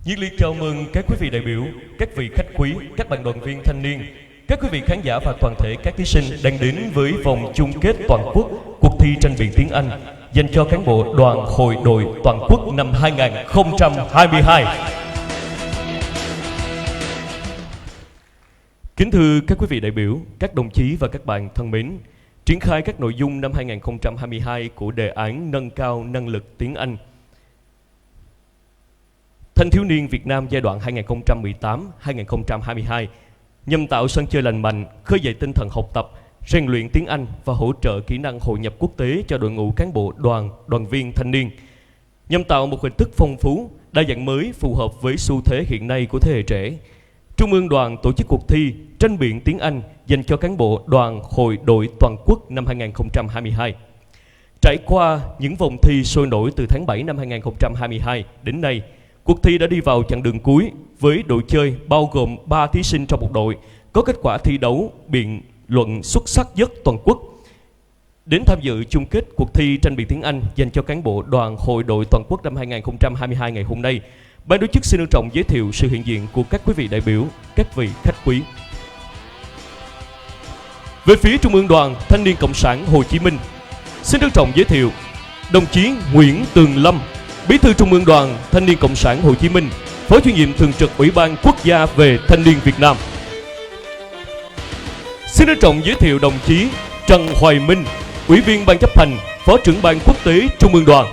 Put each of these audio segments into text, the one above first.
Nhiệt liệt chào mừng các quý vị đại biểu, các vị khách quý, các bạn đoàn viên thanh niên, các quý vị khán giả và toàn thể các thí sinh đang đến với vòng chung kết toàn quốc cuộc thi tranh biện tiếng Anh dành cho cán bộ đoàn hội đội toàn quốc năm 2022. Kính thưa các quý vị đại biểu, các đồng chí và các bạn thân mến, triển khai các nội dung năm 2022 của đề án nâng cao năng lực tiếng Anh Thanh thiếu niên Việt Nam giai đoạn 2018-2022 nhằm tạo sân chơi lành mạnh, khơi dậy tinh thần học tập, rèn luyện tiếng Anh và hỗ trợ kỹ năng hội nhập quốc tế cho đội ngũ cán bộ đoàn viên thanh niên. Nhằm tạo một hình thức phong phú, đa dạng mới phù hợp với xu thế hiện nay của thế hệ trẻ, Trung ương Đoàn tổ chức cuộc thi tranh biện tiếng Anh dành cho cán bộ đoàn hội đội toàn quốc năm 2022. Trải qua những vòng thi sôi nổi từ tháng 7 năm 2022 đến nay, cuộc thi đã đi vào chặng đường cuối với đội chơi bao gồm 3 thí sinh trong một đội có kết quả thi đấu biện luận xuất sắc nhất toàn quốc. Đến tham dự chung kết cuộc thi tranh biện tiếng Anh dành cho cán bộ đoàn hội đội toàn quốc năm 2022 ngày hôm nay, ban tổ chức xin trân trọng giới thiệu sự hiện diện của các quý vị đại biểu, các vị khách quý. Về phía Trung ương Đoàn Thanh niên Cộng sản Hồ Chí Minh, xin trân trọng giới thiệu đồng chí Nguyễn Tường Lâm, Bí thư Trung ương Đoàn Thanh niên Cộng sản Hồ Chí Minh, Phó chủ nhiệm thường trực Ủy ban Quốc gia về Thanh niên Việt Nam. Xin trân trọng giới thiệu đồng chí Trần Hoài Minh, Ủy viên Ban chấp hành, Phó trưởng Ban Quốc tế Trung ương Đoàn.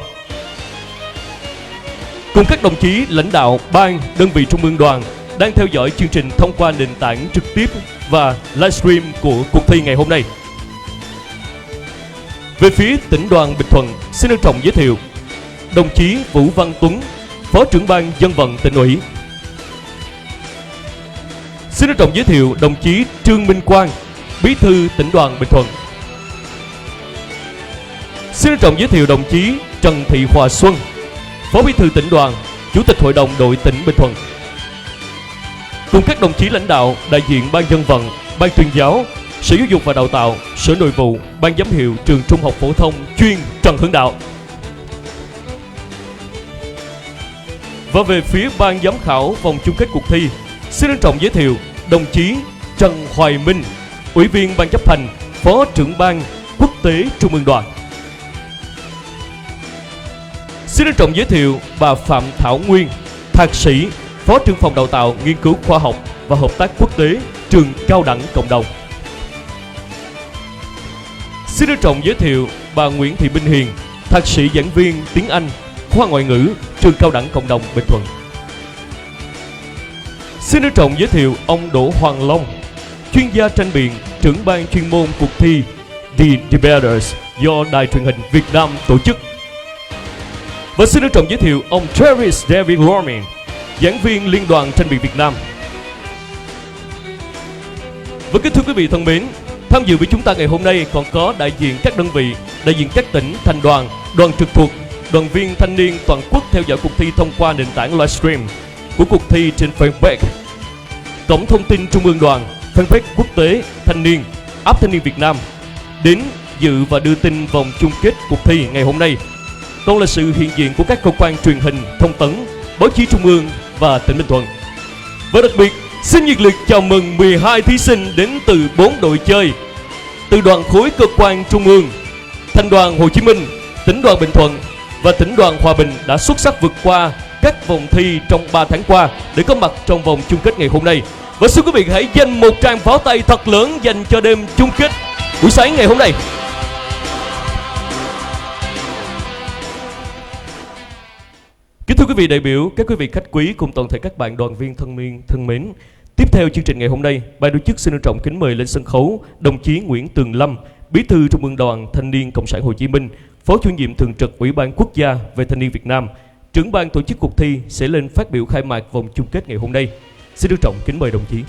Cùng các đồng chí lãnh đạo ban, đơn vị Trung ương Đoàn đang theo dõi chương trình thông qua nền tảng trực tiếp và livestream của cuộc thi ngày hôm nay. Về phía tỉnh đoàn Bình Thuận, xin trân trọng giới thiệu đồng chí Vũ Văn Tuấn, Phó trưởng Ban Dân vận Tỉnh ủy. Xin trân trọng giới thiệu đồng chí Trương Minh Quang, Bí thư tỉnh đoàn Bình Thuận. Xin trân trọng giới thiệu đồng chí Trần Thị Hòa Xuân, Phó Bí thư tỉnh đoàn, Chủ tịch Hội đồng đội tỉnh Bình Thuận. Cùng các đồng chí lãnh đạo đại diện Ban Dân vận, Ban tuyên giáo, Sở Giáo dục và Đào tạo, Sở Nội vụ, Ban giám hiệu Trường Trung học phổ thông chuyên Trần Hưng Đạo. Và về phía ban giám khảo vòng chung kết cuộc thi, xin trân trọng giới thiệu đồng chí Trần Hoài Minh, Ủy viên Ban chấp hành, Phó trưởng Ban Quốc tế Trung ương Đoàn. Xin trân trọng giới thiệu bà Phạm Thảo Nguyên, Thạc sĩ, Phó trưởng phòng đào tạo, nghiên cứu khoa học và hợp tác quốc tế, Trường Cao đẳng Cộng đồng. Xin trân trọng giới thiệu bà Nguyễn Thị Minh Hiền, Thạc sĩ giảng viên tiếng Anh, khoa ngoại ngữ, Trường Cao đẳng Cộng đồng Bình Thuận. Xin trân trọng giới thiệu ông Đỗ Hoàng Long, chuyên gia tranh biện, trưởng ban chuyên môn cuộc thi The Debaters do Đài truyền hình Việt Nam tổ chức. Và xin trân trọng giới thiệu ông Travis David Lorman, giảng viên Liên đoàn tranh biện Việt Nam. Và kính thưa quý vị thân mến, tham dự với chúng ta ngày hôm nay còn có đại diện các đơn vị, đại diện các tỉnh, thành đoàn, đoàn trực thuộc, đoàn viên thanh niên toàn quốc theo dõi cuộc thi thông qua nền tảng livestream của cuộc thi trên fanpage Cổng thông tin Trung ương Đoàn, fanpage quốc tế thanh niên, app Thanh niên Việt Nam đến dự và đưa tin vòng chung kết cuộc thi ngày hôm nay. Còn là sự hiện diện của các cơ quan truyền hình, thông tấn, báo chí Trung ương và tỉnh Bình Thuận. Và đặc biệt, xin nhiệt liệt chào mừng 12 thí sinh đến từ 4 đội chơi, từ đoàn khối cơ quan Trung ương, Thành đoàn Hồ Chí Minh, tỉnh đoàn Bình Thuận và tỉnh đoàn Hòa Bình đã xuất sắc vượt qua các vòng thi trong 3 tháng qua để có mặt trong vòng chung kết ngày hôm nay. Và xin quý vị hãy dành một tràng pháo tay thật lớn dành cho đêm chung kết buổi sáng ngày hôm nay. Kính thưa quý vị đại biểu, các quý vị khách quý cùng toàn thể các bạn đoàn viên thân mến, tiếp theo chương trình ngày hôm nay, ban tổ chức xin trân trọng kính mời lên sân khấu đồng chí Nguyễn Tường Lâm, Bí thư Trung ương Đoàn Thanh niên Cộng sản Hồ Chí Minh, Phó chủ nhiệm thường trực Ủy ban Quốc gia về Thanh niên Việt Nam, trưởng ban tổ chức cuộc thi sẽ lên phát biểu khai mạc vòng chung kết ngày hôm nay. Xin trân trọng kính mời đồng chí.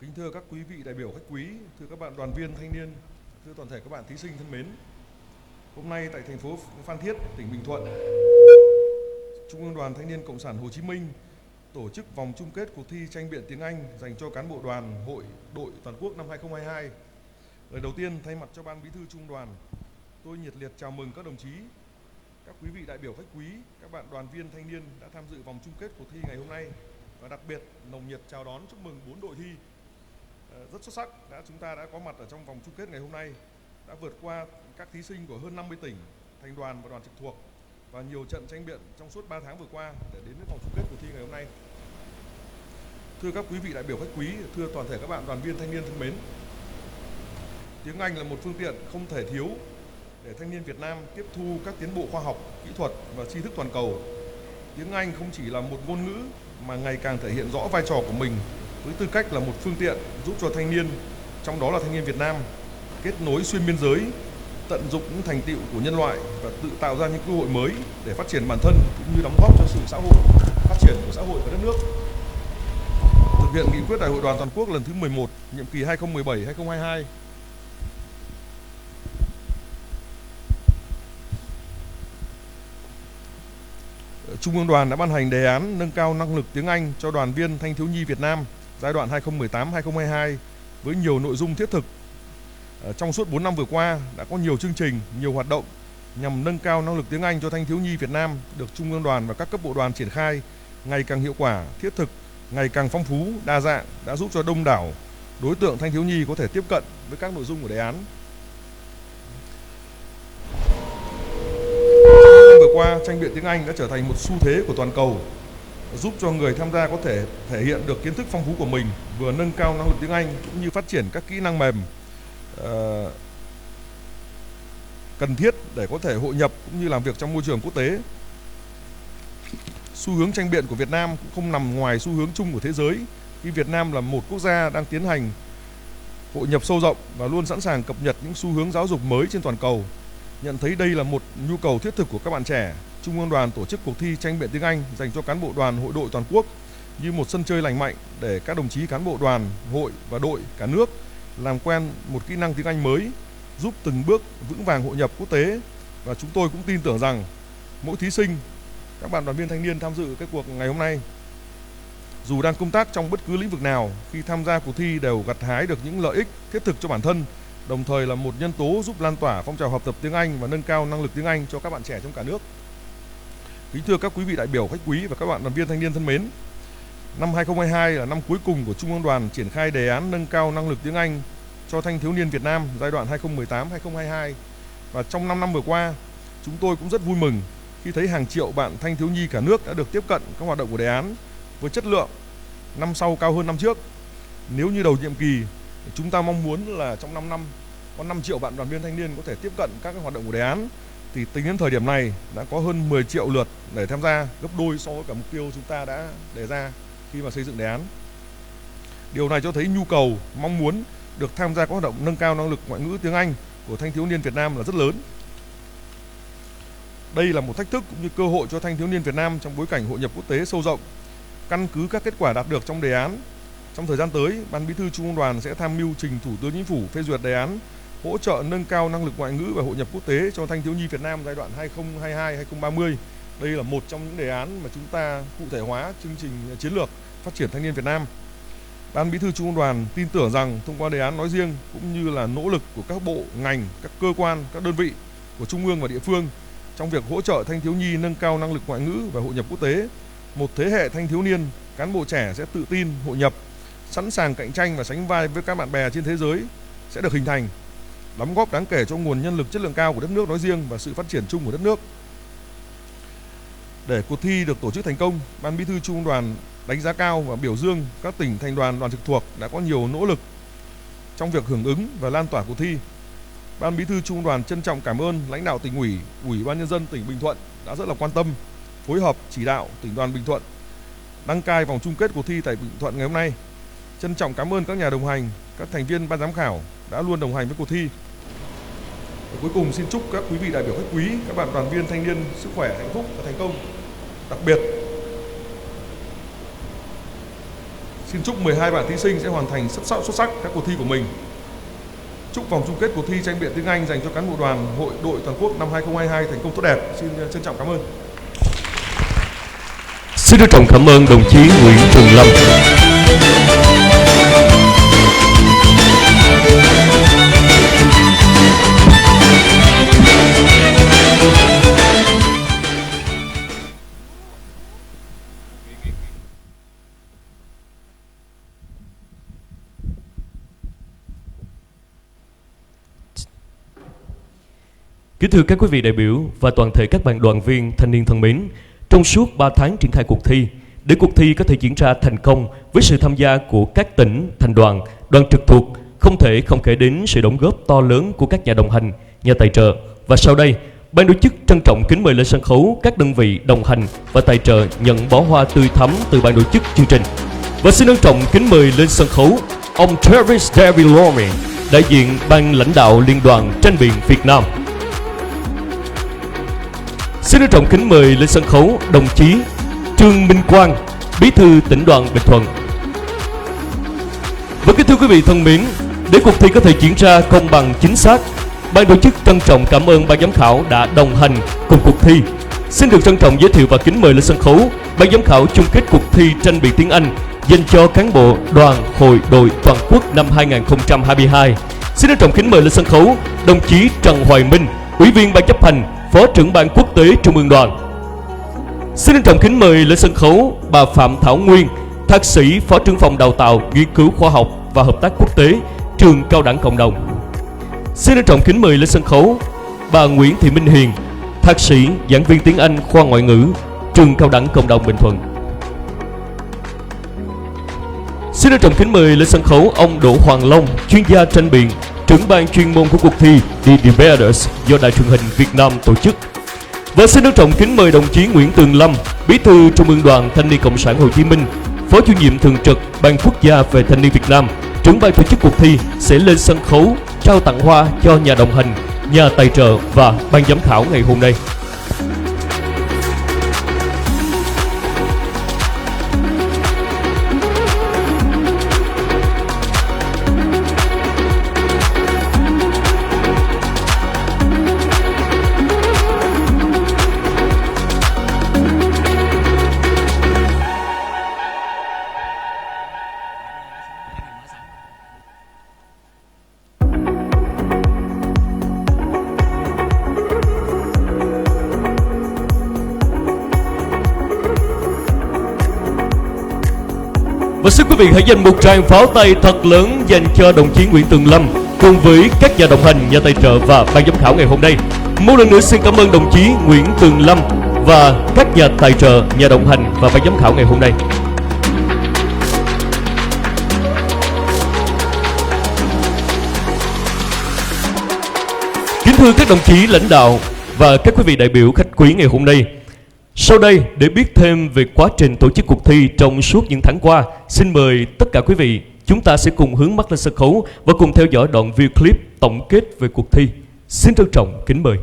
Kính Kính thưa các quý vị đại biểu khách quý, thưa các bạn đoàn viên thanh niên, thưa toàn thể các bạn thí sinh thân mến. Hôm nay tại thành phố Phan Thiết, tỉnh Bình Thuận, Trung ương Đoàn Thanh niên Cộng sản Hồ Chí Minh tổ chức vòng chung kết cuộc thi tranh biện tiếng Anh dành cho cán bộ đoàn, hội, đội toàn quốc năm 2022. Lời đầu tiên thay mặt cho Ban Bí thư Trung đoàn, tôi nhiệt liệt chào mừng các đồng chí, các quý vị đại biểu khách quý, các bạn đoàn viên thanh niên đã tham dự vòng chung kết cuộc thi ngày hôm nay, và đặc biệt nồng nhiệt chào đón chúc mừng 4 đội thi rất xuất sắc chúng ta đã có mặt ở trong vòng chung kết ngày hôm nay, đã vượt qua các thí sinh của hơn 50 tỉnh, thành đoàn và đoàn trực thuộc và nhiều trận tranh biện trong suốt 3 tháng vừa qua để đến với vòng chung kết cuộc thi ngày hôm nay. Thưa các quý vị đại biểu khách quý, thưa toàn thể các bạn đoàn viên thanh niên thân mến, tiếng Anh là một phương tiện không thể thiếu để thanh niên Việt Nam tiếp thu các tiến bộ khoa học, kỹ thuật và tri thức toàn cầu. Tiếng Anh không chỉ là một ngôn ngữ mà ngày càng thể hiện rõ vai trò của mình với tư cách là một phương tiện giúp cho thanh niên, trong đó là thanh niên Việt Nam, kết nối xuyên biên giới, tận dụng những thành tựu của nhân loại và tự tạo ra những cơ hội mới để phát triển bản thân cũng như đóng góp cho sự phát triển của xã hội và đất nước. Thực hiện nghị quyết Đại hội Đoàn toàn quốc lần thứ 11, nhiệm kỳ 2017-2022, Trung ương Đoàn đã ban hành đề án nâng cao năng lực tiếng Anh cho đoàn viên thanh thiếu nhi Việt Nam giai đoạn 2018-2022 với nhiều nội dung thiết thực. Trong suốt 4 năm vừa qua đã có nhiều chương trình, nhiều hoạt động nhằm nâng cao năng lực tiếng Anh cho thanh thiếu nhi Việt Nam được Trung ương Đoàn và các cấp bộ đoàn triển khai ngày càng hiệu quả, thiết thực, ngày càng phong phú, đa dạng, đã giúp cho đông đảo đối tượng thanh thiếu nhi có thể tiếp cận với các nội dung của đề án. Vừa qua, tranh biện tiếng Anh đã trở thành một xu thế của toàn cầu, giúp cho người tham gia có thể thể hiện được kiến thức phong phú của mình, vừa nâng cao năng lực tiếng Anh cũng như phát triển các kỹ năng mềm cần thiết để có thể hội nhập cũng như làm việc trong môi trường quốc tế. Xu hướng tranh biện của Việt Nam cũng không nằm ngoài xu hướng chung của thế giới, khi Việt Nam là một quốc gia đang tiến hành hội nhập sâu rộng và luôn sẵn sàng cập nhật những xu hướng giáo dục mới trên toàn cầu. Nhận thấy đây là một nhu cầu thiết thực của các bạn trẻ, Trung ương Đoàn tổ chức cuộc thi tranh biện tiếng Anh dành cho cán bộ đoàn, hội, đội toàn quốc như một sân chơi lành mạnh để các đồng chí cán bộ đoàn, hội và đội cả nước làm quen một kỹ năng tiếng Anh mới, giúp từng bước vững vàng hội nhập quốc tế. Và chúng tôi cũng tin tưởng rằng mỗi thí sinh, các bạn đoàn viên thanh niên tham dự cái cuộc ngày hôm nay, dù đang công tác trong bất cứ lĩnh vực nào, khi tham gia cuộc thi đều gặt hái được những lợi ích thiết thực cho bản thân, đồng thời là một nhân tố giúp lan tỏa phong trào học tập tiếng Anh và nâng cao năng lực tiếng Anh cho các bạn trẻ trong cả nước. Kính thưa các quý vị đại biểu khách quý và các bạn đoàn viên thanh niên thân mến, năm 2022 là năm cuối cùng của Trung ương Đoàn triển khai đề án nâng cao năng lực tiếng Anh cho thanh thiếu niên Việt Nam giai đoạn 2018-2022. Và trong 5 năm vừa qua, chúng tôi cũng rất vui mừng khi thấy hàng triệu bạn thanh thiếu nhi cả nước đã được tiếp cận các hoạt động của đề án với chất lượng năm sau cao hơn năm trước. Nếu như đầu nhiệm kỳ, chúng ta mong muốn là trong 5 năm có 5 triệu bạn đoàn viên thanh niên có thể tiếp cận các hoạt động của đề án, thì tính đến thời điểm này đã có hơn 10 triệu lượt để tham gia, gấp đôi so với cả mục tiêu chúng ta đã đề ra khi mà xây dựng đề án. Điều này cho thấy nhu cầu, mong muốn được tham gia các hoạt động nâng cao năng lực ngoại ngữ tiếng Anh của thanh thiếu niên Việt Nam là rất lớn. Đây là một thách thức cũng như cơ hội cho thanh thiếu niên Việt Nam trong bối cảnh hội nhập quốc tế sâu rộng. Căn cứ các kết quả đạt được trong đề án, trong thời gian tới, Ban Bí thư Trung ương Đoàn sẽ tham mưu trình Thủ tướng Chính phủ phê duyệt đề án hỗ trợ nâng cao năng lực ngoại ngữ và hội nhập quốc tế cho thanh thiếu nhi Việt Nam giai đoạn 2022-2030. Đây là một trong những đề án mà chúng ta cụ thể hóa chương trình chiến lược phát triển thanh niên Việt Nam. Ban Bí thư Trung ương Đoàn tin tưởng rằng thông qua đề án nói riêng cũng như là nỗ lực của các bộ, ngành, các cơ quan, các đơn vị của Trung ương và địa phương trong việc hỗ trợ thanh thiếu nhi nâng cao năng lực ngoại ngữ và hội nhập quốc tế, một thế hệ thanh thiếu niên, cán bộ trẻ sẽ tự tin hội nhập, sẵn sàng cạnh tranh và sánh vai với các bạn bè trên thế giới sẽ được hình thành, đóng góp đáng kể cho nguồn nhân lực chất lượng cao của đất nước nói riêng và sự phát triển chung của đất nước. Để cuộc thi được tổ chức thành công, Ban Bí thư Trung ương Đoàn đánh giá cao và biểu dương các tỉnh, thành đoàn, đoàn trực thuộc đã có nhiều nỗ lực trong việc hưởng ứng và lan tỏa cuộc thi. Ban Bí thư Trung ương Đoàn trân trọng cảm ơn lãnh đạo tỉnh ủy, Ủy ban nhân dân tỉnh Bình Thuận đã rất là quan tâm, phối hợp chỉ đạo tỉnh đoàn Bình Thuận đăng cai vòng chung kết cuộc thi tại Bình Thuận ngày hôm nay. Trân trọng cảm ơn các nhà đồng hành, các thành viên ban giám khảo đã luôn đồng hành với cuộc thi. Và cuối cùng xin chúc các quý vị đại biểu khách quý, các bạn đoàn viên thanh niên sức khỏe, hạnh phúc và thành công. Đặc biệt Xin chúc 12 bạn thí sinh sẽ hoàn thành xuất sắc các cuộc thi của mình. Chúc vòng chung kết cuộc thi tranh biện tiếng Anh dành cho cán bộ đoàn hội đội toàn quốc năm 2022 thành công tốt đẹp. Xin trân trọng cảm ơn. Xin trân trọng cảm ơn đồng chí Nguyễn Trường Lâm. Kính thưa các quý vị đại biểu và toàn thể các bạn đoàn viên thanh niên thân mến, trong suốt 3 tháng triển khai cuộc thi, để cuộc thi có thể diễn ra thành công với sự tham gia của các tỉnh, thành đoàn, đoàn trực thuộc, không thể không kể đến sự đóng góp to lớn của các nhà đồng hành, nhà tài trợ. Và sau đây, ban tổ chức trân trọng kính mời lên sân khấu các đơn vị đồng hành và tài trợ nhận bó hoa tươi thắm từ ban tổ chức chương trình. Và xin trân trọng kính mời lên sân khấu ông Travis David Lorme, đại diện ban lãnh đạo Liên đoàn Tranh biện Việt Nam. Xin trân trọng kính mời lên sân khấu đồng chí Trương Minh Quang, bí thư tỉnh đoàn Bình Thuận. Và kính thưa quý vị thân mến, để cuộc thi có thể diễn ra công bằng chính xác, ban tổ chức trân trọng cảm ơn ban giám khảo đã đồng hành cùng cuộc thi. Xin được trân trọng giới thiệu và kính mời lên sân khấu ban giám khảo chung kết cuộc thi tranh biện tiếng Anh dành cho cán bộ đoàn hội đội toàn quốc năm 2022. Xin trân trọng kính mời lên sân khấu đồng chí Trần Hoài Minh, ủy viên ban chấp hành, phó trưởng ban quốc tế Trung ương đoàn. Xin trân trọng kính mời lên sân khấu bà Phạm Thảo Nguyên, thạc sĩ, phó trưởng phòng đào tạo, nghiên cứu khoa học và hợp tác quốc tế, trường cao đẳng cộng đồng. Xin trân trọng kính mời lên sân khấu bà Nguyễn Thị Minh Hiền, thạc sĩ, giảng viên tiếng Anh khoa ngoại ngữ, trường cao đẳng cộng đồng Bình Thuận. Xin trân trọng kính mời lên sân khấu ông Đỗ Hoàng Long, chuyên gia tranh biện, trưởng ban chuyên môn của cuộc thi The Debaters do Đài truyền hình Việt Nam tổ chức. Và xin trân trọng kính mời đồng chí Nguyễn Tường Lâm, bí thư Trung ương Đoàn Thanh niên Cộng sản Hồ Chí Minh, phó chủ nhiệm thường trực Ban Quốc gia về Thanh niên Việt Nam, trưởng ban tổ chức cuộc thi sẽ lên sân khấu trao tặng hoa cho nhà đồng hành, nhà tài trợ và ban giám khảo ngày hôm nay. Và xin quý vị hãy dành một tràng pháo tay thật lớn dành cho đồng chí Nguyễn Tường Lâm cùng với các nhà đồng hành, nhà tài trợ và ban giám khảo ngày hôm nay. Một lần nữa xin cảm ơn đồng chí Nguyễn Tường Lâm và các nhà tài trợ, nhà đồng hành và ban giám khảo ngày hôm nay. Kính thưa các đồng chí lãnh đạo và các quý vị đại biểu khách quý ngày hôm nay, sau đây, để biết thêm về quá trình tổ chức cuộc thi trong suốt những tháng qua, xin mời tất cả quý vị, chúng ta sẽ cùng hướng mắt lên sân khấu và cùng theo dõi đoạn video clip tổng kết về cuộc thi. Xin trân trọng kính mời.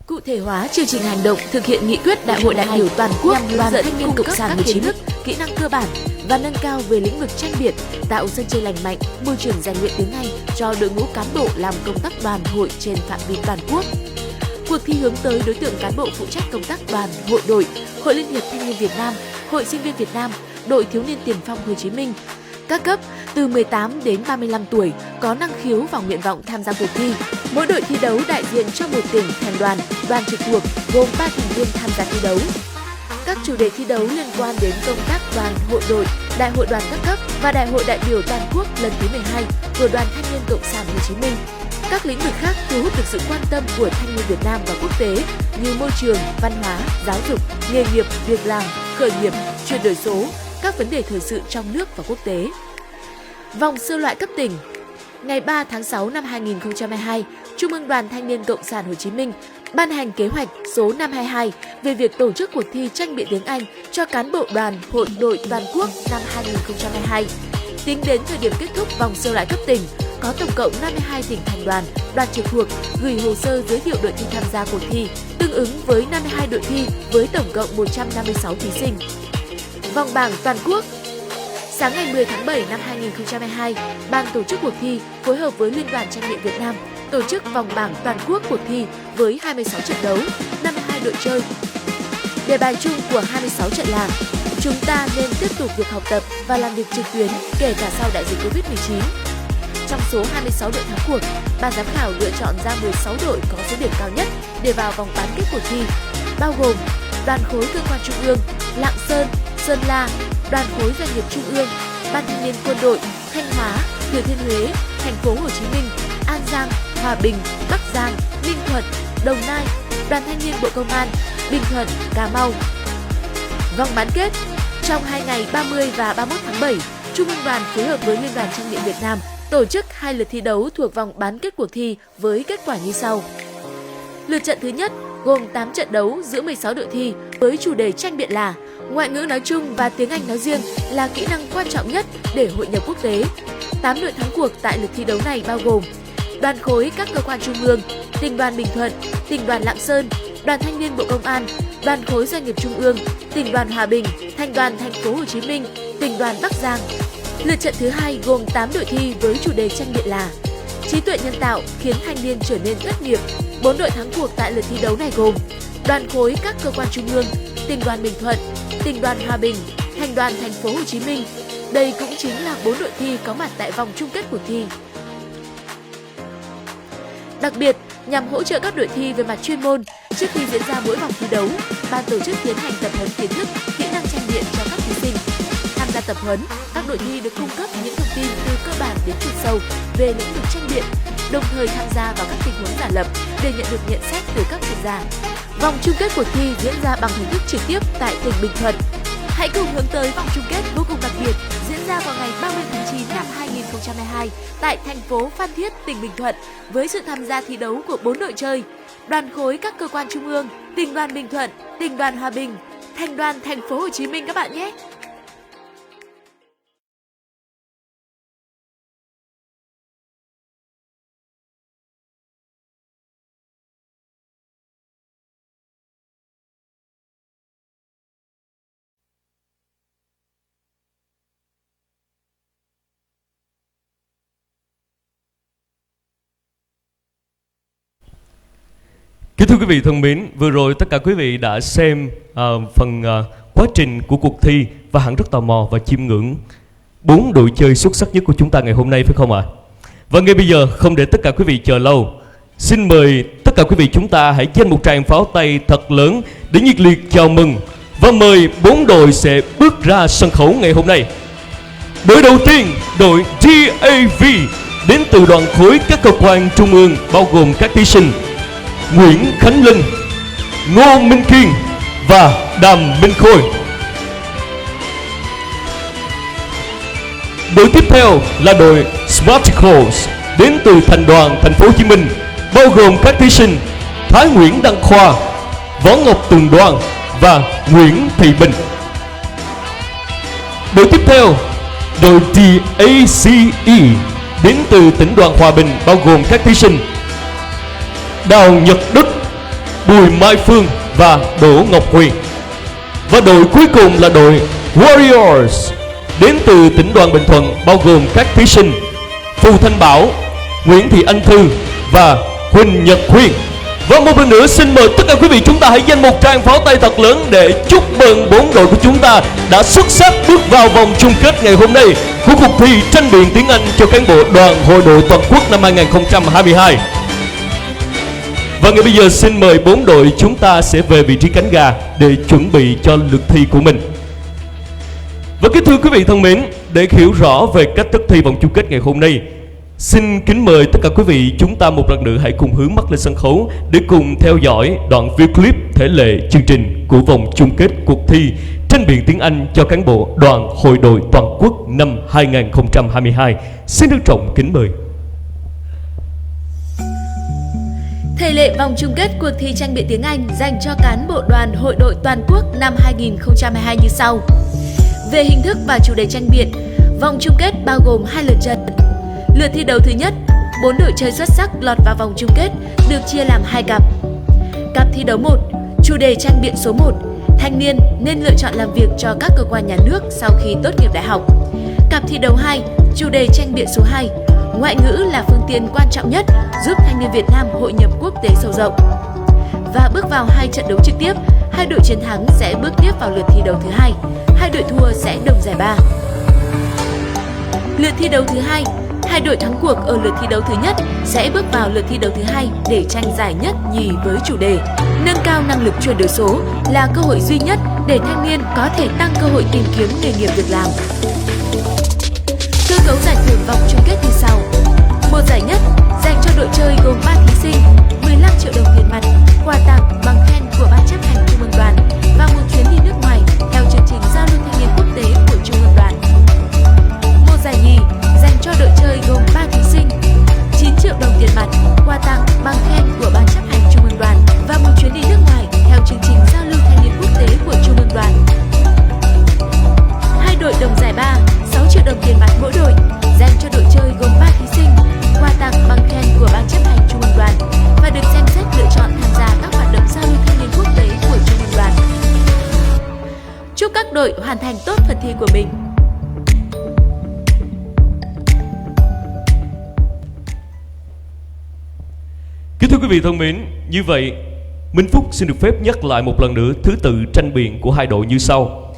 Cụ thể hóa chương trình hành động thực hiện nghị quyết Đại hội đại biểu toàn quốc Đoàn Thanh niên Cộng sản Hồ Chí Minh, kỹ năng cơ bản và nâng cao về lĩnh vực tranh biện, tạo sân chơi lành mạnh, môi trường rèn luyện tiếng Anh cho đội ngũ cán bộ làm công tác đoàn hội trên phạm vi toàn quốc. Cuộc thi hướng tới đối tượng cán bộ phụ trách công tác đoàn, hội đội, Hội Liên hiệp Thanh niên Việt Nam, Hội Sinh viên Việt Nam, Đội Thiếu niên Tiền phong Hồ Chí Minh. Các cấp từ 18 đến 35 tuổi có năng khiếu và nguyện vọng tham gia cuộc thi. Mỗi đội thi đấu đại diện cho một tỉnh, thành đoàn, đoàn trực thuộc gồm 3 thành viên tham gia thi đấu. Các chủ đề thi đấu liên quan đến công tác đoàn, hội đội, đại hội đoàn các cấp và đại hội đại biểu toàn quốc lần thứ 12 của Đoàn Thanh niên Cộng sản Hồ Chí Minh. Các lĩnh vực khác thu hút được sự quan tâm của thanh niên Việt Nam và quốc tế như môi trường, văn hóa, giáo dục, nghề nghiệp, việc làm, khởi nghiệp, chuyển đổi số, các vấn đề thời sự trong nước và quốc tế. Vòng sơ loại cấp tỉnh. Ngày 3 tháng 6 năm 2022, Trung ương Đoàn Thanh niên Cộng sản Hồ Chí Minh ban hành kế hoạch số 522 về việc tổ chức cuộc thi tranh biện tiếng Anh cho cán bộ đoàn, hội, đội toàn quốc năm 2022. Tính đến thời điểm kết thúc vòng sơ loại cấp tỉnh, có tổng cộng 52 tỉnh thành đoàn, đoàn trực thuộc gửi hồ sơ giới thiệu đội thi tham gia cuộc thi, tương ứng với 52 đội thi với tổng cộng 156 thí sinh. Vòng bảng toàn quốc. Sáng ngày 10 tháng 7 năm 2022, Ban tổ chức cuộc thi phối hợp với Liên đoàn Tranh biện Việt Nam tổ chức vòng bảng toàn quốc cuộc thi với 26 trận đấu, 52 đội chơi. Đề bài chung của 26 trận là: chúng ta nên tiếp tục việc học tập và làm việc trực tuyến kể cả sau đại dịch Covid-19. Trong số 26 đội thắng cuộc, ban giám khảo lựa chọn ra 16 đội có số điểm cao nhất để vào vòng bán kết cuộc thi, bao gồm Đoàn khối cơ quan trung ương, Lạng Sơn, Sơn La, Đoàn khối doanh nghiệp trung ương, Ban thanh niên quân đội, Thanh Hóa, Thừa Thiên Huế, Thành phố Hồ Chí Minh, An Giang, Hòa Bình, Bắc Giang, Ninh Thuận, Đồng Nai, Đoàn thanh niên Bộ Công an, Bình Thuận, Cà Mau. Vòng bán kết. Trong 2 ngày 30 và 31 tháng 7, Trung ương đoàn phối hợp với Liên đoàn Tranh biện Việt Nam tổ chức 2 lượt thi đấu thuộc vòng bán kết cuộc thi với kết quả như sau. Lượt trận thứ nhất gồm 8 trận đấu giữa 16 đội thi với chủ đề tranh biện là ngoại ngữ nói chung và tiếng Anh nói riêng là kỹ năng quan trọng nhất để hội nhập quốc tế. 8 đội thắng cuộc tại lượt thi đấu này bao gồm Đoàn khối các cơ quan trung ương, Tỉnh đoàn Bình Thuận, Tỉnh đoàn Lạng Sơn, Đoàn thanh niên Bộ Công an, Đoàn khối doanh nghiệp trung ương, Tỉnh đoàn Hòa Bình, Thành đoàn Thành phố Hồ Chí Minh, Tỉnh đoàn Bắc Giang. Lượt trận thứ hai gồm 8 đội thi với chủ đề tranh biện là trí tuệ nhân tạo khiến thanh niên trở nên thất nghiệp. 4 đội thắng cuộc tại lượt thi đấu này gồm Đoàn khối các cơ quan trung ương, Tỉnh đoàn Bình Thuận, Tỉnh đoàn Hòa Bình, Thành đoàn Thành phố Hồ Chí Minh. Đây cũng chính là 4 đội thi có mặt tại vòng chung kết cuộc thi. Đặc biệt, nhằm hỗ trợ các đội thi về mặt chuyên môn, trước khi diễn ra mỗi vòng thi đấu, ban tổ chức tiến hành tập huấn kiến thức, kỹ năng tranh biện cho các thí sinh. Tham gia tập huấn, các đội thi được cung cấp những thông tin từ cơ bản đến chuyên sâu về lĩnh vực tranh biện, đồng thời tham gia vào các tình huống giả lập để nhận được nhận xét từ các chuyên gia. Vòng chung kết cuộc thi diễn ra bằng hình thức trực tiếp tại tỉnh Bình Thuận. Hãy cùng hướng tới vòng chung kết vô cùng đặc biệt diễn ra vào ngày 30 tháng 9 năm 2022 tại thành phố Phan Thiết, tỉnh Bình Thuận với sự tham gia thi đấu của 4 đội chơi: Đoàn khối các cơ quan trung ương, Tỉnh đoàn Bình Thuận, Tỉnh đoàn Hòa Bình, Thành đoàn Thành phố Hồ Chí Minh các bạn nhé. Kính thưa quý vị thân mến, vừa rồi tất cả quý vị đã xem phần quá trình của cuộc thi và hẳn rất tò mò và chiêm ngưỡng 4 đội chơi xuất sắc nhất của chúng ta ngày hôm nay, phải không ạ? Và ngay bây giờ, không để tất cả quý vị chờ lâu, xin mời tất cả quý vị chúng ta hãy dành một tràng pháo tay thật lớn để nhiệt liệt chào mừng và mời 4 đội sẽ bước ra sân khấu ngày hôm nay. Đội đầu tiên, đội DAV đến từ đoàn khối các cơ quan trung ương bao gồm các thí sinh Nguyễn Khánh Linh, Ngô Minh Kiên và Đàm Minh Khôi. Đội tiếp theo là đội Spartacles đến từ Thành đoàn Thành phố Hồ Chí Minh bao gồm các thí sinh Thái Nguyễn Đăng Khoa, Võ Ngọc Tường Đoan và Nguyễn Thị Bình. Đội tiếp theo, đội DACE đến từ tỉnh đoàn Hòa Bình bao gồm các thí sinh Đào Nhật Đức, Bùi Mai Phương và Đỗ Ngọc Huyền. Và đội cuối cùng là đội Warriors đến từ tỉnh đoàn Bình Thuận bao gồm các thí sinh Phù Thanh Bảo, Nguyễn Thị Anh Thư và Huỳnh Nhật Huyền. Và một lần nữa xin mời tất cả quý vị chúng ta hãy dành một tràng pháo tay thật lớn để chúc mừng 4 đội của chúng ta đã xuất sắc bước vào vòng chung kết ngày hôm nay của cuộc thi tranh biện tiếng Anh cho cán bộ đoàn hội đội toàn quốc năm 2022. Và ngay bây giờ xin mời 4 đội chúng ta sẽ về vị trí cánh gà để chuẩn bị cho lượt thi của mình. Và kính thưa quý vị thân mến, để hiểu rõ về cách thức thi vòng chung kết ngày hôm nay, xin kính mời tất cả quý vị chúng ta một lần nữa hãy cùng hướng mắt lên sân khấu để cùng theo dõi đoạn video clip thể lệ chương trình của vòng chung kết cuộc thi tranh biện tiếng Anh cho cán bộ đoàn hội đội toàn quốc năm 2022. Xin trân trọng kính mời. Thể lệ vòng chung kết cuộc thi tranh biện tiếng Anh dành cho cán bộ đoàn hội đội toàn quốc năm 2022 như sau. Về hình thức và chủ đề tranh biện, vòng chung kết bao gồm 2 lượt trận. Lượt thi đấu thứ nhất, 4 đội chơi xuất sắc lọt vào vòng chung kết được chia làm 2 cặp. Cặp thi đấu 1, chủ đề tranh biện số 1, thanh niên nên lựa chọn làm việc cho các cơ quan nhà nước sau khi tốt nghiệp đại học. Cặp thi đấu 2, chủ đề tranh biện số 2. Ngoại ngữ là phương tiện quan trọng nhất giúp thanh niên Việt Nam hội nhập quốc tế sâu rộng. Và bước vào 2 trận đấu trực tiếp, 2 đội chiến thắng sẽ bước tiếp vào lượt thi đấu thứ 2, 2 đội thua sẽ đồng giải ba. Lượt thi đấu thứ 2, 2 đội thắng cuộc ở lượt thi đấu thứ nhất sẽ bước vào lượt thi đấu thứ 2 để tranh giải nhất nhì với chủ đề nâng cao năng lực chuyển đổi số là cơ hội duy nhất để thanh niên có thể tăng cơ hội tìm kiếm nghề nghiệp việc làm. Cơ cấu giải thưởng vòng chung kết như sau. Một giải nhất dành cho đội chơi gồm 3 thí sinh, 15 triệu đồng tiền mặt, quà tặng bằng khen của ban chấp hành Trung ương Đoàn và một chuyến đi nước ngoài theo chương trình giao lưu thanh niên quốc tế của Trung ương Đoàn. Một giải nhì dành cho đội chơi gồm 3 thí sinh, 9 triệu đồng tiền mặt, quà tặng bằng khen của ban chấp hành Trung ương Đoàn và một chuyến đi nước ngoài theo chương trình giao lưu thanh niên quốc tế của Trung ương Đoàn. Hai đội đồng giải ba, 6 triệu đồng tiền mặt mỗi đội dành cho đội chơi gồm 3 thí sinh, quà tặng bằng khen của ban chấp hành Trung ương Đoàn và được xem xét lựa chọn tham gia các hoạt động giao lưu thanh niên quốc tế của Trung ương Đoàn. Chúc các đội hoàn thành tốt phần thi của mình. Kính thưa quý vị thân mến, như vậy Minh Phúc xin được phép nhắc lại một lần nữa thứ tự tranh biện của hai đội như sau.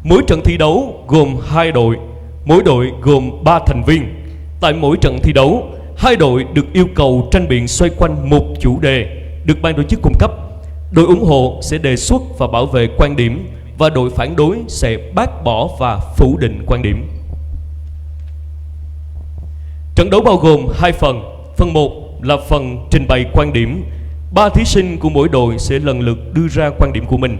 Mỗi trận thi đấu gồm 2 đội, mỗi đội gồm 3 thành viên. Tại mỗi trận thi đấu, hai đội được yêu cầu tranh biện xoay quanh một chủ đề được ban tổ chức cung cấp. Đội ủng hộ sẽ đề xuất và bảo vệ quan điểm và đội phản đối sẽ bác bỏ và phủ định quan điểm. Trận đấu bao gồm 2 phần. Phần 1 là phần trình bày quan điểm. 3 thí sinh của mỗi đội sẽ lần lượt đưa ra quan điểm của mình.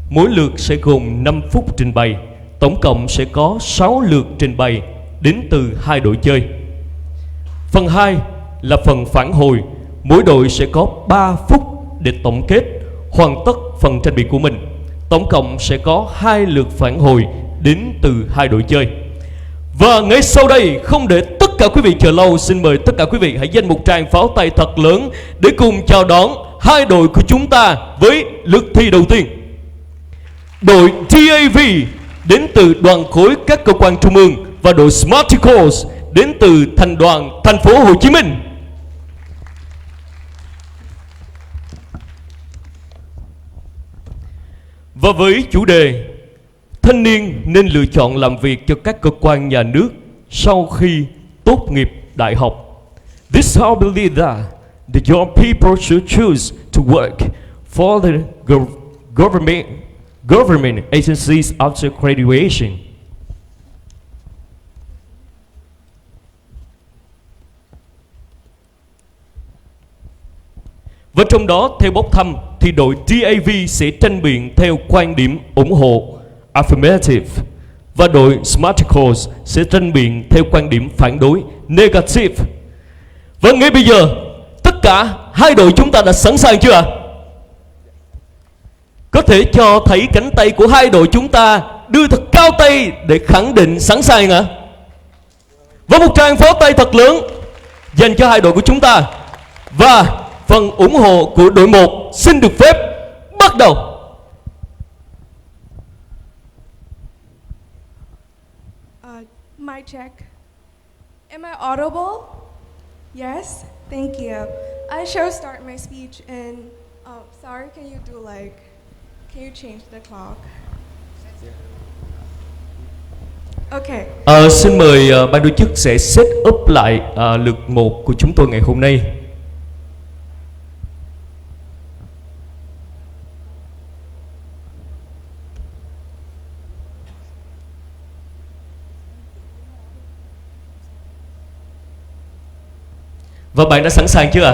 Mỗi lượt sẽ gồm 5 phút trình bày. Tổng cộng sẽ có 6 lượt trình bày đến từ 2 đội chơi. Phần 2 là phần phản hồi. Mỗi đội sẽ có 3 phút để tổng kết, hoàn tất phần tranh biện của mình. Tổng cộng sẽ có 2 lượt phản hồi đến từ 2 đội chơi. Và ngay sau đây, không để tất cả quý vị chờ lâu, xin mời tất cả quý vị hãy dành một tràng pháo tay thật lớn để cùng chào đón hai đội của chúng ta với lượt thi đầu tiên. Đội TAV đến từ đoàn khối các cơ quan trung ương và đội Smarticals đến từ thành đoàn thành phố Hồ Chí Minh. Và với chủ đề thanh niên nên lựa chọn làm việc cho các cơ quan nhà nước sau khi tốt nghiệp đại học. This how I believe that your people should choose to work for the government agencies after graduation. Và trong đó, theo bốc thăm, thì đội TAV sẽ tranh biện theo quan điểm ủng hộ affirmative và đội Smarticals sẽ tranh biện theo quan điểm phản đối negative. Và ngay bây giờ, tất cả hai đội chúng ta đã sẵn sàng chưa ạ? Có thể cho thấy cánh tay của hai đội chúng ta đưa thật cao tay để khẳng định sẵn sàng ạ? Và một tràng pháo tay thật lớn dành cho hai đội của chúng ta. Và phần ủng hộ của đội 1 xin được phép bắt đầu. Mic check. Am I audible? Yes? Thank you. I shall start my speech in... sorry, can you change the clock? Okay. Xin mời ban tổ chức sẽ set up lại lượt 1 của chúng tôi ngày hôm nay. Và bạn đã sẵn sàng chưa ạ?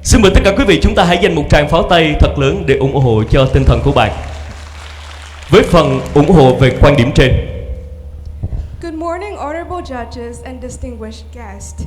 Xin mời tất cả quý vị chúng ta hãy dành một tràng pháo tay thật lớn để ủng hộ cho tinh thần của bạn. Với phần ủng hộ về quan điểm trên. Good morning, honorable judges and distinguished guests.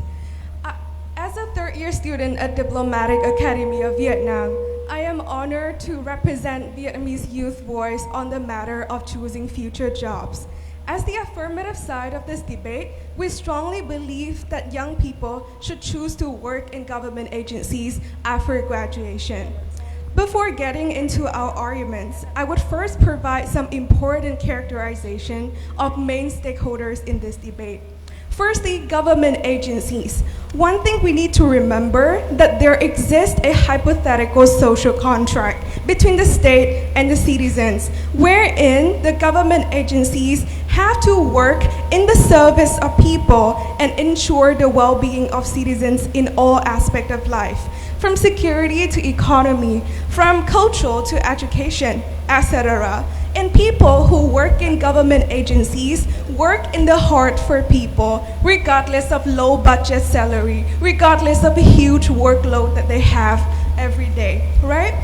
As a third-year student at Diplomatic Academy of Vietnam, I am honored to represent Vietnamese youth voice on the matter of choosing future jobs. As the affirmative side of this debate, we strongly believe that young people should choose to work in government agencies after graduation. Before getting into our arguments, I would first provide some important characterization of main stakeholders in this debate. Firstly, government agencies. One thing we need to remember that there exists a hypothetical social contract between the state and the citizens, wherein the government agencies have to work in the service of people and ensure the well-being of citizens in all aspects of life, from security to economy, from culture to education, etc. And people who work in government agencies work in the heart for people, regardless of low budget salary, regardless of a huge workload that they have every day, right?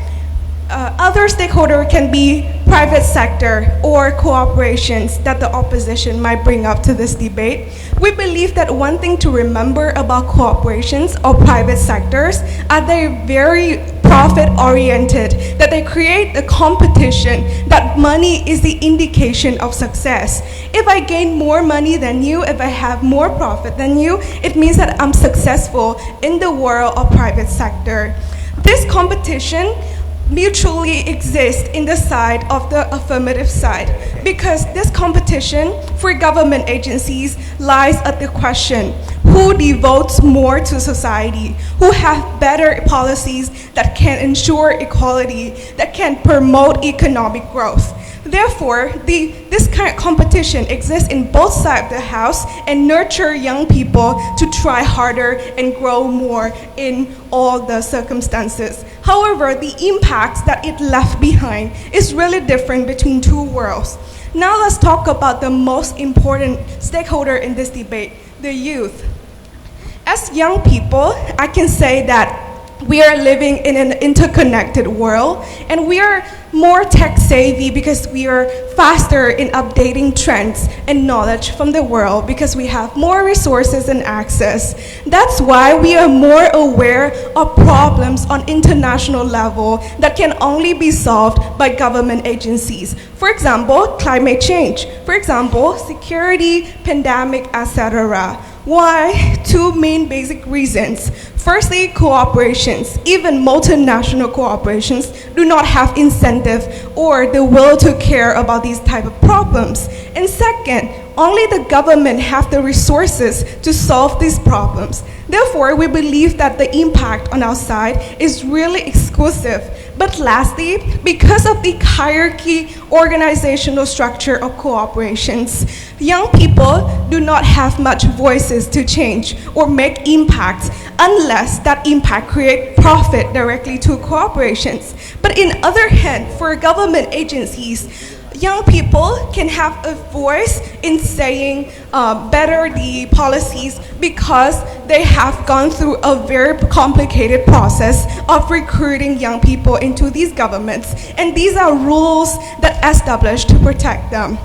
Other stakeholder can be private sector or corporations that the opposition might bring up to this debate. We believe that one thing to remember about corporations or private sectors are they very profit-oriented, that they create the competition, that money is the indication of success. If I gain more money than you, if I have more profit than you, it means that I'm successful in the world of private sector. This competition mutually exist in the side of the affirmative side, because this competition for government agencies lies at the question, who devotes more to society, who have better policies that can ensure equality, that can promote economic growth. Therefore, this kind of competition exists in both sides of the house and nurture young people to try harder and grow more in all the circumstances. However, the impact that it left behind is really different between two worlds. Now let's talk about the most important stakeholder in this debate, the youth. As young people, I can say that we are living in an interconnected world, and we are more tech savvy because we are faster in updating trends and knowledge from the world, because we have more resources and access. That's why we are more aware of problems on international level that can only be solved by government agencies. For example, climate change. For example, security, pandemic, etc. Why? Two main basic reasons. Firstly, cooperations, even multinational cooperations, do not have incentive or the will to care about these type of problems. And second, only the government have the resources to solve these problems. Therefore, we believe that the impact on our side is really exclusive. But lastly, because of the hierarchy organizational structure of cooperations, young people do not have much voices to change or make impact unless that impact create profit directly to corporations. But in other hand, for government agencies, young people can have a voice in saying better the policies, because they have gone through a very complicated process of recruiting young people into these governments. And these are rules that are established to protect them.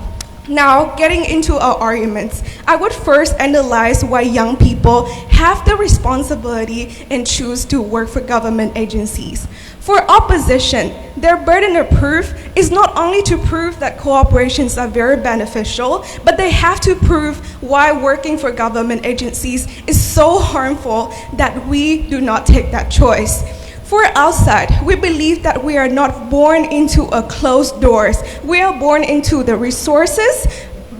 Now, getting into our arguments, I would first analyze why young people have the responsibility and choose to work for government agencies. For opposition, their burden of proof is not only to prove that cooperations are very beneficial, but they have to prove why working for government agencies is so harmful that we do not take that choice. For outside, we believe that we are not born into a closed doors. We are born into the resources,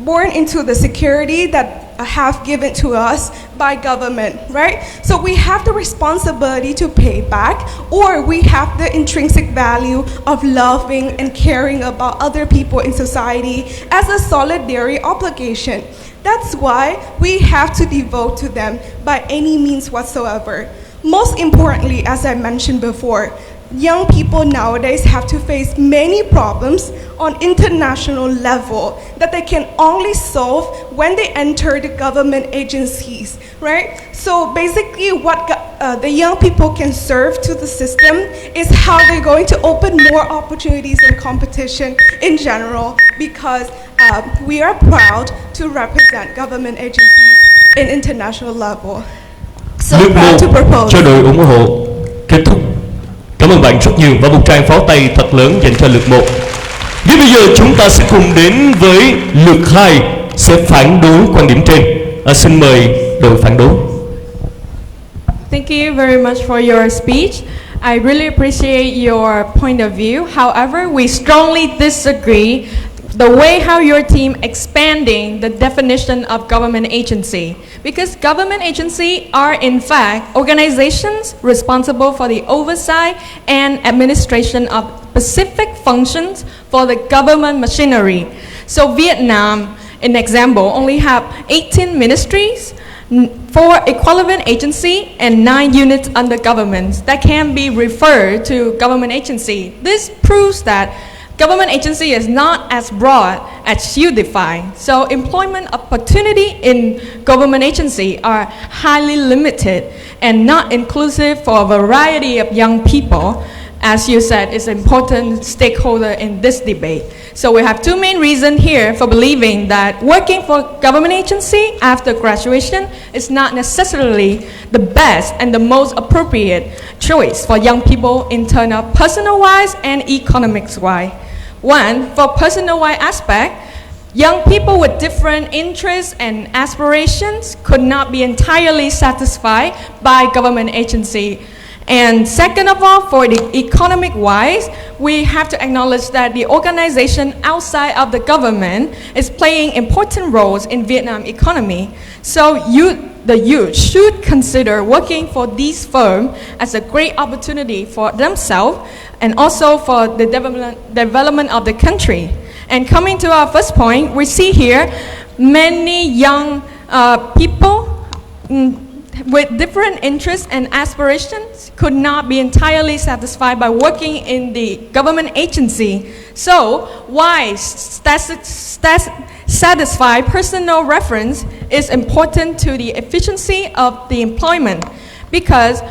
born into the security that have given to us by government, right? So we have the responsibility to pay back, or we have the intrinsic value of loving and caring about other people in society as a solidary obligation. That's why we have to devote to them by any means whatsoever. Most importantly, as I mentioned before, young people nowadays have to face many problems on international level that they can only solve when they enter the government agencies, right? So basically what the young people can serve to the system is how they're going to open more opportunities and competition in general, because we are proud to represent government agencies in international level. So Lượt proud to 1 propose. cho đội ủng hộ kết thúc. Cảm ơn bạn rất nhiều và một tràng pháo tay thật lớn dành cho lượt 1. Và bây giờ chúng ta sẽ cùng đến với lượt 2 sẽ phản đối quan điểm trên. Xin mời đội phản đối. Thank you very much for your speech. I really appreciate your point of view. However, we strongly disagree the way how your team expanding the definition of government agency. Because government agency are in fact organizations responsible for the oversight and administration of specific functions for the government machinery. So Vietnam, an example, only have 18 ministries, 4 equivalent agency, and 9 units under governments that can be referred to government agency. This proves that government agency is not as broad as you define. So employment opportunity in government agency are highly limited and not inclusive for a variety of young people. As you said, is an important stakeholder in this debate. So we have 2 main reasons here for believing that working for government agency after graduation is not necessarily the best and the most appropriate choice for young people in terms of personal-wise and economics-wise. One, for personal-wise aspect, young people with different interests and aspirations could not be entirely satisfied by government agency. And second of all, for the economic-wise, we have to acknowledge that the organization outside of the government is playing important roles in Vietnam economy. So the youth should consider working for these firms as a great opportunity for themselves and also for the development of the country. And coming to our first point, we see here many young people with different interests and aspirations could not be entirely satisfied by working in the government agency. So why satisfy personal reference is important to the efficiency of the employment, because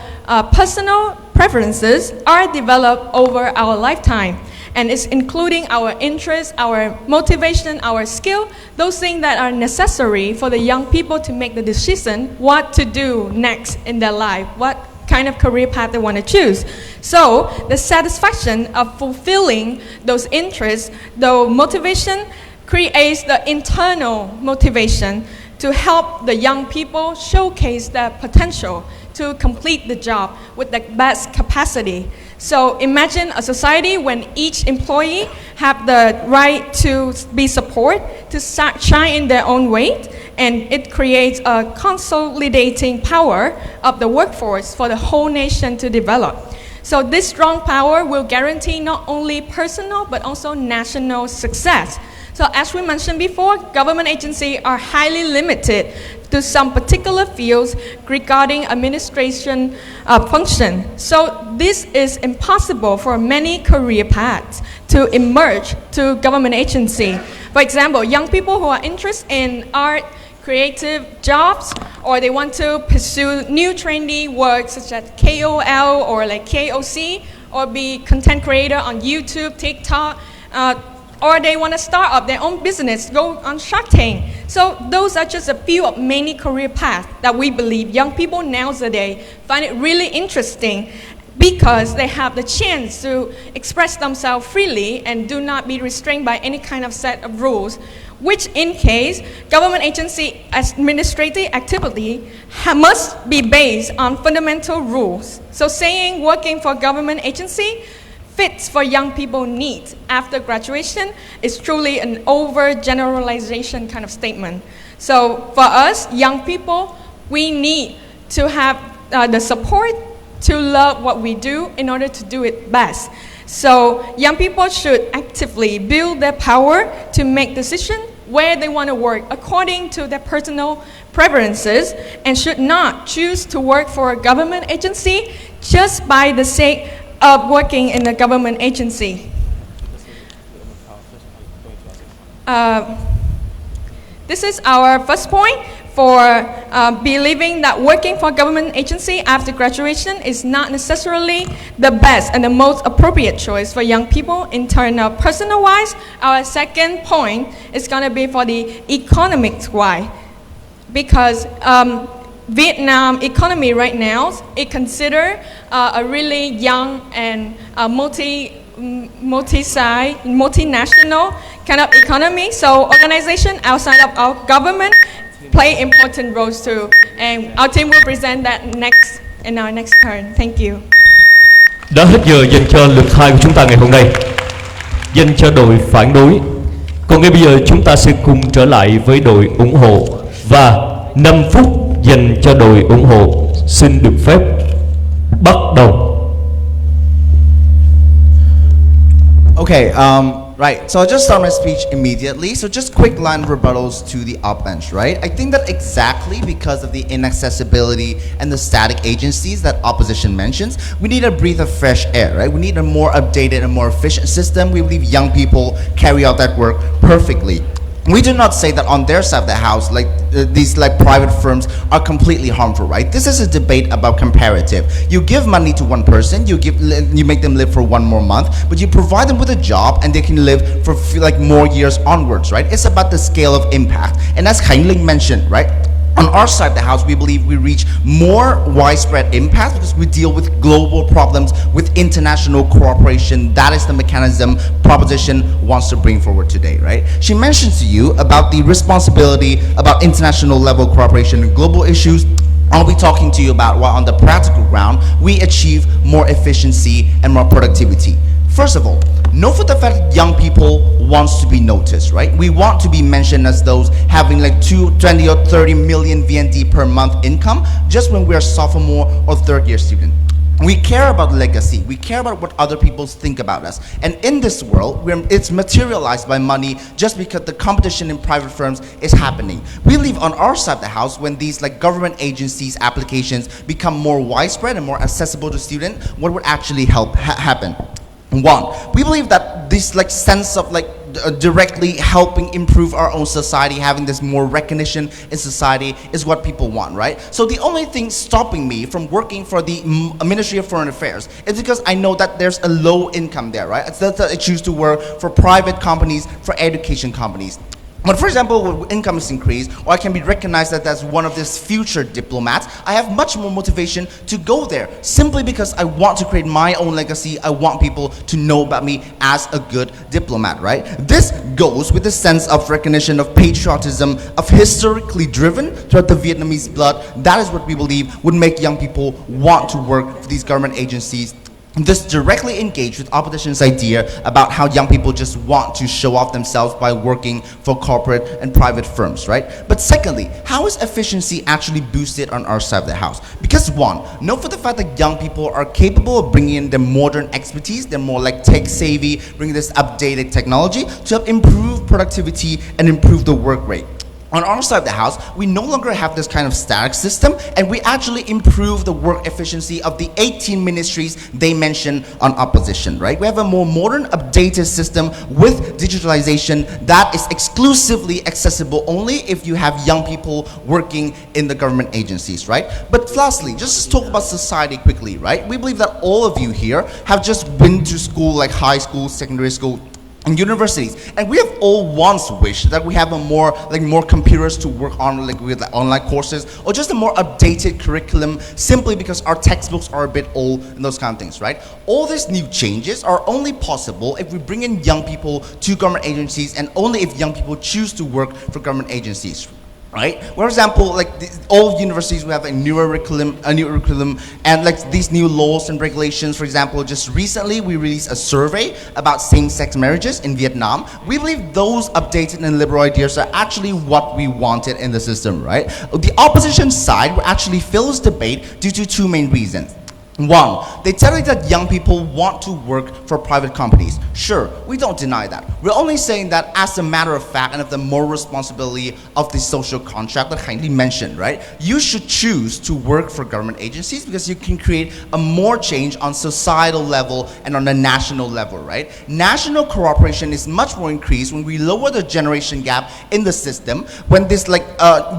personal preferences are developed over our lifetime. And it's including our interests, our motivation, our skill, those things that are necessary for the young people to make the decision what to do next in their life, what kind of career path they want to choose. So the satisfaction of fulfilling those interests, the motivation creates the internal motivation to help the young people showcase their potential to complete the job with the best capacity. So imagine a society when each employee have the right to be supported, to shine in their own way, and it creates a consolidating power of the workforce for the whole nation to develop. So this strong power will guarantee not only personal but also national success. So as we mentioned before, government agencies are highly limited to some particular fields regarding administration function. So this is impossible for many career paths to emerge to government agency. For example, young people who are interested in art, creative jobs, or they want to pursue new trendy work such as KOL or like KOC, or be content creator on YouTube, TikTok, or they want to start up their own business, go on Shark Tank. So those are just a few of many career paths that we believe young people nowadays find it really interesting, because they have the chance to express themselves freely and do not be restrained by any kind of set of rules, which in case government agency administrative activity must be based on fundamental rules. So saying working for government agency fits for young people needs after graduation is truly an overgeneralization kind of statement. So for us, young people, we need to have the support to love what we do in order to do it best. So young people should actively build their power to make decisions where they want to work according to their personal preferences, and should not choose to work for a government agency just by the sake of working in a government agency. This is our first point for believing that working for government agency after graduation is not necessarily the best and the most appropriate choice for young people in terms of personal-wise. Our second point is going to be for the economics-wise, because Vietnam economy right now, it considered a really young and multinational kind of economy. So organization outside of our government play important roles too. And our team will present that next in our next turn. Thank you. Đã hết giờ dành cho lượt 2 của chúng ta ngày hôm nay, dành cho đội phản đối. Còn ngay bây giờ chúng ta sẽ cùng trở lại với đội ủng hộ và 5 phút dành cho đội ủng hộ xin được phép bắt đầu. Okay, right. So I'll just start my speech immediately. So just quick line rebuttals to the up bench, right? I think that exactly because of the inaccessibility and the static agencies that opposition mentions, we need a breath of fresh air, right? We need a more updated and more efficient system. We believe young people carry out that work perfectly. We do not say that on their side of the house, like these like private firms are completely harmful, right? This is a debate about comparative. You give money to one person, you make them live for one more month, but you provide them with a job and they can live for like more years onwards, right? It's about the scale of impact. And as Heinling mentioned, right? On our side of the house, we believe we reach more widespread impact because we deal with global problems with international cooperation. That is the mechanism proposition wants to bring forward today, right? She mentioned to you about the responsibility about international level cooperation and global issues. I'll be talking to you about why on the practical ground, we achieve more efficiency and more productivity. First of all, know for the fact that young people wants to be noticed, right? We want to be mentioned as those having like 20 or 30 million VND per month income just when we're a sophomore or third year student. We care about legacy. We care about what other people think about us. And in this world, it's materialized by money just because the competition in private firms is happening. We believe on our side of the house, when these like government agencies applications become more widespread and more accessible to students, what would actually help happen? One, we believe that this like sense of like directly helping improve our own society, having this more recognition in society is what people want, right? So the only thing stopping me from working for the Ministry of Foreign Affairs is because I know that there's a low income there, right? That's that I choose to work for private companies, for education companies. But for example, when income is increased, or I can be recognized as one of these future diplomats, I have much more motivation to go there, simply because I want to create my own legacy. I want people to know about me as a good diplomat, right? This goes with the sense of recognition of patriotism, of historically driven throughout the Vietnamese blood. That is what we believe would make young people want to work for these government agencies. This directly engaged with opposition's idea about how young people just want to show off themselves by working for corporate and private firms, right? But secondly, how is efficiency actually boosted on our side of the house? Because one, know for the fact that young people are capable of bringing in their modern expertise, they're more like tech savvy, bringing this updated technology to help improve productivity and improve the work rate. On our side of the house, we no longer have this kind of static system, and we actually improve the work efficiency of the 18 ministries they mention on opposition, right? We have a more modern, updated system with digitalization that is exclusively accessible only if you have young people working in the government agencies, right? But lastly, just to talk about society quickly, right? We believe that all of you here have just been to school, like high school, secondary school, and universities, and we have all once wished that we have a more computers to work on, like with online courses, or just a more updated curriculum, simply because our textbooks are a bit old and those kind of things, right? All these new changes are only possible if we bring in young people to government agencies, and only if young people choose to work for government agencies. Right? For example, like all universities will have a new curriculum, and like these new laws and regulations. For example, just recently we released a survey about same-sex marriages in Vietnam. We believe those updated and liberal ideas are actually what we wanted in the system, right? The opposition side will actually fill this debate due to two main reasons. One, they tell you that young people want to work for private companies. Sure, we don't deny that. We're only saying that as a matter of fact and of the moral responsibility of the social contract that Heinrich mentioned, right? You should choose to work for government agencies because you can create a more change on societal level and on the national level, right? National cooperation is much more increased when we lower the generation gap in the system, when this like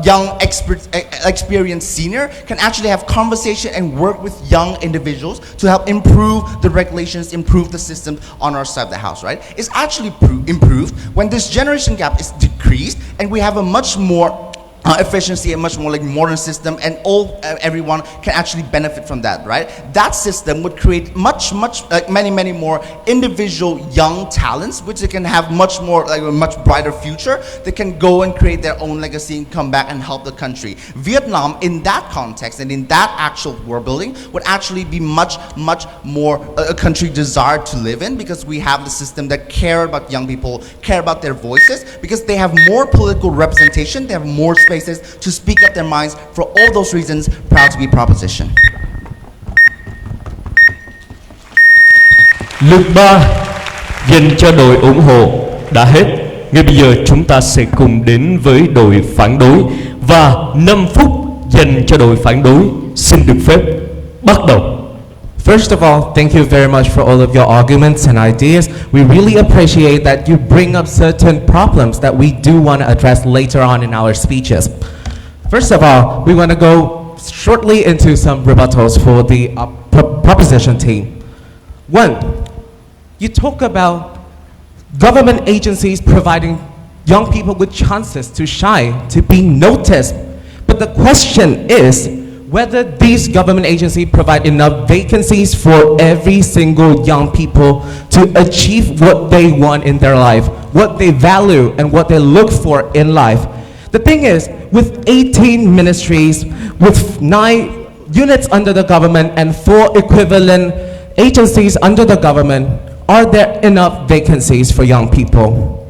young experienced senior can actually have conversation and work with young individuals to help improve the regulations, improve the system on our side of the house, right? It's actually improved when this generation gap is decreased and we have a much more efficiency, a much more like modern system, and everyone can actually benefit from that, right? That system would create many more individual young talents, which they can have much more like a much brighter future. They can go and create their own legacy and come back and help the country. Vietnam, in that context and in that actual world building, would actually be much more a country desired to live in, because we have the system that care about young people, care about their voices, because they have more political representation, they have more spaces to speak up their minds. For all those reasons, proud to be proposition. Lượt 3 dành cho đội ủng hộ đã hết. Ngay bây giờ chúng ta sẽ cùng đến với đội phản đối, và 5 phút dành cho đội phản đối xin được phép bắt đầu. First of all, thank you very much for all of your arguments and ideas. We really appreciate that you bring up certain problems that we do want to address later on in our speeches. First of all, we want to go shortly into some rebuttals for the proposition team. One, you talk about government agencies providing young people with chances to shine, to be noticed. But the question is, whether these government agencies provide enough vacancies for every single young people to achieve what they want in their life, what they value and what they look for in life. The thing is, with 18 ministries, with 9 units under the government and 4 equivalent agencies under the government, are there enough vacancies for young people?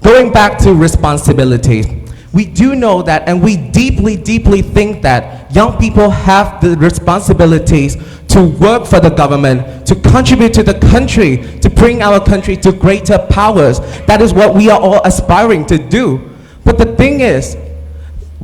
Going back to responsibility, we do know that, and we deeply think that young people have the responsibilities to work for the government, to contribute to the country, to bring our country to greater powers. That is what we are all aspiring to do. But the thing is,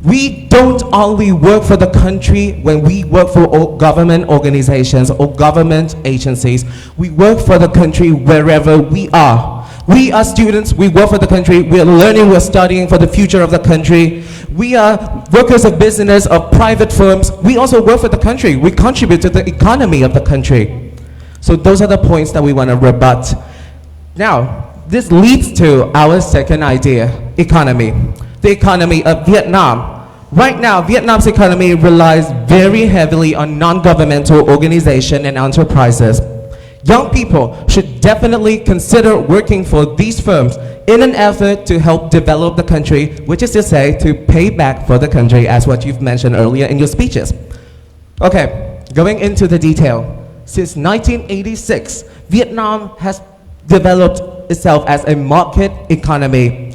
we don't only work for the country when we work for government organizations or government agencies. We work for the country wherever we are. We are students, we work for the country, we are learning, we are studying for the future of the country. We are workers of business, of private firms. We also work for the country. We contribute to the economy of the country. So those are the points that we want to rebut. Now, this leads to our second idea, economy. The economy of Vietnam. Right now, Vietnam's economy relies very heavily on non-governmental organizations and enterprises. Young people should definitely consider working for these firms in an effort to help develop the country, which is to say, to pay back for the country, as what you've mentioned earlier in your speeches. Okay, going into the detail. Since 1986, Vietnam has developed itself as a market economy.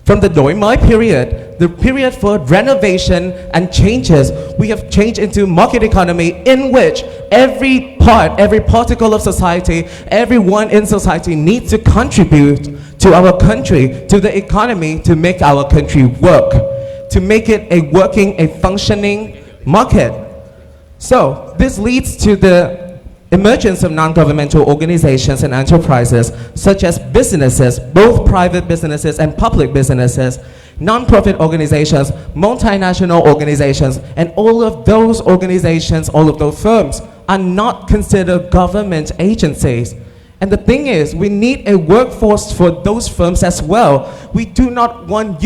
From the Doi Moi period, the period for renovation and changes, we have changed into market economy in which every part, every particle of society, everyone in society needs to contribute to our country, to the economy, to make our country work, to make it a working, a functioning market. So this leads to the emergence of non-governmental organizations and enterprises, such as businesses, both private businesses and public businesses, non-profit organizations, multinational organizations, and all of those organizations, all of those firms are not considered government agencies. And the thing is, we need a workforce for those firms as well. We do not want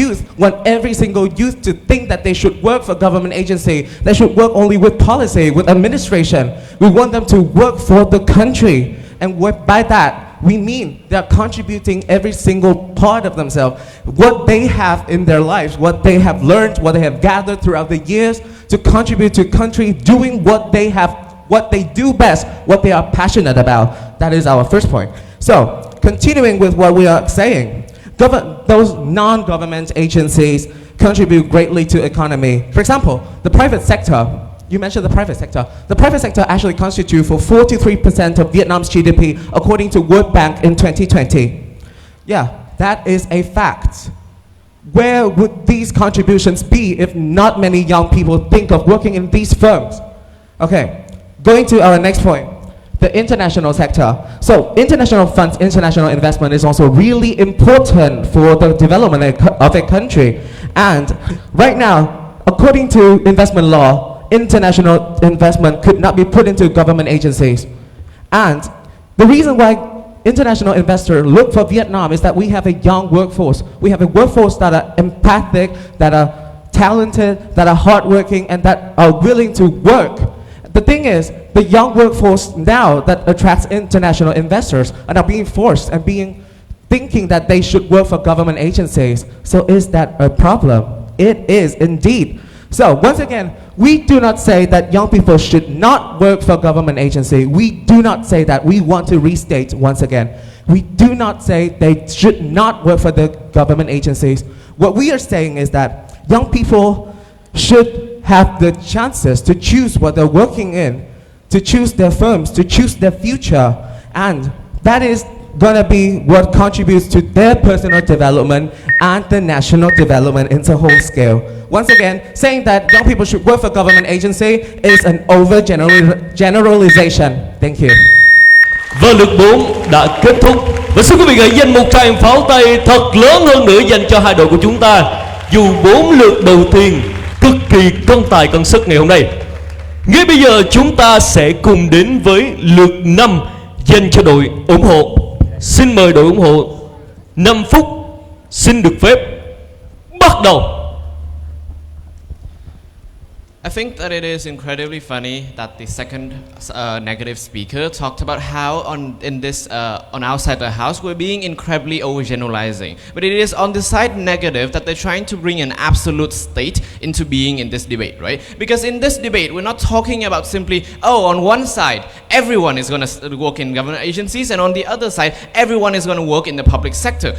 every single youth to think that they should work for government agency. They should work only with policy, with administration. We want them to work for the country. And by that, we mean they're contributing every single part of themselves, what they have in their lives, what they have learned, what they have gathered throughout the years to contribute to country, doing what they do best, what they are passionate about. That is our first point. So, continuing with what we are saying, those non-government agencies contribute greatly to economy. For example, the private sector. You mentioned the private sector. The private sector actually constitutes for 43% of Vietnam's GDP, according to World Bank in 2020. Yeah, that is a fact. Where would these contributions be if not many young people think of working in these firms? Okay, going to our next point. The international sector. So international funds, international investment is also really important for the development of a country. And right now, according to investment law, international investment could not be put into government agencies. And the reason why international investors look for Vietnam is that we have a young workforce. We have a workforce that are empathic, that are talented, that are hardworking, and that are willing to work. The thing is, the young workforce now that attracts international investors are now being forced and thinking that they should work for government agencies. So is that a problem? It is indeed. So once again, we do not say that young people should not work for government agency. We do not say that. We want to restate once again. We do not say they should not work for the government agencies. What we are saying is that young people should have the chances to choose what they're working in, to choose their firms, to choose their future, and that is gonna be what contributes to their personal development and the national development in the whole scale. Once again, saying that young people should work for government agency is an overgeneralization. Thank you. Và lượt 4 đã kết thúc. Và xin quý vị hãy dành một tràng pháo tay thật lớn hơn nữa dành cho hai đội của chúng ta. Dù 4 lượt đầu tiên cực kỳ cân tài cân sức ngày hôm nay. Ngay bây giờ chúng ta sẽ cùng đến với lượt 5 dành cho đội ủng hộ. Xin mời đội ủng hộ. 5 phút xin được phép bắt đầu. I think that it is incredibly funny that the second negative speaker talked about how on our side of the house we're being incredibly overgeneralizing, but it is on the side negative that they're trying to bring an absolute state into being in this debate, right? Because in this debate we're not talking about simply, oh, on one side everyone is going to work in government agencies, and on the other side everyone is going to work in the public sector,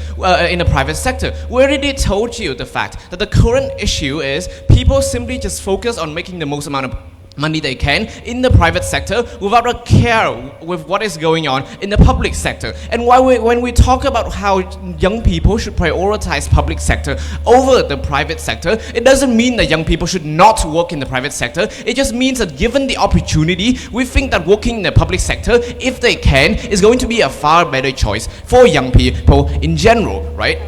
in the private sector. We already told you the fact that the current issue is people simply just focus on making the most amount of money they can in the private sector without a care with what is going on in the public sector. And when we talk about how young people should prioritize public sector over the private sector, it doesn't mean that young people should not work in the private sector. It just means that given the opportunity, we think that working in the public sector, if they can, is going to be a far better choice for young people in general, right?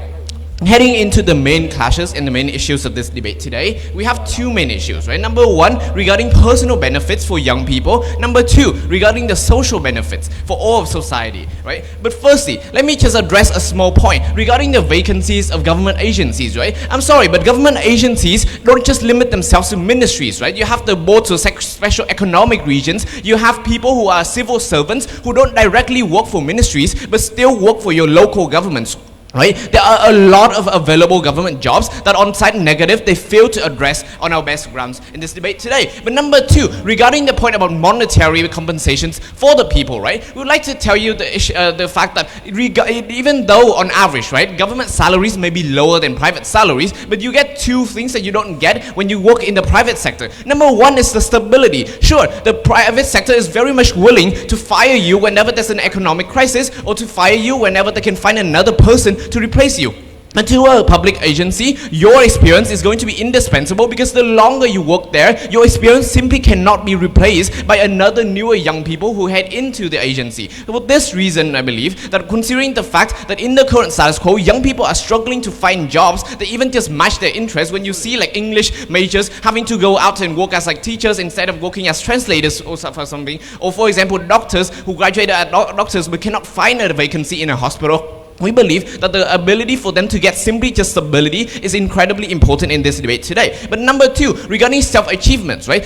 Heading into the main clashes and the main issues of this debate today, we have two main issues, right? Number one, regarding personal benefits for young people. Number two, regarding the social benefits for all of society, right? But firstly, let me just address a small point regarding the vacancies of government agencies, right? I'm sorry, but government agencies don't just limit themselves to ministries, right? You have the boards of special economic regions. You have people who are civil servants who don't directly work for ministries, but still work for your local governments. Right? There are a lot of available government jobs that on side negative they fail to address on our best grounds in this debate today. But number two, regarding the point about monetary compensations for the people, right? We would like to tell you the fact that even though on average, right, government salaries may be lower than private salaries, but you get two things that you don't get when you work in the private sector. Number one is the stability. Sure, the private sector is very much willing to fire you whenever there's an economic crisis, or to fire you whenever they can find another person to replace you. And to a public agency, your experience is going to be indispensable, because the longer you work there, your experience simply cannot be replaced by another newer young people who head into the agency. For this reason, I believe that considering the fact that in the current status quo, young people are struggling to find jobs that even just match their interests. When you see like English majors having to go out and work as like teachers instead of working as translators or for something, or for example doctors who graduated as doctors but cannot find a vacancy in a hospital. We believe that the ability for them to get simply just stability is incredibly important in this debate today. But number two, regarding self-achievements, right?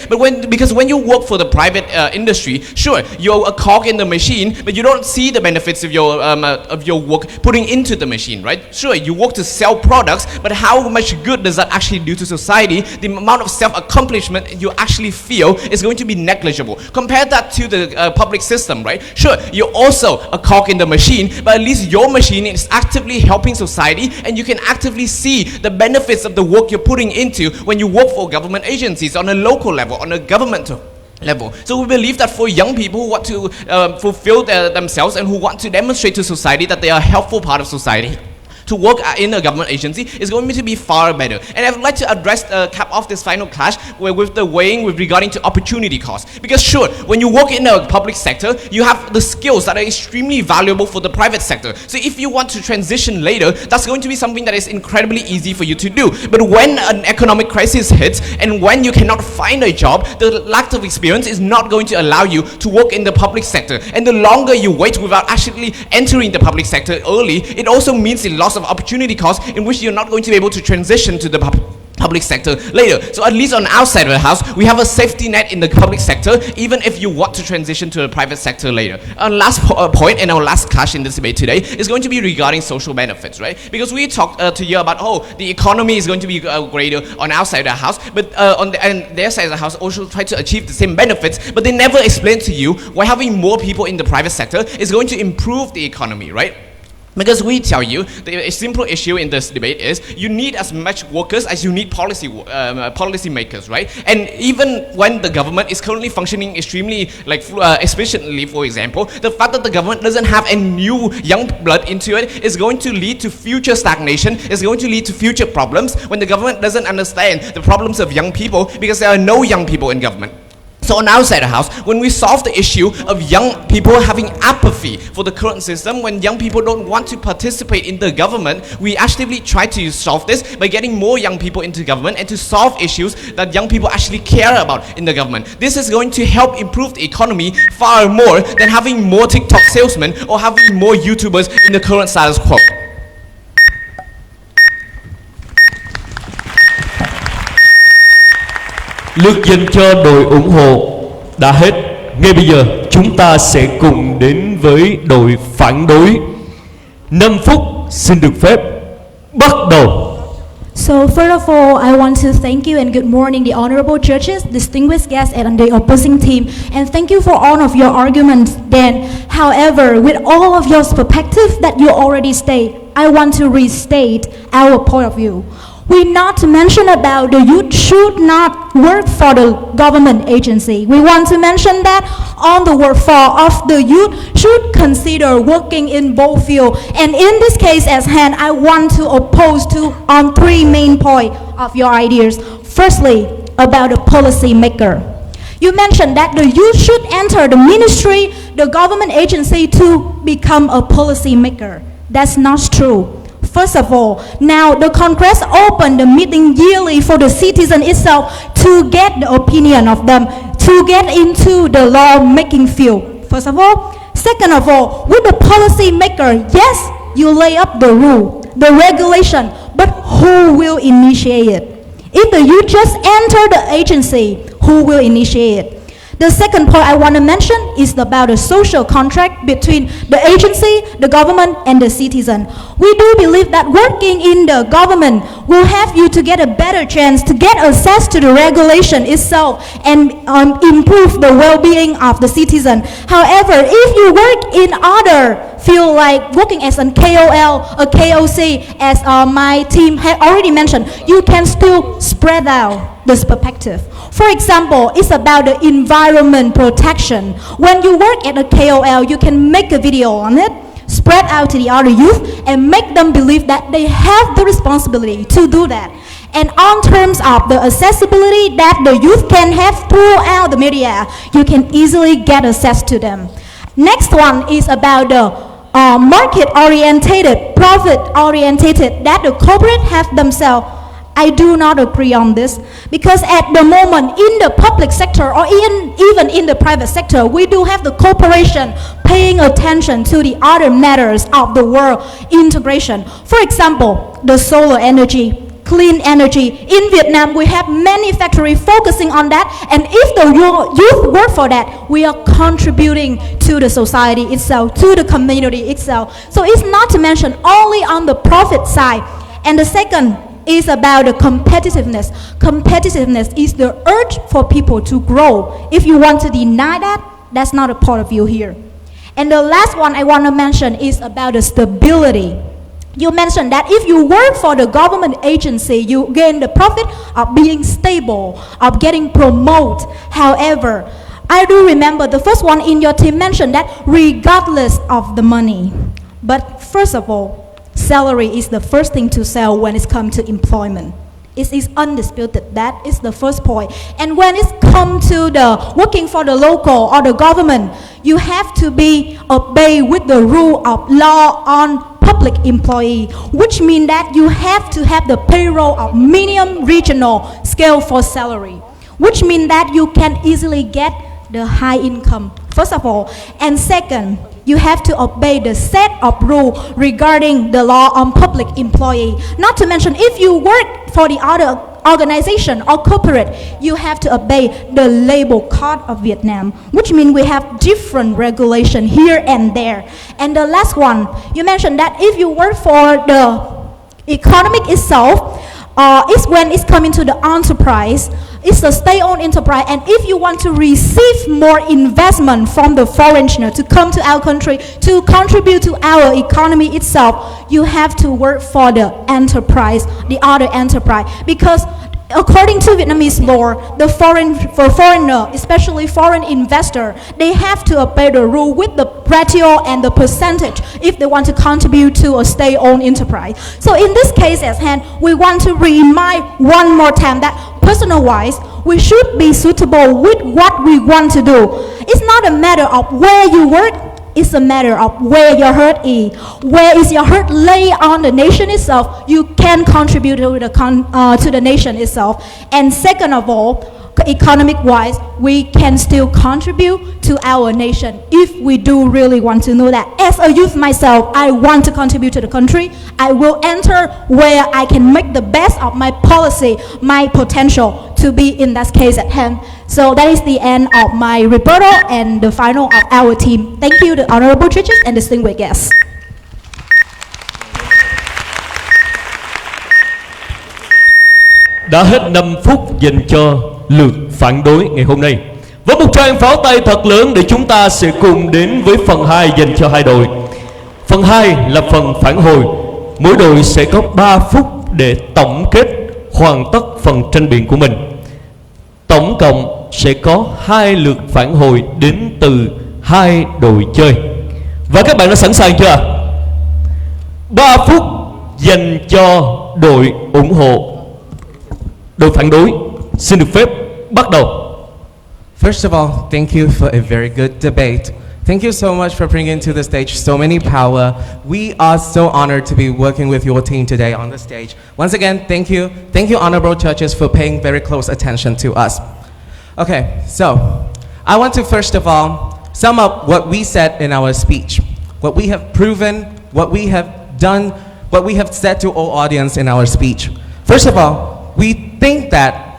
Because when you work for the private industry, sure, you're a cog in the machine, but you don't see the benefits of your work putting into the machine, right? Sure, you work to sell products, but how much good does that actually do to society? The amount of self-accomplishment you actually feel is going to be negligible. Compare that to the public system, right? Sure, you're also a cog in the machine, but at least your machine is actively helping society, and you can actively see the benefits of the work you're putting into when you work for government agencies on a local level, on a government level. So we believe that for young people who want to fulfill themselves and who want to demonstrate to society that they are a helpful part of society, to work in a government agency is going to be far better. And I would like to address, cap off this final clash with the weighing with regarding to opportunity cost. Because sure, when you work in the public sector, you have the skills that are extremely valuable for the private sector. So if you want to transition later, that's going to be something that is incredibly easy for you to do. But when an economic crisis hits, and when you cannot find a job, the lack of experience is not going to allow you to work in the public sector. And the longer you wait without actually entering the public sector early, it also means the loss of opportunity cost, in which you're not going to be able to transition to the public sector later. So at least on outside of the house, we have a safety net in the public sector, even if you want to transition to the private sector later. Our last point and our last clash in this debate today is going to be regarding social benefits, right? Because we talked to you about, the economy is going to be greater on outside of the house, but on their side of the house also try to achieve the same benefits, but they never explain to you why having more people in the private sector is going to improve the economy, right? Because we tell you, the simple issue in this debate is you need as much workers as you need policy makers, right? And even when the government is currently functioning extremely efficiently, for example, the fact that the government doesn't have any new young blood into it is going to lead to future stagnation, is going to lead to future problems when the government doesn't understand the problems of young people because there are no young people in government. So on outside the house, when we solve the issue of young people having apathy for the current system, when young people don't want to participate in the government, we actively try to solve this by getting more young people into government and to solve issues that young people actually care about in the government. This is going to help improve the economy far more than having more TikTok salesmen or having more YouTubers in the current status quo. Lượt dành cho đội ủng hộ đã hết. Ngay bây giờ chúng ta sẽ cùng đến với đội phản đối. 5 phút xin được phép bắt đầu. So first of all, I want to thank you and good morning the honorable judges, distinguished guests and the opposing team, and thank you for all of your arguments. Then, however, with all of your perspectives that you already state, I want to restate our point of view. We not mention about the youth should not work for the government agency. We want to mention that on the workforce of the youth should consider working in both fields. And in this case at hand, I want to oppose to on 3 main points of your ideas. Firstly, about the policy maker. You mentioned that the youth should enter the ministry, the government agency to become a policy maker. That's not true. First of all, now the Congress opened the meeting yearly for the citizen itself to get the opinion of them, to get into the law-making field. First of all. Second of all, with the policy maker, yes, you lay up the rule, the regulation, but who will initiate it? If the youth just enter the agency, who will initiate it? The second point I want to mention is about the social contract between the agency, the government, and the citizen. We do believe that working in the government will have you to get a better chance to get access to the regulation itself and improve the well-being of the citizen. However, if you work in other field like working as a KOL, a KOC, as my team had already mentioned, you can still spread out this perspective. For example, it's about the environment protection. When you work at a KOL, you can make a video on it, spread out to the other youth, and make them believe that they have the responsibility to do that. And on terms of the accessibility that the youth can have throughout the media, you can easily get access to them. Next one is about the market-orientated, profit-orientated that the corporate have themselves. I do not agree on this because at the moment in the public sector or even in the private sector, we do have the corporation paying attention to the other matters of the world integration. For example, the solar energy, clean energy. In Vietnam, we have many factories focusing on that, and if the youth work for that, we are contributing to the society itself, to the community itself. So it's not to mention only on the profit side. And the second is about the competitiveness. Competitiveness is the urge for people to grow. If you want to deny that, that's not a part of you here. And the last one I want to mention is about the stability. You mentioned that if you work for the government agency, you gain the profit of being stable, of getting promoted. However, I do remember the first one in your team mentioned that regardless of the money. But first of all, salary is the first thing to sell when it comes to employment. It is undisputed. That is the first point. And when it comes to the working for the local or the government, you have to be obey with the rule of law on public employee, which means that you have to have the payroll of minimum regional scale for salary, which means that you can easily get the high income, first of all. And second, you have to obey the set of rules regarding the law on public employee. Not to mention, if you work for the other organization or corporate, you have to obey the labor code of Vietnam, which means we have different regulation here and there. And the last one, you mentioned that if you work for the economic itself, it's when it's coming to the enterprise, it's a state-owned enterprise, and if you want to receive more investment from the foreigner to come to our country to contribute to our economy itself, you have to work for the enterprise, the other enterprise, because according to Vietnamese law, for foreigner, especially foreign investor, they have to obey the rule with the ratio and the percentage if they want to contribute to a state-owned enterprise. So in this case at hand, we want to remind one more time that personal-wise, we should be suitable with what we want to do. It's not a matter of where you work, it's a matter of where your heart is. Where is your heart lay on the nation itself, you can contribute to the nation itself. And second of all, economic-wise, we can still contribute to our nation if we do really want to know that. As a youth myself, I want to contribute to the country. I will enter where I can make the best of my policy, my potential to be in that case at hand. So that is the end of my rebuttal and the final of our team. Thank you, the honorable judges and distinguished guests. Đã hết 5 phút dành cho lượt phản đối ngày hôm nay. Với một tràng pháo tay thật lớn để chúng ta sẽ cùng đến với phần 2 dành cho hai đội. Phần 2 là phần phản hồi. Mỗi đội sẽ có 3 phút để tổng kết hoàn tất phần tranh biện của mình. Tổng cộng sẽ có 2 lượt phản hồi đến từ 2 đội chơi. Và các bạn đã sẵn sàng chưa? 3 phút dành cho đội ủng hộ. Đội phản đối xin được phép bắt đầu. First of all, thank you for a very good debate. Thank you so much for bringing to the stage so many power. We are so honored to be working with your team today on the stage. Once again, thank you. Thank you, honorable judges, for paying very close attention to us. Okay, so I want to first of all sum up what we said in our speech, what we have proven, what we have done, what we have said to all audience in our speech. First of all, we think that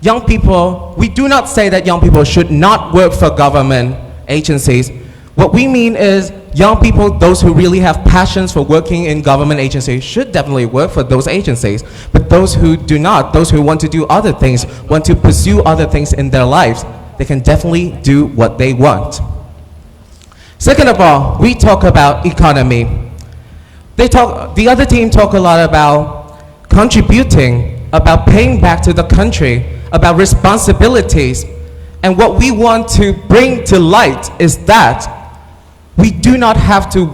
young people, we do not say that young people should not work for government agencies. What we mean is young people, those who really have passions for working in government agencies, should definitely work for those agencies. But those who do not, those who want to do other things, want to pursue other things in their lives, they can definitely do what they want. Second of all, we talk about economy. The other team talk a lot about contributing, about paying back to the country, about responsibilities. And what we want to bring to light is that we do not have to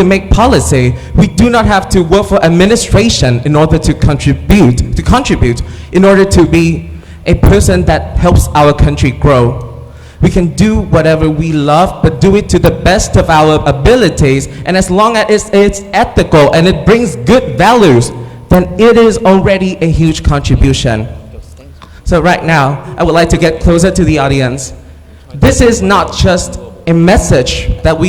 make policy, we do not have to work for administration in order to contribute, in order to be a person that helps our country grow. We can do whatever we love, but do it to the best of our abilities, and as long as it's ethical and it brings good values, then it is already a huge contribution. So right now, I would like to get closer to the audience. This is not just a message that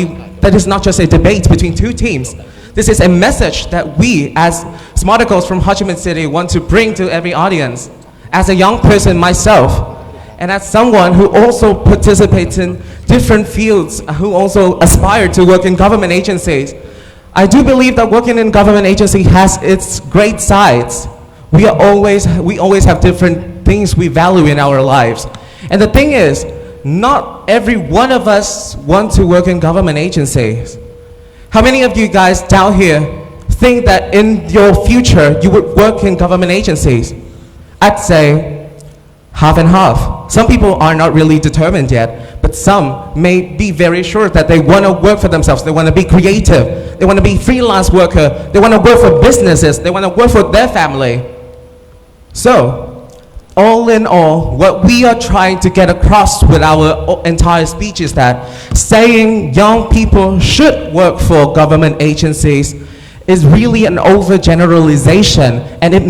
is not just a debate between two teams. This is a message that we, as Smarticals from Ho Chi Minh City, want to bring to every audience. As a young person myself, and as someone who also participates in different fields, who also aspire to work in government agencies, I do believe that working in government agency has its great sides. We always have different things we value in our lives. And the thing is, not every one of us want to work in government agencies. How many of you guys down here think that in your future you would work in government agencies? I'd say half and half. Some people are not really determined yet, but some may be very sure that they want to work for themselves, they want to be creative, they want to be freelance worker, they want to work for businesses, they want to work for their family. So, all in all, what we are trying to get across with our entire speech is that saying young people should work for government agencies is really an overgeneralization, and it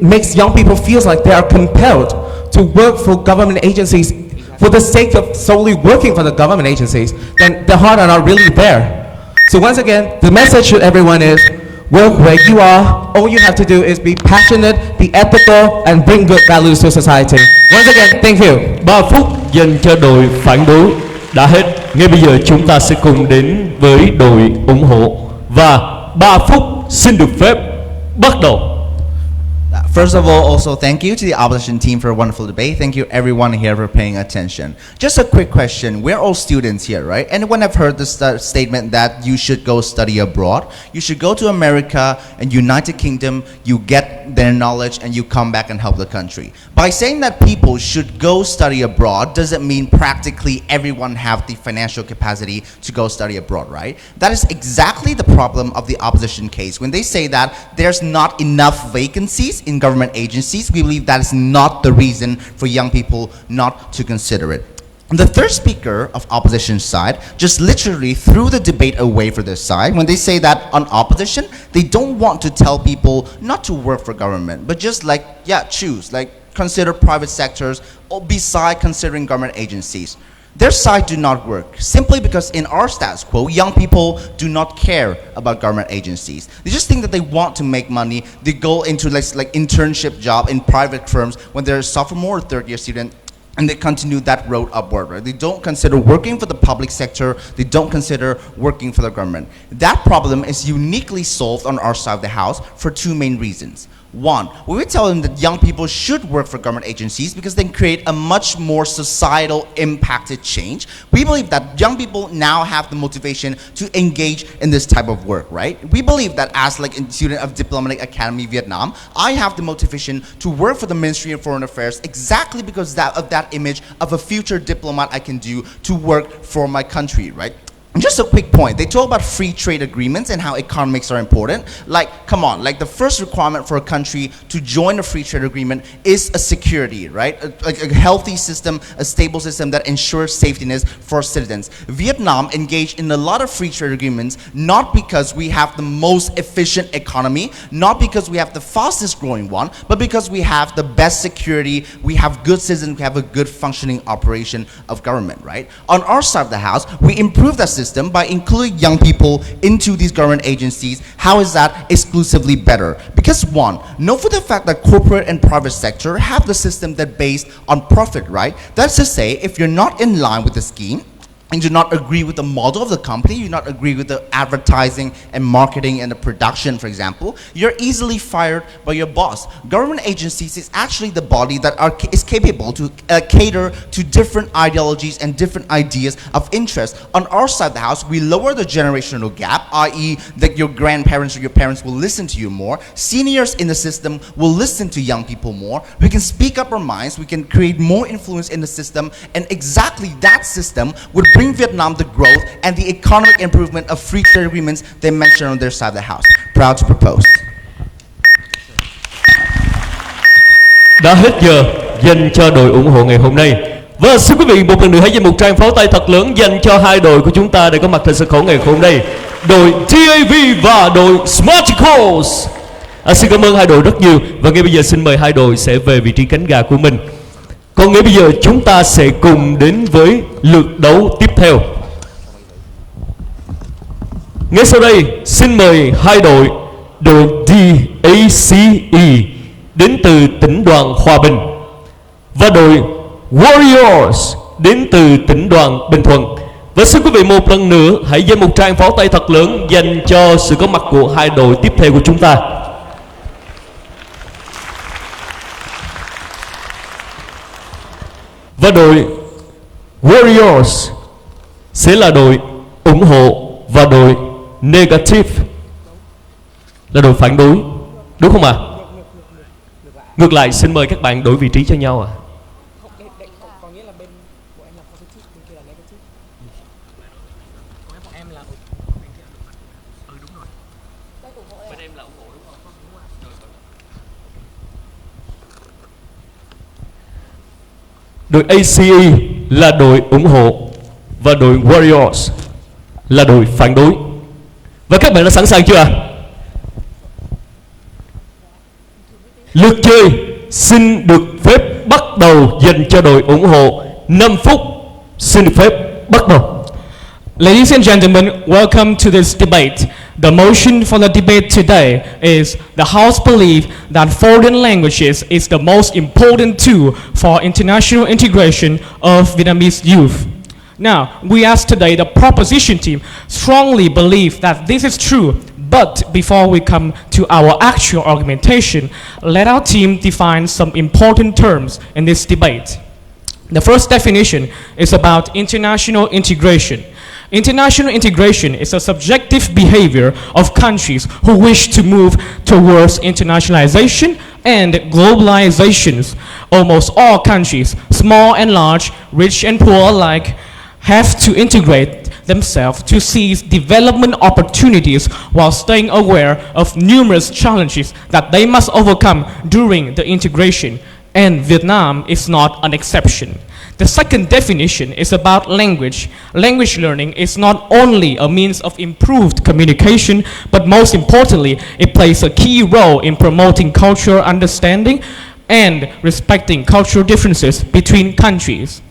makes young people feel like they are compelled to work for government agencies for the sake of solely working for the government agencies, then the heart are not really there. So once again, the message to everyone is, work where you are. All you have to do is be passionate, be ethical, and bring good values to society. Once again, thank you. 3 phút dành cho đội phản đối đã hết. Ngay bây giờ chúng ta sẽ cùng đến với đội ủng hộ. Và 3 phút xin được phép bắt đầu. First of all, also thank you to the opposition team for a wonderful debate. Thank you everyone here for paying attention. Just a quick question. We're all students here, right? Anyone have heard this statement that you should go study abroad? You should go to America and United Kingdom, you get their knowledge and you come back and help the country. By saying that people should go study abroad doesn't mean practically everyone have the financial capacity to go study abroad, right? That is exactly the problem of the opposition case. When they say that there's not enough vacancies in government agencies, we believe that is not the reason for young people not to consider it. The third speaker of opposition side just literally threw the debate away for this side when they say that on opposition, they don't want to tell people not to work for government, but just like, yeah, choose, like consider private sectors or beside considering government agencies. Their side do not work, simply because in our status quo, young people do not care about government agencies. They just think that they want to make money. They go into like internship job in private firms when they're a sophomore or third year student, and they continue that road upward, right? They don't consider working for the public sector. They don't consider working for the government. That problem is uniquely solved on our side of the house for 2 main reasons. One, we would tell them that young people should work for government agencies because they create a much more societal impacted change. We believe that young people now have the motivation to engage in this type of work, right? We believe that as like a student of Diplomatic Academy Vietnam, I have the motivation to work for the Ministry of Foreign Affairs exactly because of that image of a future diplomat I can do to work for my country, right? Just a quick point, they talk about free trade agreements and how economics are important. Like, come on, like the first requirement for a country to join a free trade agreement is a security, right? A healthy system, a stable system that ensures safetyness for citizens. Vietnam engaged in a lot of free trade agreements, not because we have the most efficient economy, not because we have the fastest growing one, but because we have the best security, we have good citizens, we have a good functioning operation of government, right? On our side of the house, we improve that system by including young people into these government agencies. How is that exclusively better? Because one, know for the fact that corporate and private sector have the system that based on profit, right? That's to say, if you're not in line with the scheme, and do not agree with the model of the company, you do not agree with the advertising and marketing and the production, for example, you're easily fired by your boss. Government agencies is actually the body that is capable to cater to different ideologies and different ideas of interest. On our side of the house, we lower the generational gap, i.e. that your grandparents or your parents will listen to you more. Seniors in the system will listen to young people more. We can speak up our minds, we can create more influence in the system, and exactly that system would bring Vietnam the growth and the economic improvement of free trade agreements they mentioned on their side of the house. Proud to propose. Đã hết giờ dành cho đội ủng hộ ngày hôm nay. Và xin quý vị một lần nữa hãy dành một tràng pháo tay thật lớn dành cho hai đội của chúng ta để có mặt tại sân khấu ngày hôm nay. Đội TAV và đội Smarticals. Xin cảm ơn hai đội rất nhiều. Và ngay bây giờ xin mời hai đội sẽ về vị trí cánh gà của mình. Còn ngay bây giờ chúng ta sẽ cùng đến với lượt đấu tiếp theo. Ngay sau đây xin mời hai đội DACE đến từ tỉnh đoàn Hòa Bình và đội Warriors đến từ tỉnh đoàn Bình Thuận. Và xin quý vị một lần nữa hãy dành một tràng pháo tay thật lớn dành cho sự có mặt của hai đội tiếp theo của chúng ta. Và đội Warriors sẽ là đội ủng hộ và đội Negative là đội phản đối, đúng không ạ? Ngược lại, xin mời các bạn đổi vị trí cho nhau ạ. Đội ACE là đội ủng hộ và đội Warriors là đội phản đối. Và các bạn đã sẵn sàng chưa ạ? Lượt chơi xin được phép bắt đầu dành cho đội ủng hộ 5 phút. Xin được phép bắt đầu. Ladies and gentlemen, welcome to this debate. The motion for the debate today is the House believes that foreign languages is the most important tool for international integration of Vietnamese youth. Now, we ask today the proposition team strongly believe that this is true, but before we come to our actual argumentation, let our team define some important terms in this debate. The first definition is about international integration. International integration is a subjective behavior of countries who wish to move towards internationalization and globalizations. Almost all countries, small and large, rich and poor alike, have to integrate themselves to seize development opportunities while staying aware of numerous challenges that they must overcome during the integration, and Vietnam is not an exception. The second definition is about language. Language learning is not only a means of improved communication, but most importantly, it plays a key role in promoting cultural understanding and respecting cultural differences between countries.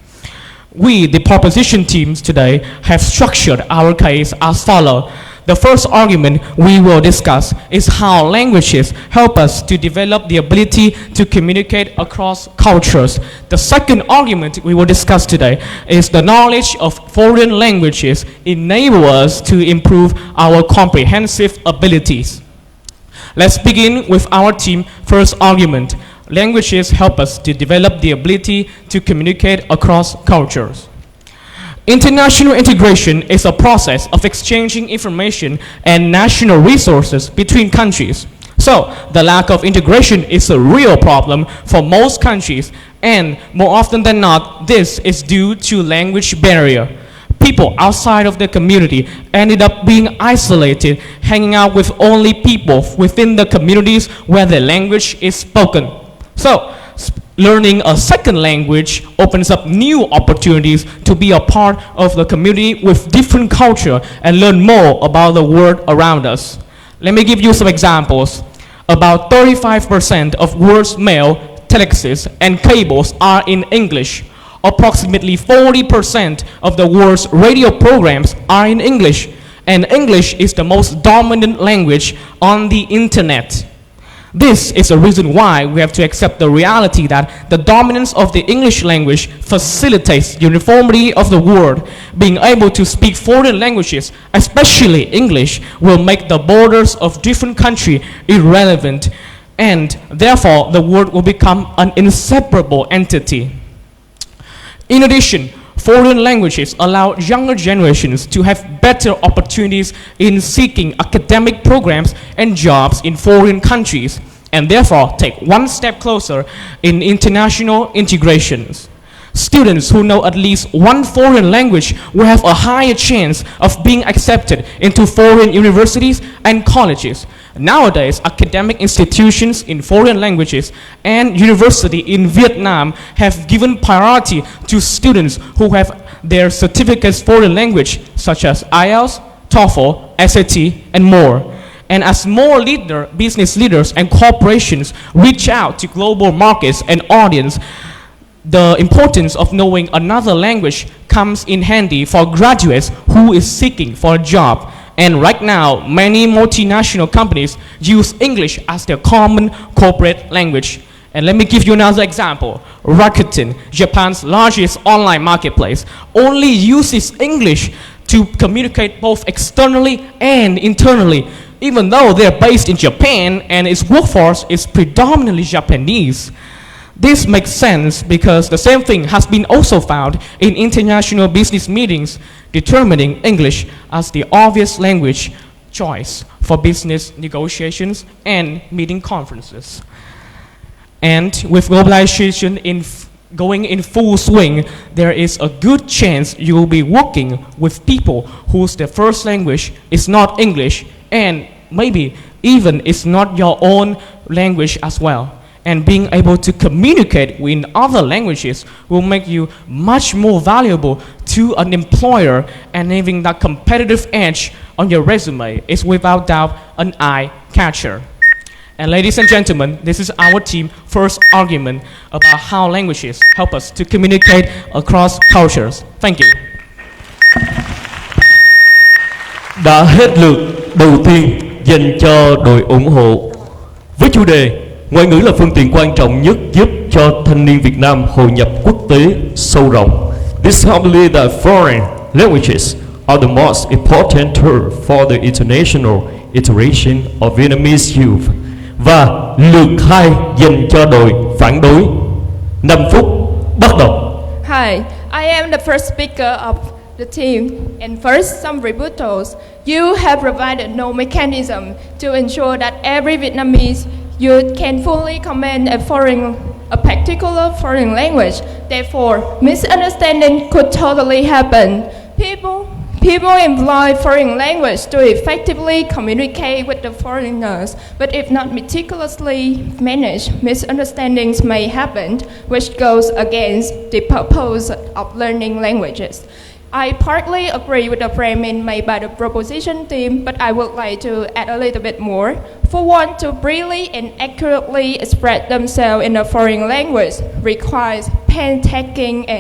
We, the proposition teams today, have structured our case as follows. The first argument we will discuss is how languages help us to develop the ability to communicate across cultures. The second argument we will discuss today is the knowledge of foreign languages enable us to improve our comprehensive abilities. Let's begin with our team first argument. Languages help us to develop the ability to communicate across cultures. International integration is a process of exchanging information and national resources between countries. So, the lack of integration is a real problem for most countries, and more often than not, this is due to language barrier. People outside of the community ended up being isolated, hanging out with only people within the communities where the language is spoken. So, learning a second language opens up new opportunities to be a part of the community with different culture and learn more about the world around us. Let me give you some examples. About 35% of world's mail, telexes, and cables are in English. Approximately 40% of the world's radio programs are in English, and English is the most dominant language on the internet. This is a reason why we have to accept the reality that the dominance of the English language facilitates uniformity of the world. Being able to speak foreign languages, especially English, will make the borders of different countries irrelevant, and therefore the world will become an inseparable entity. In addition, foreign languages allow younger generations to have better opportunities in seeking academic programs and jobs in foreign countries, and therefore take one step closer in international integrations. Students who know at least one foreign language will have a higher chance of being accepted into foreign universities and colleges. Nowadays, academic institutions in foreign languages and university in Vietnam have given priority to students who have their certificates foreign language, such as IELTS, TOEFL, SAT, and more. And as more business leaders and corporations reach out to global markets and audience, the importance of knowing another language comes in handy for graduates who is seeking for a job. And right now, many multinational companies use English as their common corporate language. And let me give you another example. Rakuten, Japan's largest online marketplace, only uses English to communicate both externally and internally, even though they're based in Japan and its workforce is predominantly Japanese. This makes sense because the same thing has been also found in international business meetings, determining English as the obvious language choice for business negotiations and meeting conferences. And with globalization going in full swing, there is a good chance you will be working with people whose their first language is not English, and maybe even it's not your own language as well. And being able to communicate in other languages will make you much more valuable to an employer, and having that competitive edge on your resume is without doubt an eye catcher. And ladies and gentlemen, this is our team's first argument about how languages help us to communicate across cultures. Thank you. Đã hết lượt đầu tiên dành cho đội ủng hộ với chủ đề ngoại ngữ là phương tiện quan trọng nhất giúp cho thanh niên Việt Nam hội nhập quốc tế sâu rộng. This help believe that foreign languages are the most important tool for the international integration of Vietnamese youth. Và lượt 2 dành cho đội phản đối. 5 phút bắt đầu. Hi, I am the first speaker of the team. And first, some rebuttals. You have provided no mechanism to ensure that every Vietnamese youth can fully command a particular foreign language. Therefore, misunderstanding could totally happen. People employ foreign language to effectively communicate with the foreigners, but if not meticulously managed, misunderstandings may happen, which goes against the purpose of learning languages. I partly agree with the framing made by the proposition team, but I would like to add a little bit more. For one to really and accurately express themselves in a foreign language requires painstaking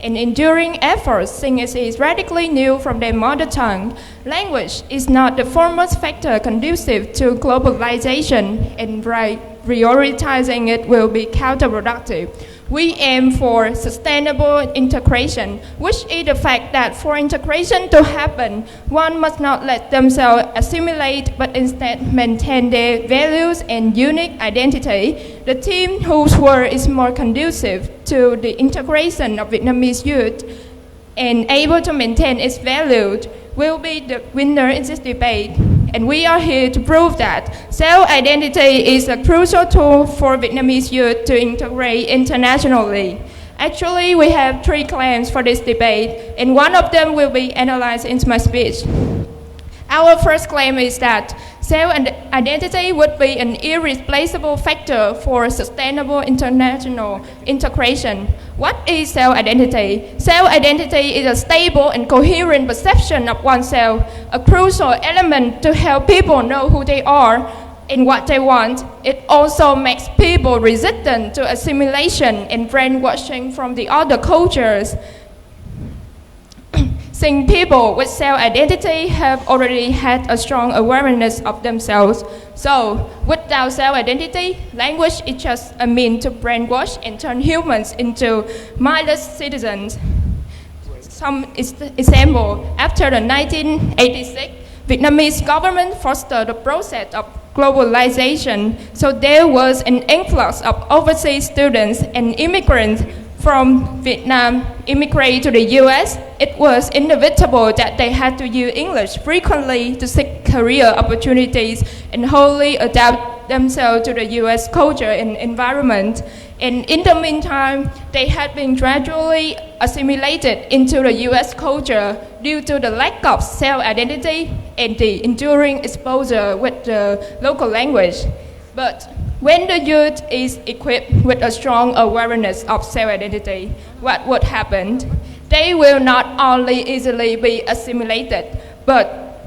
and enduring efforts, since it is radically new from their mother tongue. Language is not the foremost factor conducive to globalization, and prioritizing it will be counterproductive. We aim for sustainable integration, which is the fact that for integration to happen, one must not let themselves assimilate, but instead maintain their values and unique identity. The team whose work is more conducive to the integration of Vietnamese youth and able to maintain its values will be the winner in this debate. And we are here to prove that self-identity is a crucial tool for Vietnamese youth to integrate internationally. Actually, we have 3 claims for this debate, and one of them will be analyzed in my speech. Our first claim is that self-identity would be an irreplaceable factor for sustainable international integration. What is self-identity? Self-identity is a stable and coherent perception of oneself, a crucial element to help people know who they are and what they want. It also makes people resistant to assimilation and brainwashing from the other cultures. Since people with self-identity have already had a strong awareness of themselves. So, without self-identity, language is just a means to brainwash and turn humans into mindless citizens. Some example, after the 1986, Vietnamese government fostered the process of globalization, so there was an influx of overseas students and immigrants from Vietnam immigrate to the US. It was inevitable that they had to use English frequently to seek career opportunities and wholly adapt themselves to the US culture and environment. And in the meantime, they had been gradually assimilated into the US culture due to the lack of self-identity and the enduring exposure with the local language. But when the youth is equipped with a strong awareness of self-identity, what would happen? They will not only easily be assimilated, but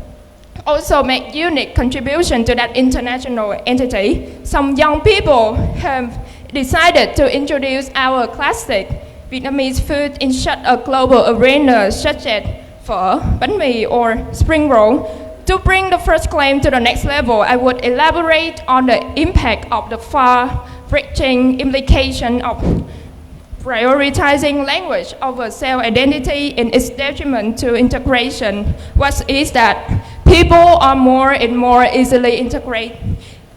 also make unique contribution to that international entity. Some young people have decided to introduce our classic Vietnamese food in such a global arena, such as phở, bánh mì, or spring roll. To bring the first claim to the next level, I would elaborate on the impact of the far-reaching implication of prioritizing language over self-identity in its detriment to integration. What is that? People are more and more easily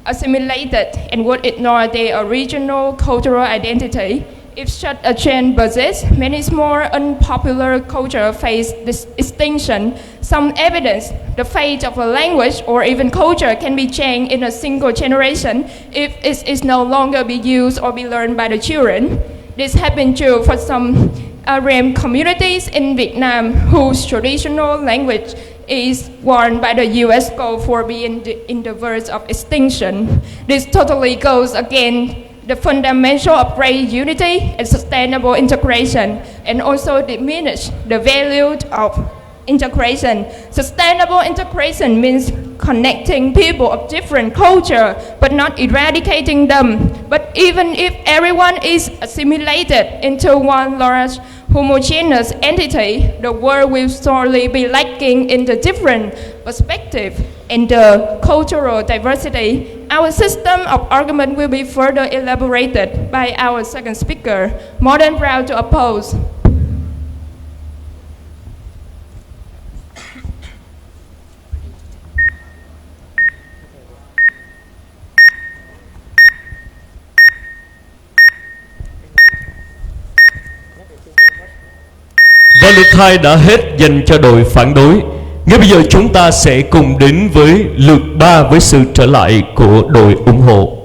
assimilated and would ignore their original cultural identity. If such a trend persists, many more unpopular cultures face this extinction. Some evidence the fate of a language or even culture can be changed in a single generation if it is no longer be used or be learned by the children. This has been true for some Aryan communities in Vietnam whose traditional language is warned by the UNESCO for being in the verge of extinction. This totally goes against the fundamental of great unity and sustainable integration, and also diminish the value of integration. Sustainable integration means connecting people of different culture, but not eradicating them. But even if everyone is assimilated into one large homogeneous entity, the world will sorely be lacking in the different perspective and the cultural diversity. Our system of argument will be further elaborated by our second speaker, more than proud to oppose. Và lượt 2 đã hết dành cho đội phản đối. Ngay bây giờ chúng ta sẽ cùng đến với lượt 3 với sự trở lại của đội ủng hộ.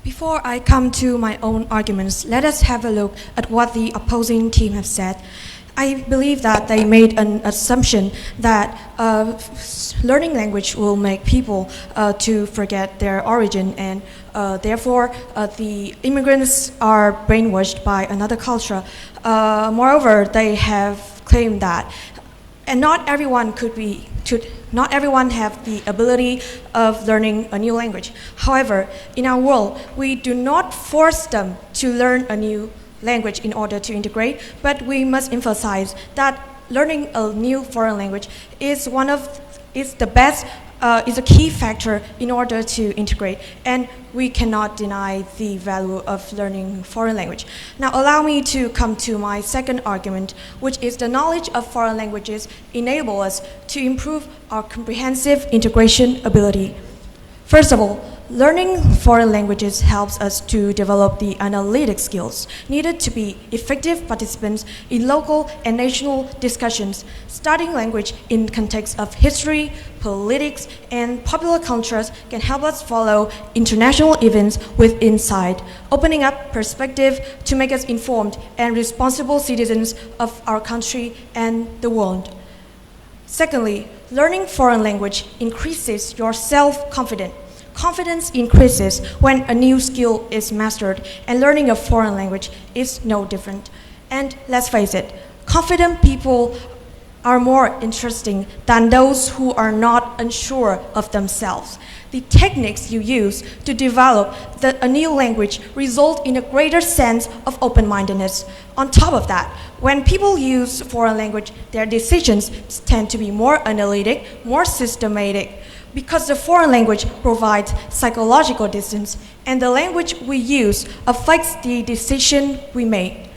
Before I come to my own arguments, let us have a look at what the opposing team have said. I believe that they made an assumption that learning language will make people to forget their origin, and therefore the immigrants are brainwashed by another culture. Moreover, they have claimed that, and not everyone have the ability of learning a new language. However, in our world, we do not force them to learn a new language in order to integrate, but we must emphasize that learning a new foreign language is a key factor in order to integrate, and we cannot deny the value of learning foreign language. Now allow me to come to my second argument, which is the knowledge of foreign languages enable us to improve our comprehensive integration ability. First of all, learning foreign languages helps us to develop the analytic skills needed to be effective participants in local and national discussions. Studying language in context of history, politics, and popular cultures can help us follow international events with insight, opening up perspective to make us informed and responsible citizens of our country and the world. Secondly, learning foreign language increases your self-confidence. Confidence increases when a new skill is mastered, and learning a foreign language is no different. And let's face it, confident people are more interesting than those who are not unsure of themselves. The techniques you use to develop a new language result in a greater sense of open-mindedness. On top of that, when people use foreign language, their decisions tend to be more analytic, more systematic, because the foreign language provides psychological distance, and the language we use affects the decision we make.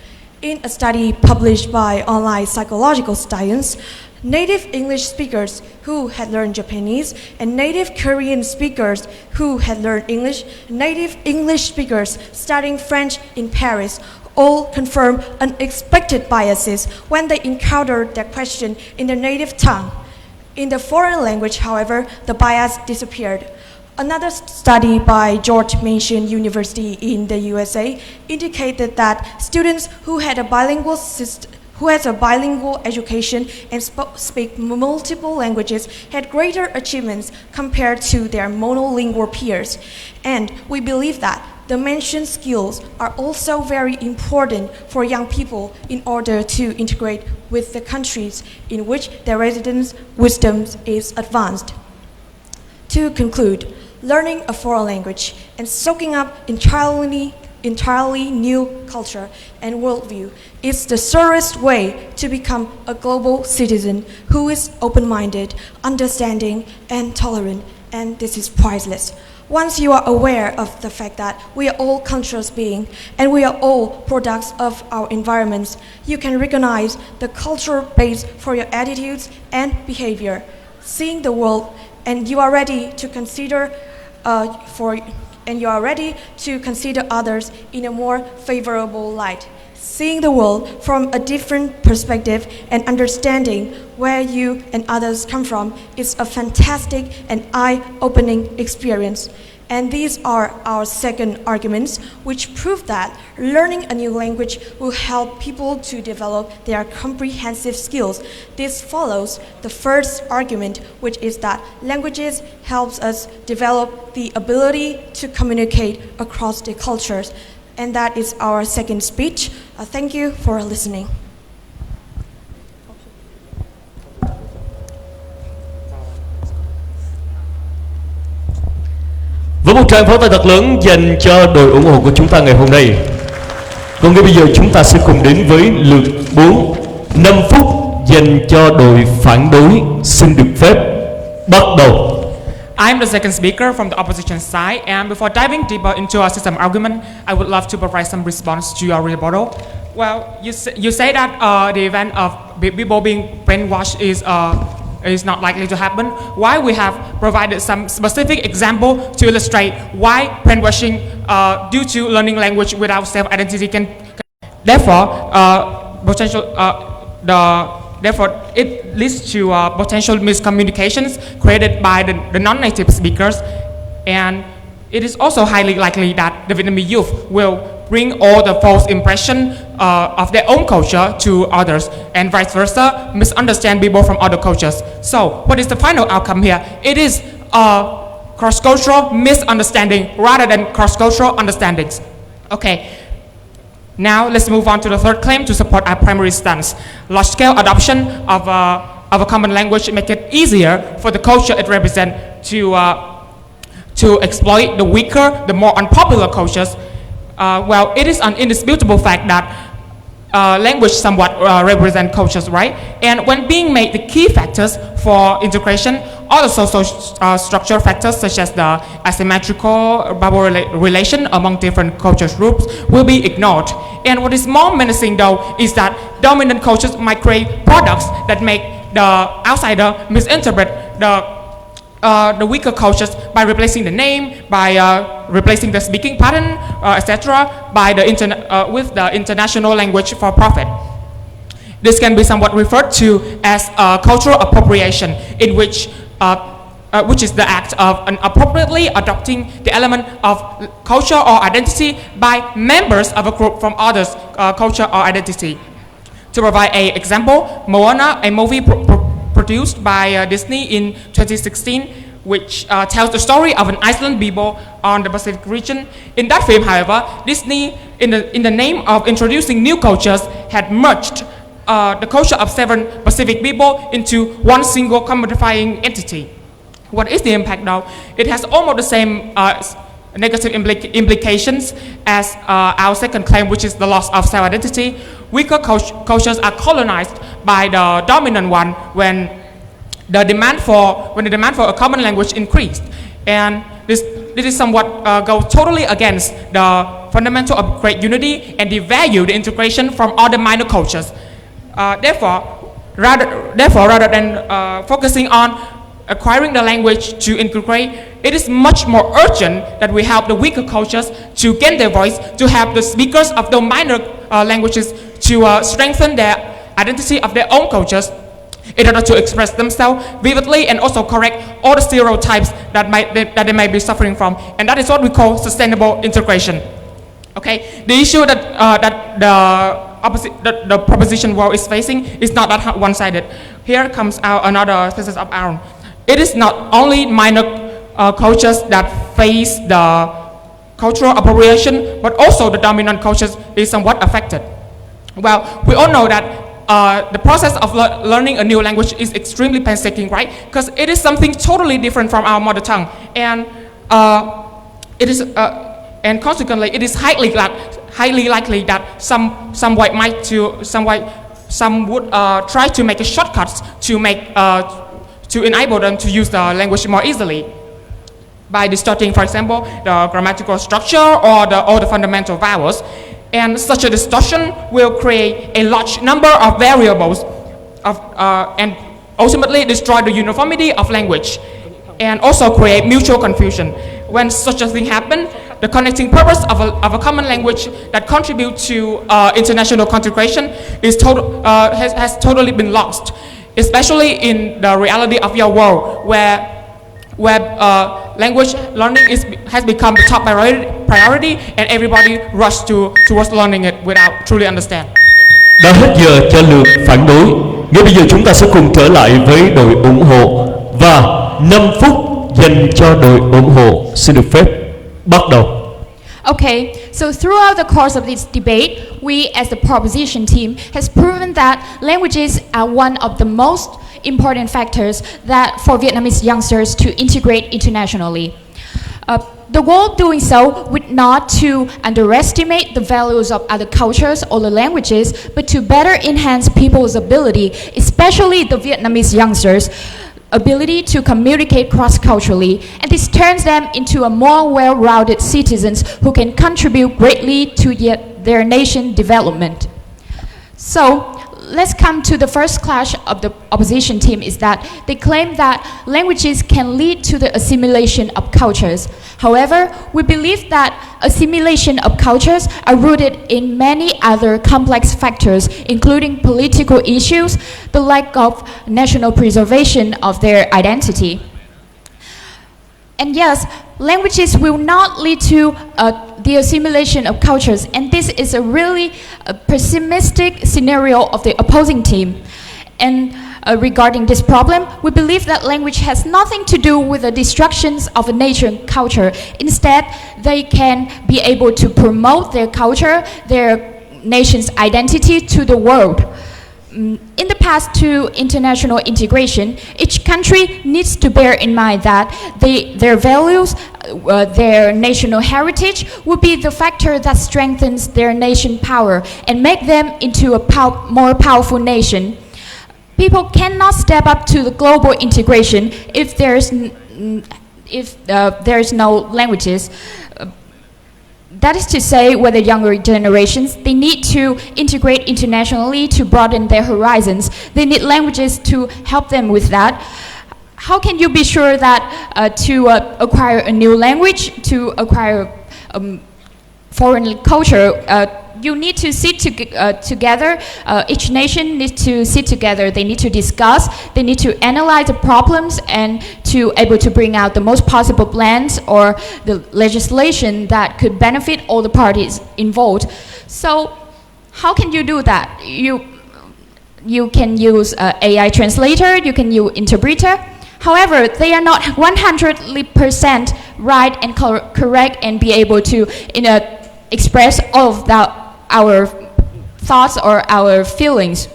In a study published by Online Psychological Science, native English speakers who had learned Japanese, and native Korean speakers who had learned English, native English speakers studying French in Paris, all confirmed unexpected biases when they encountered their question in their native tongue. In the foreign language, however, the bias disappeared. Another study by George Mason University in the USA indicated that students who had a bilingual education and speak multiple languages had greater achievements compared to their monolingual peers. And we believe that the mentioned skills are also very important for young people in order to integrate with the countries in which their residence wisdom is advanced. To conclude, learning a foreign language and soaking up entirely new culture and worldview is the surest way to become a global citizen who is open-minded, understanding, and tolerant, and this is priceless. Once you are aware of the fact that we are all conscious beings and we are all products of our environments, you can recognize the cultural base for your attitudes and behavior. Seeing the world, and you are ready to consider others in a more favorable light. Seeing the world from a different perspective and understanding where you and others come from is a fantastic and eye-opening experience. And these are our second arguments, which prove that learning a new language will help people to develop their comprehensive skills. This follows the first argument, which is that languages helps us develop the ability to communicate across the cultures. And that is our second speech. Thank you for listening. Với một tràng pháo tay thật lớn dành cho đội ủng hộ của chúng ta ngày hôm nay. Còn ngay bây giờ chúng ta sẽ cùng đến với lượt 4, 5 phút dành cho đội phản đối. Xin được phép bắt đầu. I'm the second speaker from the opposition side, and before diving deeper into our system argument, I would love to provide some response to your rebuttal. Well, you say that the event of people being brainwashed is not likely to happen. Why we have provided some specific example to illustrate why brainwashing due to learning language without self-identity can therefore therefore it leads to potential miscommunications created by the non-native speakers, and it is also highly likely that the Vietnamese youth will bring all the false impression of their own culture to others, and vice versa, misunderstand people from other cultures. So, what is the final outcome here? It is a cross-cultural misunderstanding rather than cross-cultural understandings. Okay. Now, let's move on to the third claim to support our primary stance. Large-scale adoption of a common language make it easier for the culture it represents to exploit the weaker, the more unpopular cultures. Well, it is an indisputable fact that language somewhat represent cultures, right? And when being made the key factors for integration, other social structural factors such as the asymmetrical bubble relation among different culture groups will be ignored. And what is more menacing though is that dominant cultures might create products that make the outsider misinterpret the weaker cultures by replacing the name, by replacing the speaking pattern, etc., by the with the international language for profit. This can be somewhat referred to as cultural appropriation, in which is the act of appropriately adopting the element of culture or identity by members of a group from others' culture or identity. To provide an example, Moana, a movie produced by Disney in 2016, which tells the story of an Iceland people on the Pacific region. In that film, however, Disney, in the name of introducing new cultures, had merged the culture of 7 Pacific people into one single commodifying entity. What is the impact though? It has almost the same negative implications as our second claim, which is the loss of self-identity. Weaker cultures are colonized by the dominant one when the demand for a common language increased, and this is somewhat goes totally against the fundamental of great unity and devalue the integration from other minor cultures. Therefore, rather than focusing on acquiring the language to integrate, it is much more urgent that we help the weaker cultures to gain their voice, to help the speakers of the minor languages to strengthen their identity of their own cultures in order to express themselves vividly and also correct all the stereotypes that they may be suffering from, and that is what we call sustainable integration. Okay, the issue that the proposition world is facing is not that one-sided. Here comes another thesis of Aaron. It is not only minor cultures that face the cultural appropriation, but also the dominant cultures is somewhat affected. Well, we all know that the process of learning a new language is extremely painstaking, right? Because it is something totally different from our mother tongue, and and consequently, it is highly likely that some would try to make a shortcuts to enable them to use the language more easily by distorting, for example, the grammatical structure or the fundamental vowels. And such a distortion will create a large number of variables and ultimately destroy the uniformity of language and also create mutual confusion. When such a thing happens, the connecting purpose of a common language that contributes to international integration has totally been lost, especially in the reality of your world where language learning has become the top priority and everybody rush towards learning it without truly understand. Đã hết giờ cho lượt phản đối. Ngay bây giờ chúng ta sẽ cùng trở lại với đội ủng hộ và 5 phút dành cho đội ủng hộ. Xin được phép bắt đầu. Okay, so throughout the course of this debate, we as the proposition team has proven that languages are one of the most important factors that for Vietnamese youngsters to integrate internationally. The goal doing so would not to underestimate the values of other cultures or the languages, but to better enhance people's ability, especially the Vietnamese youngsters' ability to communicate cross-culturally, and this turns them into a more well-rounded citizens who can contribute greatly to their nation development. So, let's come to the first clash of the opposition team is that they claim that languages can lead to the assimilation of cultures. However, we believe that assimilation of cultures are rooted in many other complex factors, including political issues, the lack of national preservation of their identity. And yes, languages will not lead to the assimilation of cultures, and this is a really pessimistic scenario of the opposing team. And regarding this problem, we believe that language has nothing to do with the destructions of a nation culture. Instead, they can be able to promote their culture, their nation's identity to the world. In the path to international integration, each country needs to bear in mind that their values, their national heritage will be the factor that strengthens their nation power and make them into a more powerful nation. People cannot step up to the global integration if there's no languages. That is to say, with the younger generations, they need to integrate internationally to broaden their horizons. They need languages to help them with that. How can you be sure that to acquire a new language, to acquire foreign culture, you need to sit together. Each nation needs to sit together. They need to discuss. They need to analyze the problems and to able to bring out the most possible plans or the legislation that could benefit all the parties involved. So, how can you do that? You can use AI translator. You can use interpreter. However, they are not 100% right and correct and be able to express all of our thoughts or our feelings.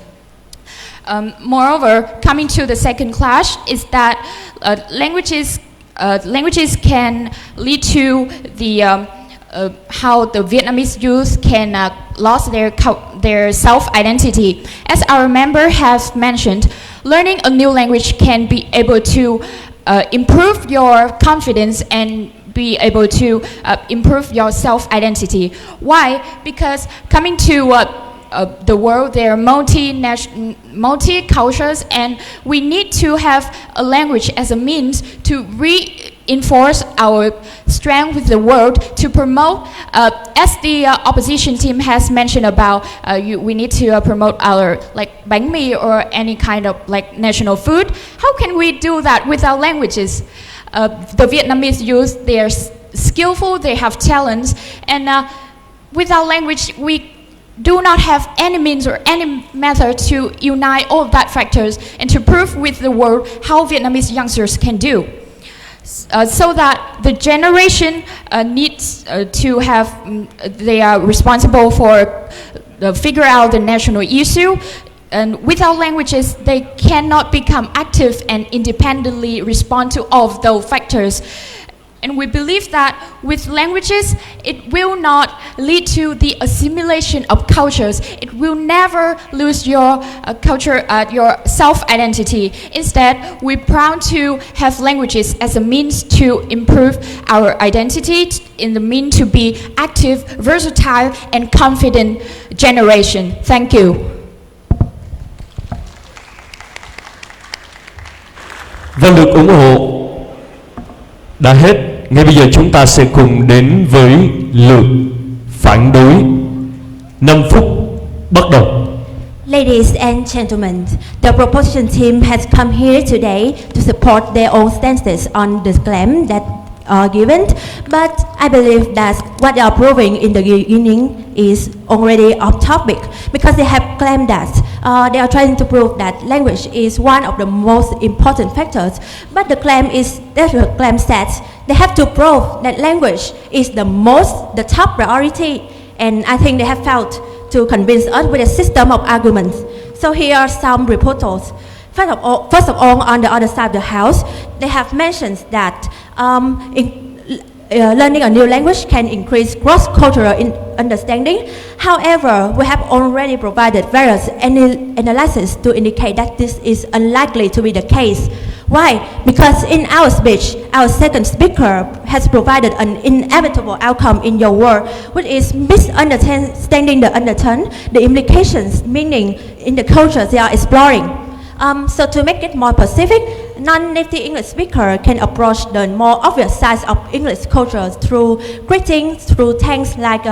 Moreover, coming to the second clash is that languages can lead to the how the Vietnamese youth can lose their self-identity. As our member has mentioned, learning a new language can be able to improve your confidence and be able to improve your self-identity. Why? Because coming to the world, there are multi-cultures, and we need to have a language as a means to reinforce our strength with the world, to promote, as the opposition team has mentioned about, we need to promote our like bánh mì or any kind of like national food. How can we do that without languages? The Vietnamese youth, they are skillful, they have talents, and without language, we do not have any means or any method to unite all of that factors and to prove with the world how Vietnamese youngsters can do. So that the generation needs to have, they are responsible for figure out the national issue. And without languages, they cannot become active and independently respond to all of those factors. And we believe that with languages, it will not lead to the assimilation of cultures. It will never lose your culture, your self-identity. Instead, we're proud to have languages as a means to improve our identity, in the means to be active, versatile, and confident generation. Thank you. Và lượt ủng hộ đã hết. Ngay bây giờ chúng ta sẽ cùng đến với lượt phản đối. 5 phút bắt đầu. Ladies and gentlemen, the proposition team has come here today to support their own stances on the claim that are given, but I believe that what they are proving in the beginning is already off topic, because they have claimed that they are trying to prove that language is one of the most important factors, but the claim that they have to prove that language is the top priority, and I think they have failed to convince us with a system of arguments. So here are some rebuttals. First of all, on the other side of the house, they have mentioned that learning a new language can increase cross-cultural understanding. However, we have already provided various analysis to indicate that this is unlikely to be the case. Why? Because in our speech, our second speaker has provided an inevitable outcome in your word, which is misunderstanding the undertone, the implications, meaning in the cultures they are exploring. So to make it more specific, non-native English speaker can approach the more obvious sides of English culture through greetings, through thanks like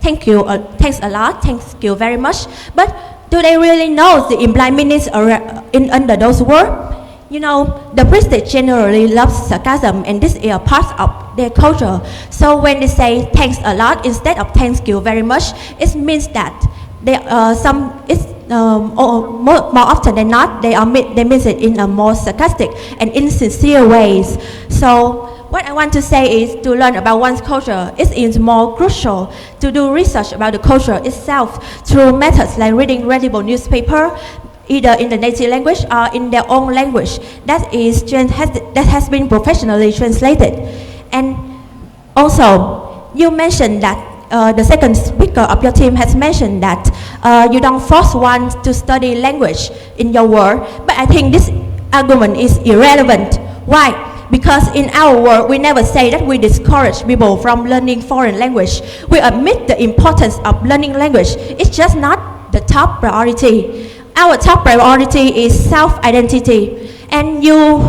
thank you, thanks a lot, thank you very much. But do they really know the implied meanings under those words? You know, the British generally love sarcasm, and this is a part of their culture. So when they say thanks a lot instead of thank you very much, it means that more often than not, they mean it in a more sarcastic and insincere ways. So what I want to say is to learn about one's culture, it is more crucial to do research about the culture itself through methods like reading readable newspaper, either in the native language or in their own language that has been professionally translated. And also, you mentioned that the second speaker of your team has mentioned that you don't force one to study language in your world, but I think this argument is irrelevant. Why? Because in our world, we never say that we discourage people from learning foreign language. We admit the importance of learning language. It's just not the top priority. Our top priority is self-identity. And you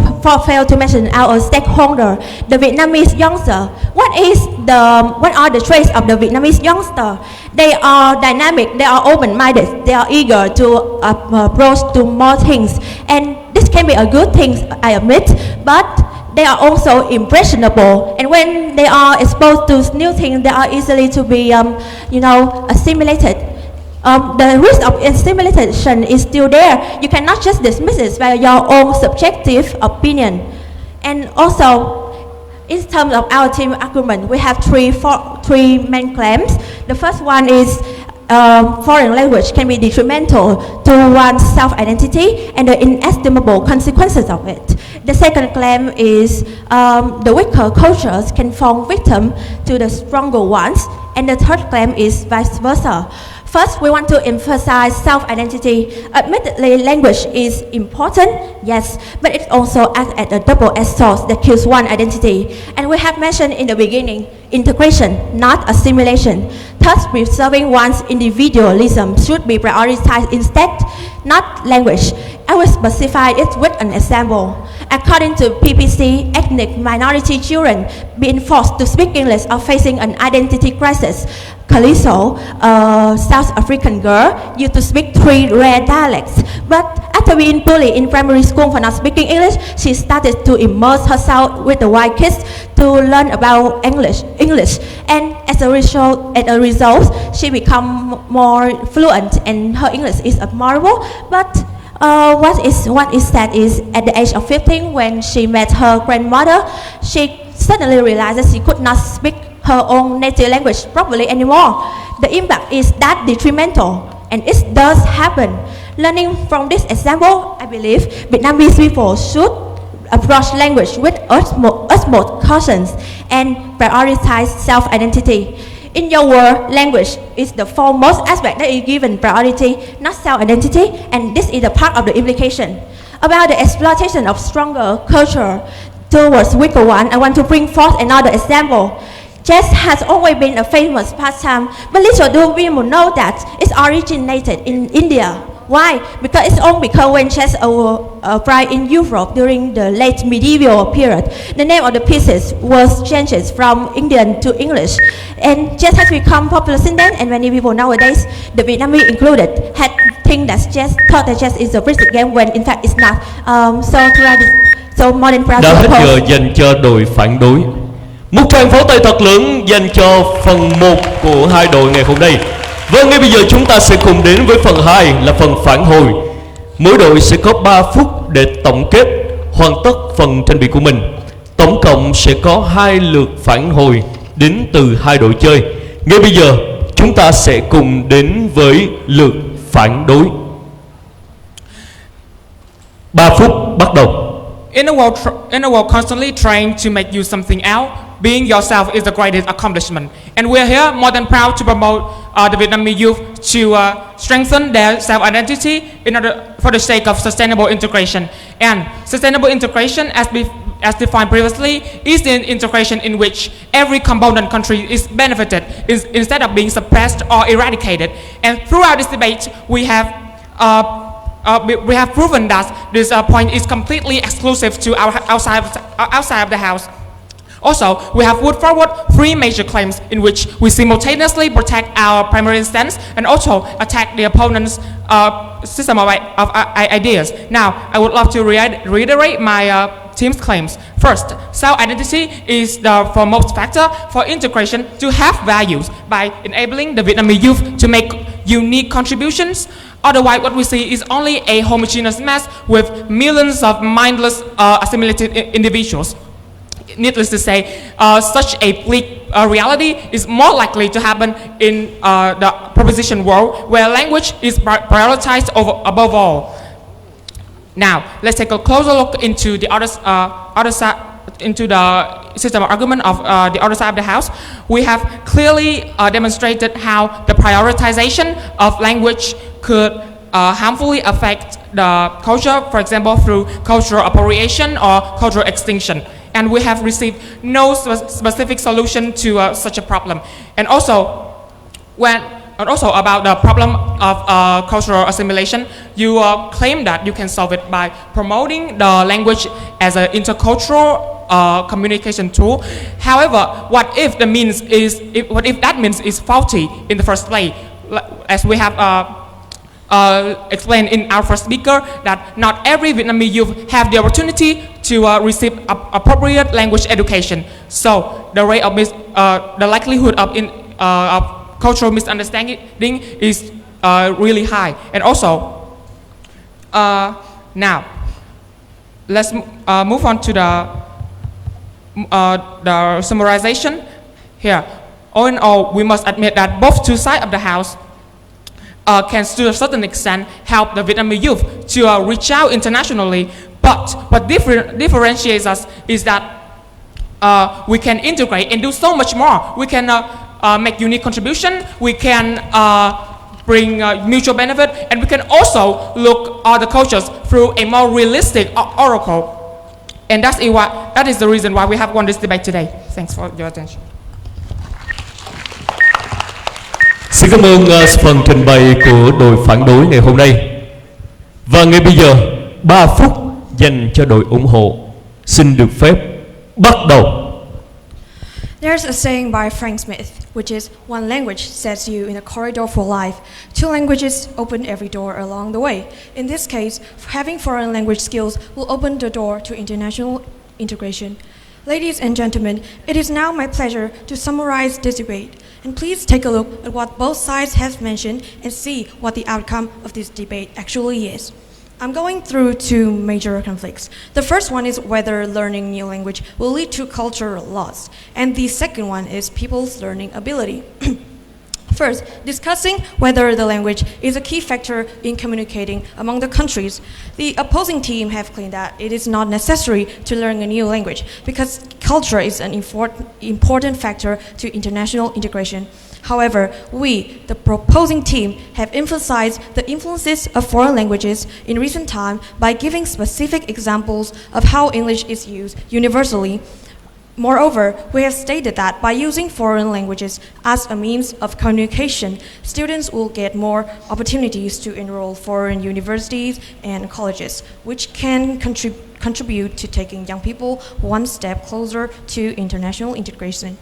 failed to mention our stakeholder, the Vietnamese youngster. What are the traits of the Vietnamese youngster? They are dynamic, they are open-minded, they are eager to approach to more things. And this can be a good thing, I admit, but they are also impressionable. And when they are exposed to new things, they are easily to be, assimilated. The risk of assimilation is still there. You cannot just dismiss it by your own subjective opinion. And also, in terms of our team argument, we have three main claims. The first one is foreign language can be detrimental to one's self-identity and the inestimable consequences of it. The second claim is the weaker cultures can fall victim to the stronger ones. And the third claim is vice versa. First, we want to emphasize self-identity. Admittedly, language is important, yes, but it also acts as a double-edged sword that kills one identity. And we have mentioned in the beginning, integration, not assimilation. Thus, preserving one's individualism should be prioritized instead, not language. I will specify it with an example. According to PPC, ethnic minority children being forced to speak English are facing an identity crisis. Kaliso, a South African girl, used to speak 3 rare dialects. But after being bullied in primary school for not speaking English, she started to immerse herself with the white kids to learn about English. And as a result, she became more fluent and her English is admirable. But what is sad is at the age of 15, when she met her grandmother, she suddenly realized that she could not speak her own native language properly anymore. The impact is that detrimental, and it does happen. Learning from this example, I believe Vietnamese people should approach language with utmost caution and prioritize self-identity. In your world, language is the foremost aspect that is given priority, not self-identity, and this is a part of the implication. About the exploitation of stronger culture towards weaker one, I want to bring forth another example. Chess has always been a famous pastime, but little do people know that it originated in India. Why? Because it's only because when chess arrived in Europe during the late medieval period, the name of the pieces was changed from Indian to English. And chess has become popular since then, and many people nowadays, the Vietnamese included, thought that chess is a British game when in fact it's not. So modern Đã hết giờ dành cho đội phản đối. Một tràng pháo tay thật lớn dành cho phần 1 của hai đội ngày hôm nay. Vâng, ngay bây giờ chúng ta sẽ cùng đến với phần 2 là phần phản hồi. Mỗi đội sẽ có 3 phút để tổng kết, hoàn tất phần tranh biện của mình. Tổng cộng sẽ có 2 lượt phản hồi đến từ hai đội chơi. Ngay bây giờ chúng ta sẽ cùng đến với lượt phản đối. 3 phút bắt đầu. In a world constantly trying to make you something out, being yourself is the greatest accomplishment. And we're here more than proud to promote the Vietnamese youth to strengthen their self-identity in order for the sake of sustainable integration. And sustainable integration, as defined previously, is the integration in which every component country is benefited instead of being suppressed or eradicated. And throughout this debate, we have proven that this point is completely exclusive to our outside of the House. Also, we have put forward three major claims in which we simultaneously protect our primary stance and also attack the opponent's system of ideas. Now, I would love to reiterate my team's claims. First, self-identity is the foremost factor for integration to have values by enabling the Vietnamese youth to make unique contributions. Otherwise, what we see is only a homogeneous mass with millions of mindless assimilated individuals. Needless to say, such a bleak reality is more likely to happen in the proposition world, where language is prioritized above all. Now, let's take a closer look into the other side, into the system of argument of the other side of the House. We have clearly demonstrated how the prioritization of language could harmfully affect the culture, for example, through cultural appropriation or cultural extinction. And we have received no specific solution to such a problem. And also about the problem of cultural assimilation, you claim that you can solve it by promoting the language as an intercultural communication tool. However, what if that means is faulty in the first place? As we have explained in our first speaker, that not every Vietnamese youth have the opportunity to receive appropriate language education. So the rate of the likelihood of cultural misunderstanding is really high. And also, now let's move on to the summarization here. All in all, we must admit that both two sides of the House can, to a certain extent, help the Vietnamese youth to reach out internationally. But what differentiates us is that we can integrate and do so much more. We can make unique contribution. We can bring mutual benefit, and we can also look at the cultures through a more realistic oracle. And that is the reason why we have won this debate today. Thanks for your attention. Xin cảm ơn phần trình bày của đội phản đối ngày hôm nay. Và ngay bây giờ 3 phút dành cho đội ủng hộ xin được phép bắt đầu. There's a saying by Frank Smith, which is, one language sets you in a corridor for life. Two languages open every door along the way. In this case, having foreign language skills will open the door to international integration. Ladies and gentlemen, it is now my pleasure to summarize this debate. And please take a look at what both sides have mentioned and see what the outcome of this debate actually is. I'm going through two major conflicts. The first one is whether learning new language will lead to cultural loss, and the second one is people's learning ability. First, discussing whether the language is a key factor in communicating among the countries. The opposing team have claimed that it is not necessary to learn a new language because culture is an important factor to international integration. However, we, the proposing team, have emphasized the influences of foreign languages in recent time by giving specific examples of how English is used universally. Moreover, we have stated that by using foreign languages as a means of communication, students will get more opportunities to enroll foreign universities and colleges, which can contribute to taking young people one step closer to international integration.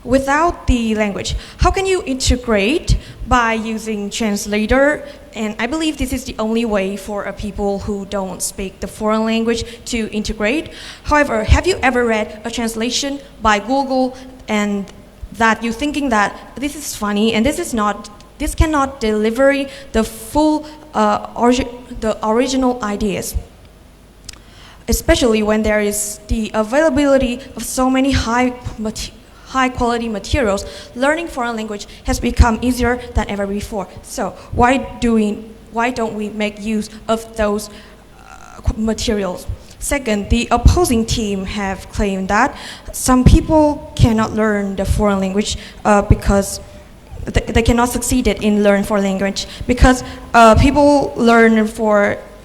Without the language, how can you integrate? By using translator, and I believe this is the only way for a people who don't speak the foreign language to integrate. However, have you ever read a translation by Google and that you're thinking that this is funny and this cannot deliver the full the original ideas? Especially when there is the availability of so many high quality materials, learning foreign language has become easier than ever before. So why don't we make use of those materials? Second, the opposing team have claimed that some people cannot learn the foreign language because they cannot succeed in learn foreign language because people learn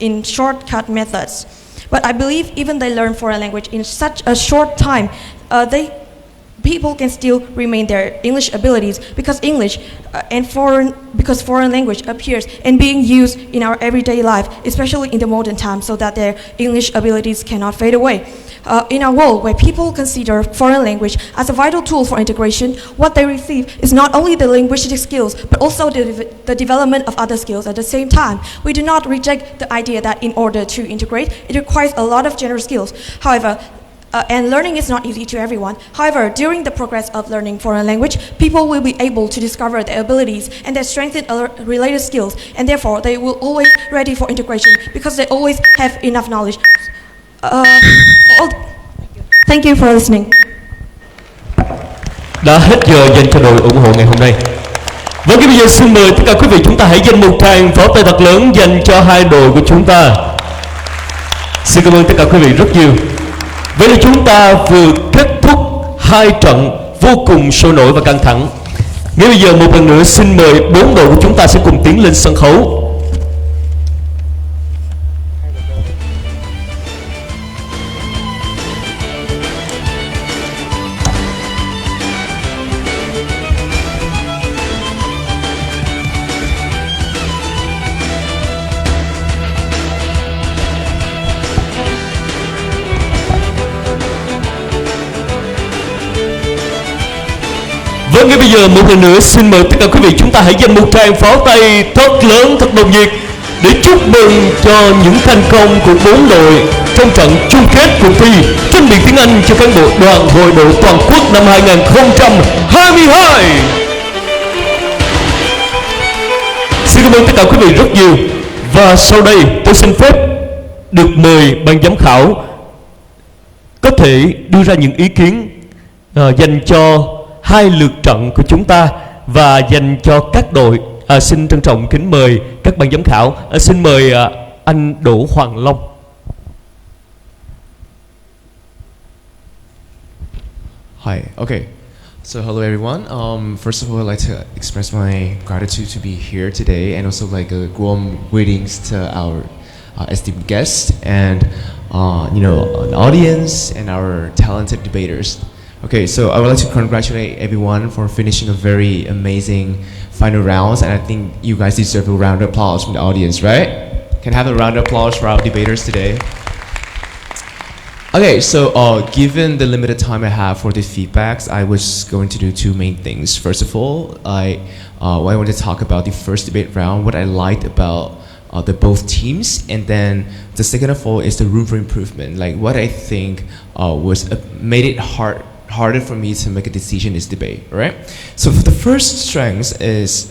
in shortcut methods. But I believe even they learn foreign language in such a short time, people can still remain their English abilities because foreign language appears and being used in our everyday life, especially in the modern times, so that their English abilities cannot fade away. In a world where people consider foreign language as a vital tool for integration, what they receive is not only the linguistic skills, but also the development of other skills at the same time. We do not reject the idea that in order to integrate, it requires a lot of general skills. However, and learning is not easy to everyone. However, during the progress of learning foreign language, people will be able to discover their abilities and their strengthen related skills, and therefore they will always ready for integration because they always have enough knowledge. Thank you for listening. Đã hết giờ dành cho đội ủng hộ ngày hôm nay. Và bây giờ xin mời tất cả quý vị chúng ta hãy dành một tràng pháo tay thật lớn dành cho hai đội của chúng ta. Xin cảm ơn tất cả quý vị rất nhiều. Vậy là chúng ta vừa kết thúc hai trận vô cùng sôi nổi và căng thẳng. Ngay bây giờ một lần nữa xin mời bốn đội của chúng ta sẽ cùng tiến lên sân khấu. Vâng, ngay bây giờ một lần nữa xin mời tất cả quý vị chúng ta hãy dành một tràng pháo tay thật lớn, thật nồng nhiệt để chúc mừng cho những thành công của bốn đội trong trận chung kết cuộc thi tranh biện tiếng Anh cho cán bộ đoàn hội đội toàn quốc năm 2022. Xin cảm ơn tất cả quý vị rất nhiều. Và sau đây tôi xin phép được mời ban giám khảo có thể đưa ra những ý kiến dành cho hai lượt trận của chúng ta và dành cho các đội. Xin trân trọng kính mời các ban giám khảo. Xin mời anh Đỗ Hoàng Long. Hi. Okay. So hello everyone. First of all, I'd like to express my gratitude to be here today, and also like a warm greetings to our esteemed guests and an audience and our talented debaters. Okay, so I would like to congratulate everyone for finishing a very amazing final rounds, and I think you guys deserve a round of applause from the audience, right? Can I have a round of applause for our debaters today? Okay, so given the limited time I have for the feedbacks, I was going to do two main things. First of all, I want to talk about the first debate round, what I liked about the both teams, and then the second of all is the room for improvement, like what I think made it harder for me to make a decision in this debate, right? So for the first strengths is,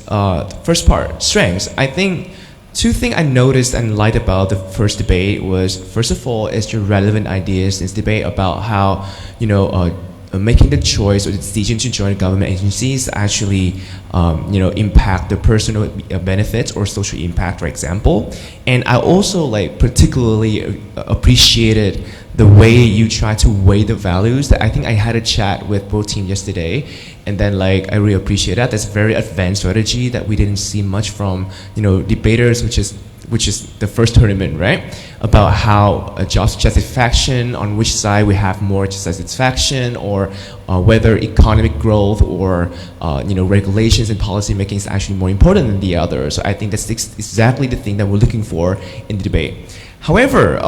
first part, strengths, I think two things I noticed and liked about the first debate was, first of all, is your relevant ideas in this debate about how, making the choice or the decision to join government agencies actually, impact the personal benefits or social impact, for example. And I also particularly appreciated the way you try to weigh the values. That I think I had a chat with both teams yesterday, and then I really appreciate that. That's a very advanced strategy that we didn't see much from debaters, which is the first tournament, right? About how job satisfaction, on which side we have more satisfaction, or whether economic growth or regulations and policy making is actually more important than the other. So I think that's exactly the thing that we're looking for in the debate. However,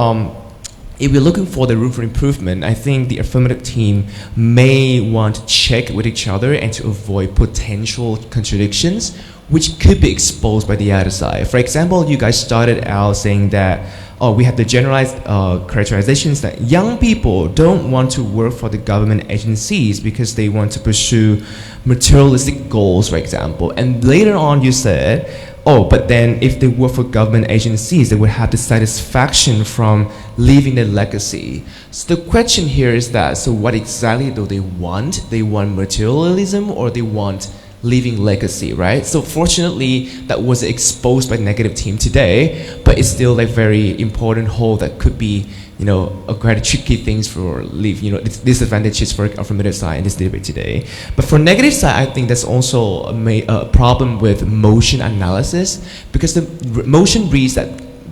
if we're looking for the room for improvement, I think the affirmative team may want to check with each other and to avoid potential contradictions which could be exposed by the other side. For example, you guys started out saying that we have the generalized characterizations that young people don't want to work for the government agencies because they want to pursue materialistic goals, for example. And later on you said, but then if they work for government agencies, they would have the satisfaction from leaving their legacy. So the question here is that, so what exactly do they want? They want materialism or they want leaving legacy, right? So fortunately, that was exposed by negative team today, but it's still like very important whole that could be, you know, a quite tricky things for leave, you know, disadvantages for affirmative side in this debate today. But for negative side, I think that's also a problem with motion analysis, because the motion reads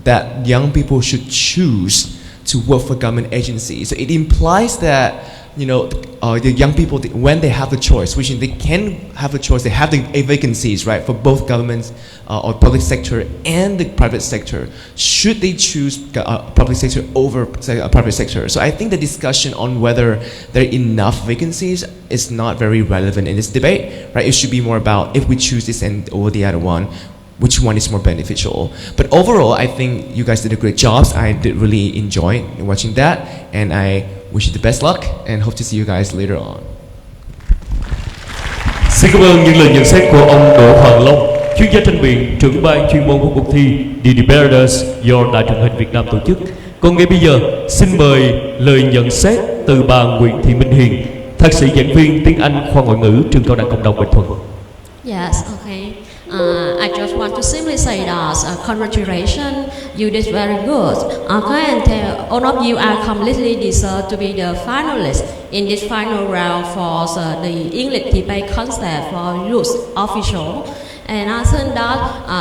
that young people should choose to work for government agencies. So it implies that, you know, the young people, when they have the choice, which they can have the choice, they have the vacancies, right, for both governments or public sector and the private sector. Should they choose public sector over private sector? So I think the discussion on whether there are enough vacancies is not very relevant in this debate, right? It should be more about if we choose this and over the other one, which one is more beneficial. But overall, I think you guys did a great job. I did really enjoy watching that, and I wish you the best luck and hope to see you guys later on. Xin cảm ơn những lời nhận xét của ông Đỗ Hoàng Long, chuyên gia tranh biện, trưởng ban chuyên môn của cuộc thi The Debaters do Đài truyền hình Việt Nam tổ chức. Còn ngay bây giờ, xin mời lời nhận xét từ bà Nguyễn Thị Minh Hiền, thạc sĩ giảng viên tiếng Anh khoa ngoại ngữ trường cao đẳng cộng đồng Bình Thuận. Yes, okay. I just want to simply say that congratulations, you did very good. Okay, and all of you are completely deserve to be the finalists in this final round for the English debate concept for youth official. And I think that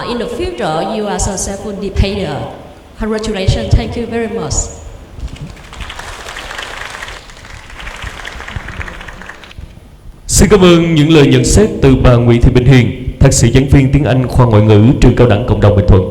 in the future you are a successful debater. Congratulations, thank you very much. Xin cảm ơn những lời nhận xét từ bà Nguyễn Thị Minh Hiền, thạc sĩ giảng viên tiếng Anh khoa ngoại ngữ trường cao đẳng cộng đồng Bình Thuận.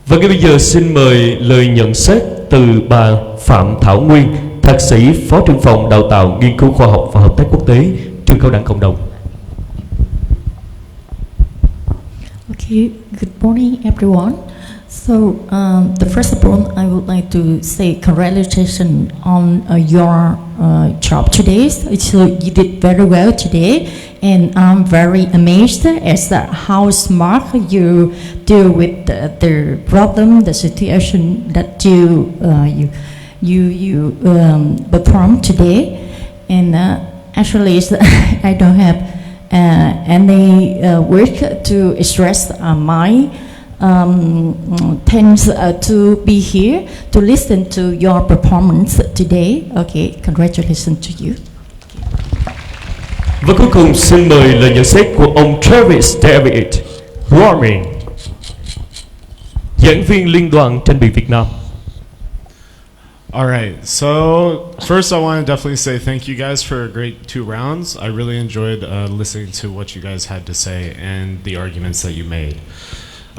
Và ngay bây giờ xin mời lời nhận xét từ bà Phạm Thảo Nguyên, thạc sĩ phó trưởng phòng đào tạo nghiên cứu khoa học và hợp tác quốc tế trường cao đẳng cộng đồng. Okay, good morning everyone. So, the first of all, I would like to say congratulations on your job today. So you did very well today, and I'm very amazed as how smart you deal with the problem, the situation that you perform today. And actually, I don't have any work to express my thanks to be here to listen to your performance today. Okay, congratulations to you. Và cuối cùng xin mời lời nhận xét của ông Travis David Warming, giảng viên Liên đoàn tranh biện Việt Nam. All right, so first I want to definitely say thank you guys for a great 2 rounds. I really enjoyed listening to what you guys had to say and the arguments that you made.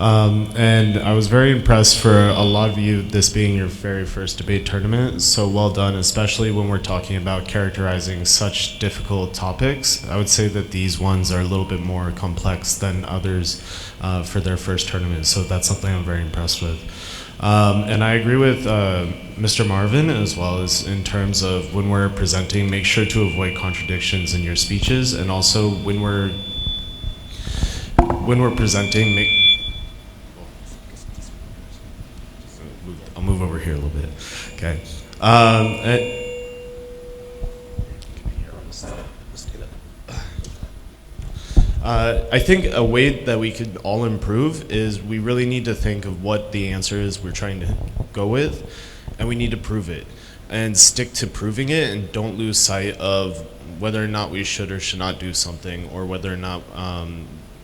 And I was very impressed for a lot of you, this being your very first debate tournament. So well done, especially when we're talking about characterizing such difficult topics. I would say that these ones are a little bit more complex than others for their first tournament. So that's something I'm very impressed with. And I agree with Mr. Marvin as well, as in terms of when we're presenting, make sure to avoid contradictions in your speeches, and also when we're presenting, I'll move over here a little bit. Okay. I think a way that we could all improve is we really need to think of what the answer is we're trying to go with, and we need to prove it and stick to proving it, and don't lose sight of whether or not we should or should not do something, or whether or not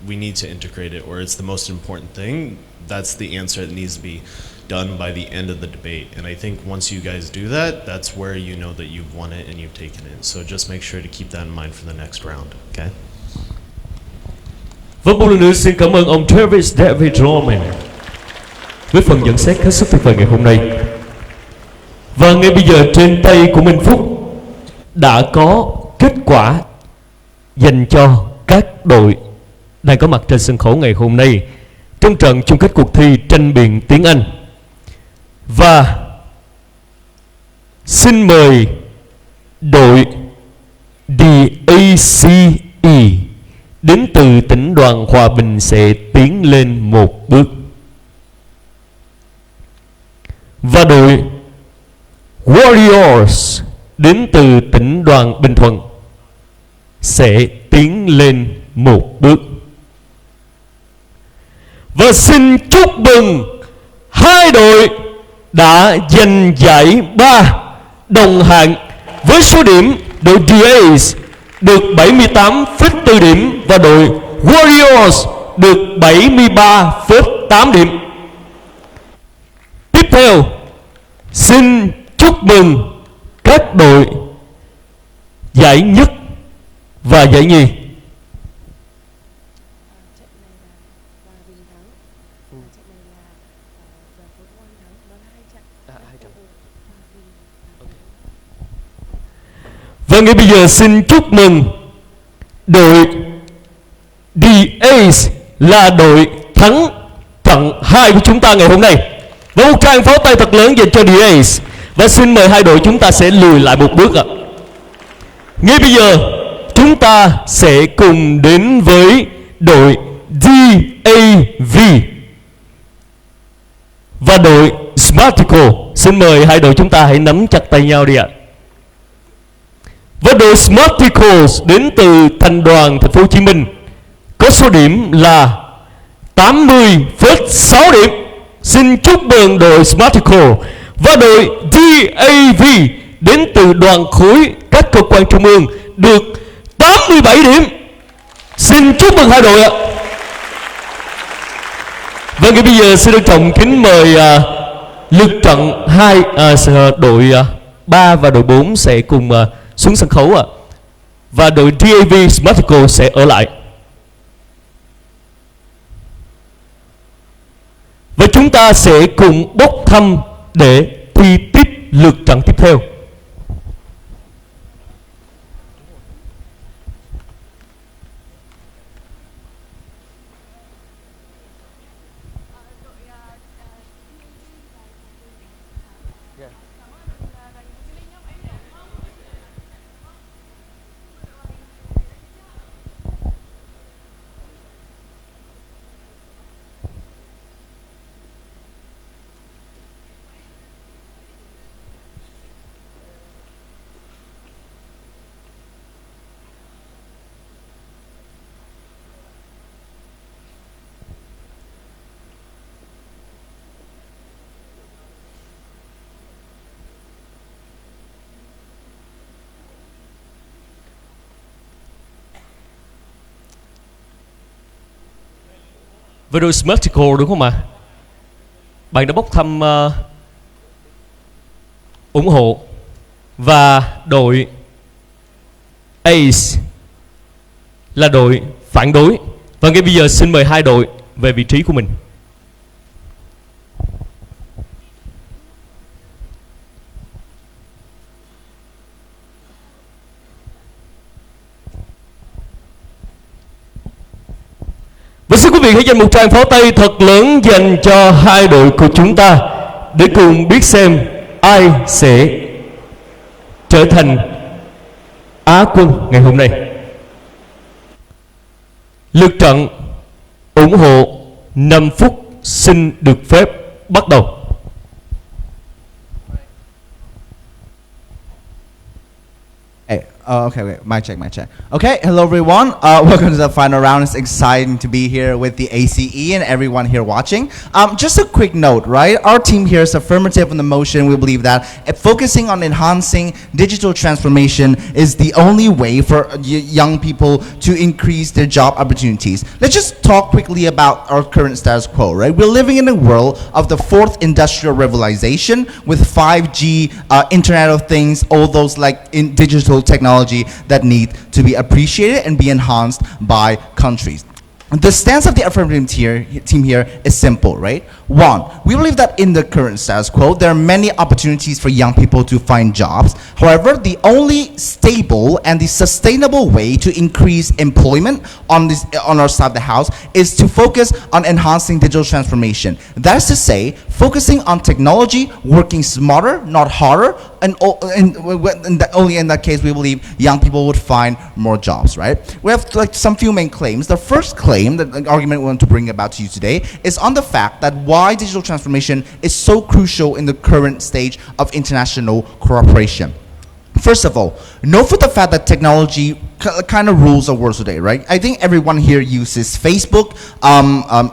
we need to integrate it, or it's the most important thing. That's the answer that needs to be done by the end of the debate. And I think once you guys do that, that's where you know that you've won it and you've taken it. So just make sure to keep that in mind for the next round, okay? Và một lần nữa xin cảm ơn ông Travis David Roman với phần nhận xét hết sức tuyệt vời ngày hôm nay. Và ngay bây giờ trên tay của Minh Phúc đã có kết quả dành cho các đội đang có mặt trên sân khấu ngày hôm nay trong trận chung kết cuộc thi tranh biện tiếng Anh. Và xin mời đội DACE đến từ tỉnh đoàn Hòa Bình sẽ tiến lên một bước. Và đội Warriors đến từ tỉnh đoàn Bình Thuận sẽ tiến lên một bước. Và xin chúc mừng hai đội đã giành giải 3 đồng hạng với số điểm đội DAs được 78,4 điểm và đội Warriors được 73,8 điểm. Tiếp theo, xin chúc mừng các đội giải nhất và giải nhì. Và ngay bây giờ xin chúc mừng đội The Ace là đội thắng trận 2 của chúng ta ngày hôm nay. Và một tràng pháo tay thật lớn dành cho The Ace. Và xin mời hai đội chúng ta sẽ lùi lại một bước ạ. Ngay bây giờ chúng ta sẽ cùng đến với đội DAV và đội Smarticle. Xin mời hai đội chúng ta hãy nắm chặt tay nhau đi ạ. Và đội Smarticles đến từ thành đoàn thành phố Hồ Chí Minh có số điểm là 80,6 điểm. Xin chúc mừng đội Smarticle. Và đội DAV đến từ đoàn khối các cơ quan trung ương được 87 điểm. Xin chúc mừng hai đội ạ. Và ngay bây giờ xin trân trọng kính mời lượt trận 2 đội 3 và đội 4 sẽ cùng xuống sân khấu ạ. Và đội DAV Smarticle sẽ ở lại. Và chúng ta sẽ cùng bốc thăm để thi tiếp lượt trận tiếp theo. Với đội Smarticle đúng không ạ? Bạn đã bốc thăm ủng hộ. Và đội Ace là đội phản đối. Và ngay bây giờ xin mời hai đội về vị trí của mình. Và xin quý vị hãy dành một tràng pháo tay thật lớn dành cho hai đội của chúng ta để cùng biết xem ai sẽ trở thành Á quân ngày hôm nay. Lượt trận ủng hộ 5 phút xin được phép bắt đầu. Okay, mic check. Okay, hello everyone. Welcome to the final round. It's exciting to be here with the ACE and everyone here watching. Just a quick note, right? Our team here is affirmative on the motion. We believe that focusing on enhancing digital transformation is the only way for young people to increase their job opportunities. Let's just talk quickly about our current status quo, right? We're living in a world of the 4th industrial revolution with 5G, Internet of Things, all those like in digital technology that need to be appreciated and be enhanced by countries. The stance of the affirmative team here is simple, right? One, we believe that in the current status quo, there are many opportunities for young people to find jobs. However, the only stable and the sustainable way to increase employment on our side of the house is to focus on enhancing digital transformation. That is to say, Focusing on technology, working smarter, not harder, and only in that case we believe young people would find more jobs, right? We have like some few main claims. The first claim, the argument we want to bring about to you today, is on the fact that why digital transformation is so crucial in the current stage of international cooperation. First of all, know for the fact that technology kind of rules the world today, right? I think everyone here uses Facebook,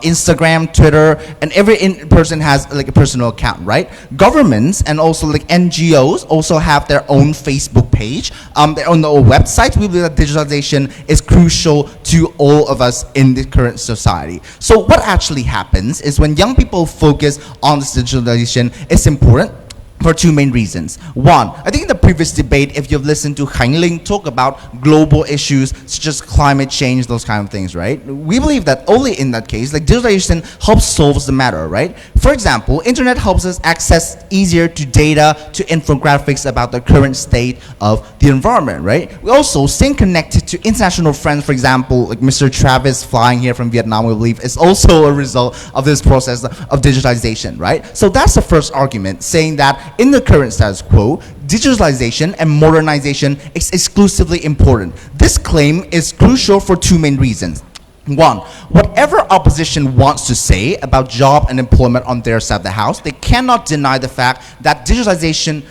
Instagram, Twitter, and every person has like a personal account, right? Governments and also like NGOs also have their own Facebook page, their own websites. We believe that digitalization is crucial to all of us in the current society. So what actually happens is when young people focus on this digitalization, it's important for two main reasons. One, I think in the previous debate, if you've listened to Hạnh Linh talk about global issues such as climate change, those kind of things, right? We believe that only in that case, like digitalization helps solve the matter, right? For example, internet helps us access easier to data, to infographics about the current state of the environment, right? We also staying connected to international friends, for example, like Mr. Travis flying here from Vietnam, we believe is also a result of this process of digitalization, right? So that's the first argument, saying that in the current status quo, digitalization and modernization is exclusively important. This claim is crucial for two main reasons. One, whatever opposition wants to say about job and employment on their side of the house, they cannot deny the fact that digitalization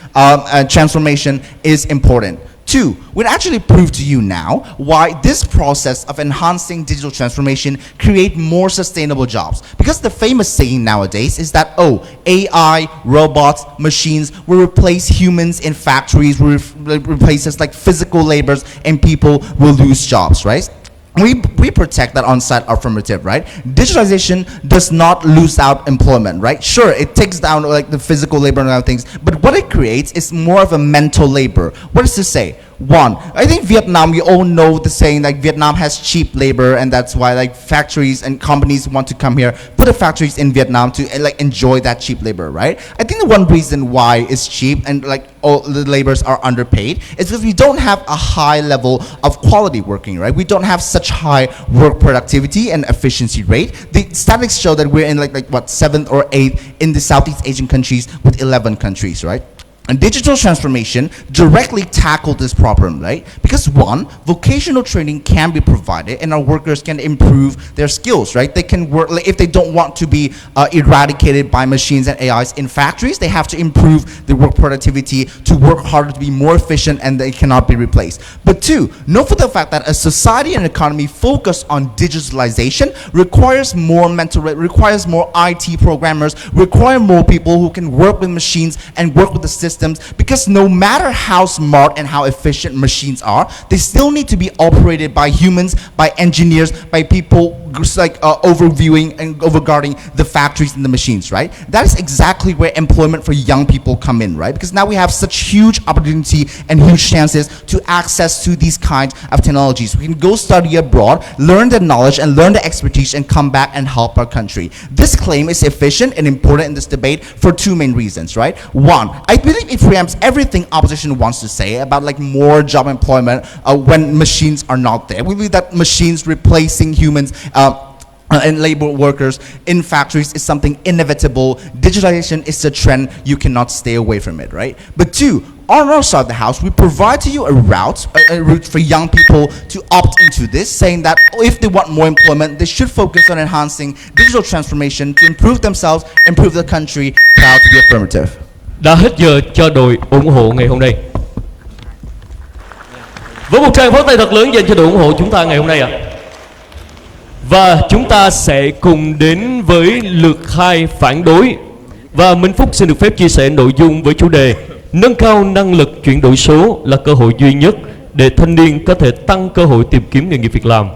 transformation is important. Two, we'd actually prove to you now why this process of enhancing digital transformation create more sustainable jobs. Because the famous saying nowadays is that, oh, AI, robots, machines will replace humans in factories, will replace us like physical labors, and people will lose jobs, right? We protect that on-site affirmative, right? Digitalization does not lose out employment, right? Sure, it takes down like the physical labor and other things, but what it creates is more of a mental labor. What is to say? One, I think Vietnam, we all know the saying like Vietnam has cheap labor, and that's why like factories and companies want to come here, put the factories in Vietnam to like enjoy that cheap labor, right? I think the one reason why it's cheap and like all the laborers are underpaid is because we don't have a high level of quality working, right? We don't have such high work productivity and efficiency rate. The statistics show that we're in like what, 7th or 8th in the Southeast Asian countries with 11 countries, right? And digital transformation directly tackled this problem, right? Because one, vocational training can be provided and our workers can improve their skills, right? They can work, like, if they don't want to be eradicated by machines and AIs in factories, they have to improve their work productivity to work harder, to be more efficient, and they cannot be replaced. But two, know for the fact that a society and economy focused on digitalization requires more requires more IT programmers, require more people who can work with machines and work with the system, because no matter how smart and how efficient machines are, they still need to be operated by humans, by engineers, by people like overviewing and overguarding the factories and the machines, right? That is exactly where employment for young people come in, right? Because now we have such huge opportunity and huge chances to access to these kinds of technologies. We can go study abroad, learn the knowledge and learn the expertise, and come back and help our country. This claim is efficient and important in this debate for two main reasons, right? One, I believe it preempts everything opposition wants to say about like more job employment when machines are not there. We believe that machines replacing humans and labor workers in factories is something inevitable. Digitalization is a trend, you cannot stay away from it, right? But two, on our side of the house, we provide to you a route for young people to opt into this, saying that if they want more employment, they should focus on enhancing digital transformation to improve themselves, improve the country. Proud to be affirmative. Đã hết giờ cho đội ủng hộ ngày hôm nay. Với một tràng pháo tay thật lớn dành cho đội ủng hộ chúng ta ngày hôm nay ạ. Và chúng ta sẽ cùng đến với lượt 2 phản đối. Và Minh Phúc xin được phép chia sẻ nội dung với chủ đề nâng cao năng lực chuyển đổi số là cơ hội duy nhất để thanh niên có thể tăng cơ hội tìm kiếm nghề nghiệp việc làm.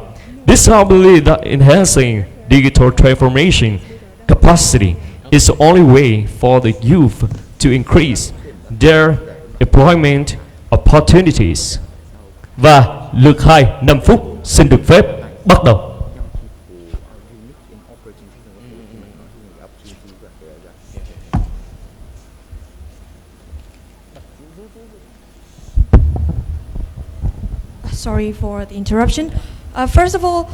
This I believe that enhancing digital transformation capacity is the only way for the youth to increase their employment opportunities. Và lượt 2 5 phút xin được phép bắt đầu. Sorry for the interruption. First of all,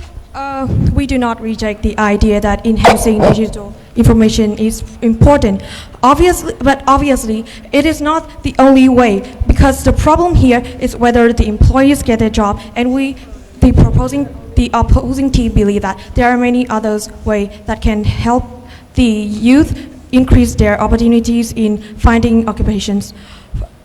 We do not reject the idea that enhancing digital information is important. Obviously, it is not the only way, because the problem here is whether the employees get a job, and the opposing team believe that there are many others ways that can help the youth increase their opportunities in finding occupations.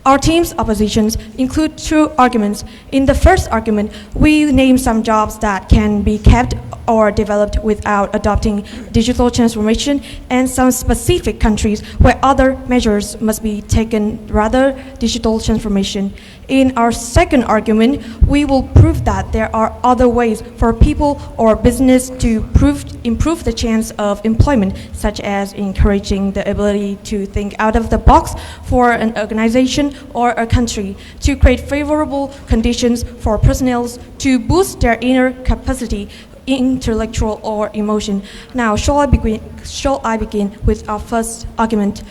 Our team's oppositions include two arguments. In the first argument, we name some jobs that can be kept or developed without adopting digital transformation, and some specific countries where other measures must be taken rather digital transformation. In our second argument, we will prove that there are other ways for people or business to improve the chance of employment, such as encouraging the ability to think out of the box for an organization or a country, to create favorable conditions for personnel to boost their inner capacity, intellectual or emotion. Now, shall I begin with our first argument?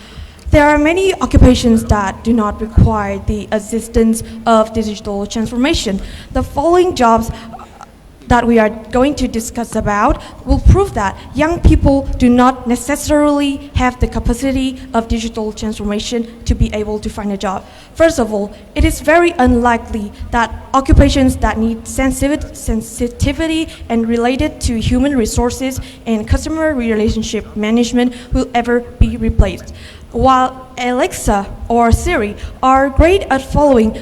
There are many occupations that do not require the assistance of digital transformation. The following jobs that we are going to discuss about will prove that young people do not necessarily have the capacity of digital transformation to be able to find a job. First of all, it is very unlikely that occupations that need sensitivity and related to human resources and customer relationship management will ever be replaced. While Alexa or Siri are great at following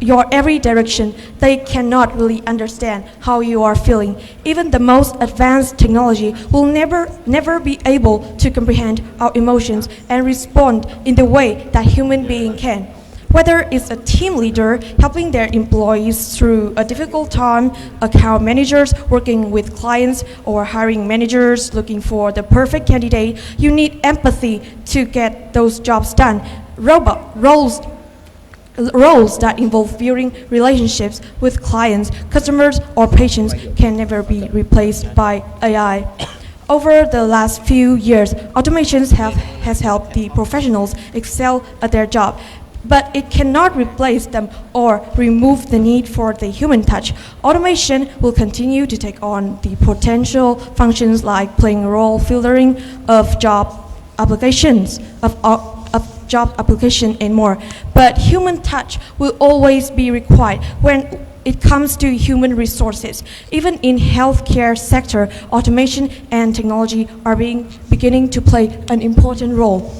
your every direction, they cannot really understand how you are feeling. Even the most advanced technology will never be able to comprehend our emotions and respond in the way that human being can. Whether it's a team leader helping their employees through a difficult time, account managers working with clients, or hiring managers looking for the perfect candidate, you need empathy to get those jobs done. Roles that involve building relationships with clients, customers, or patients can never be replaced by AI. Over the last few years, automations has helped the professionals excel at their job, but it cannot replace them or remove the need for the human touch. Automation will continue to take on the potential functions like playing role filtering of job applications, job application and more. But human touch will always be required when it comes to human resources. Even in healthcare sector, automation and technology are beginning to play an important role.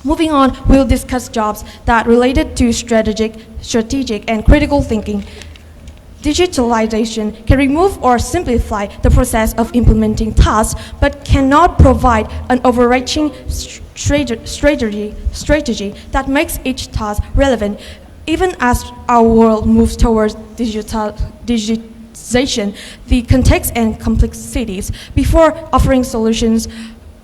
Moving on, we'll discuss jobs that related to strategic and critical thinking. Digitalization can remove or simplify the process of implementing tasks, but cannot provide an overarching strategy that makes each task relevant. Even as our world moves towards digitization, the context and complexities before offering solutions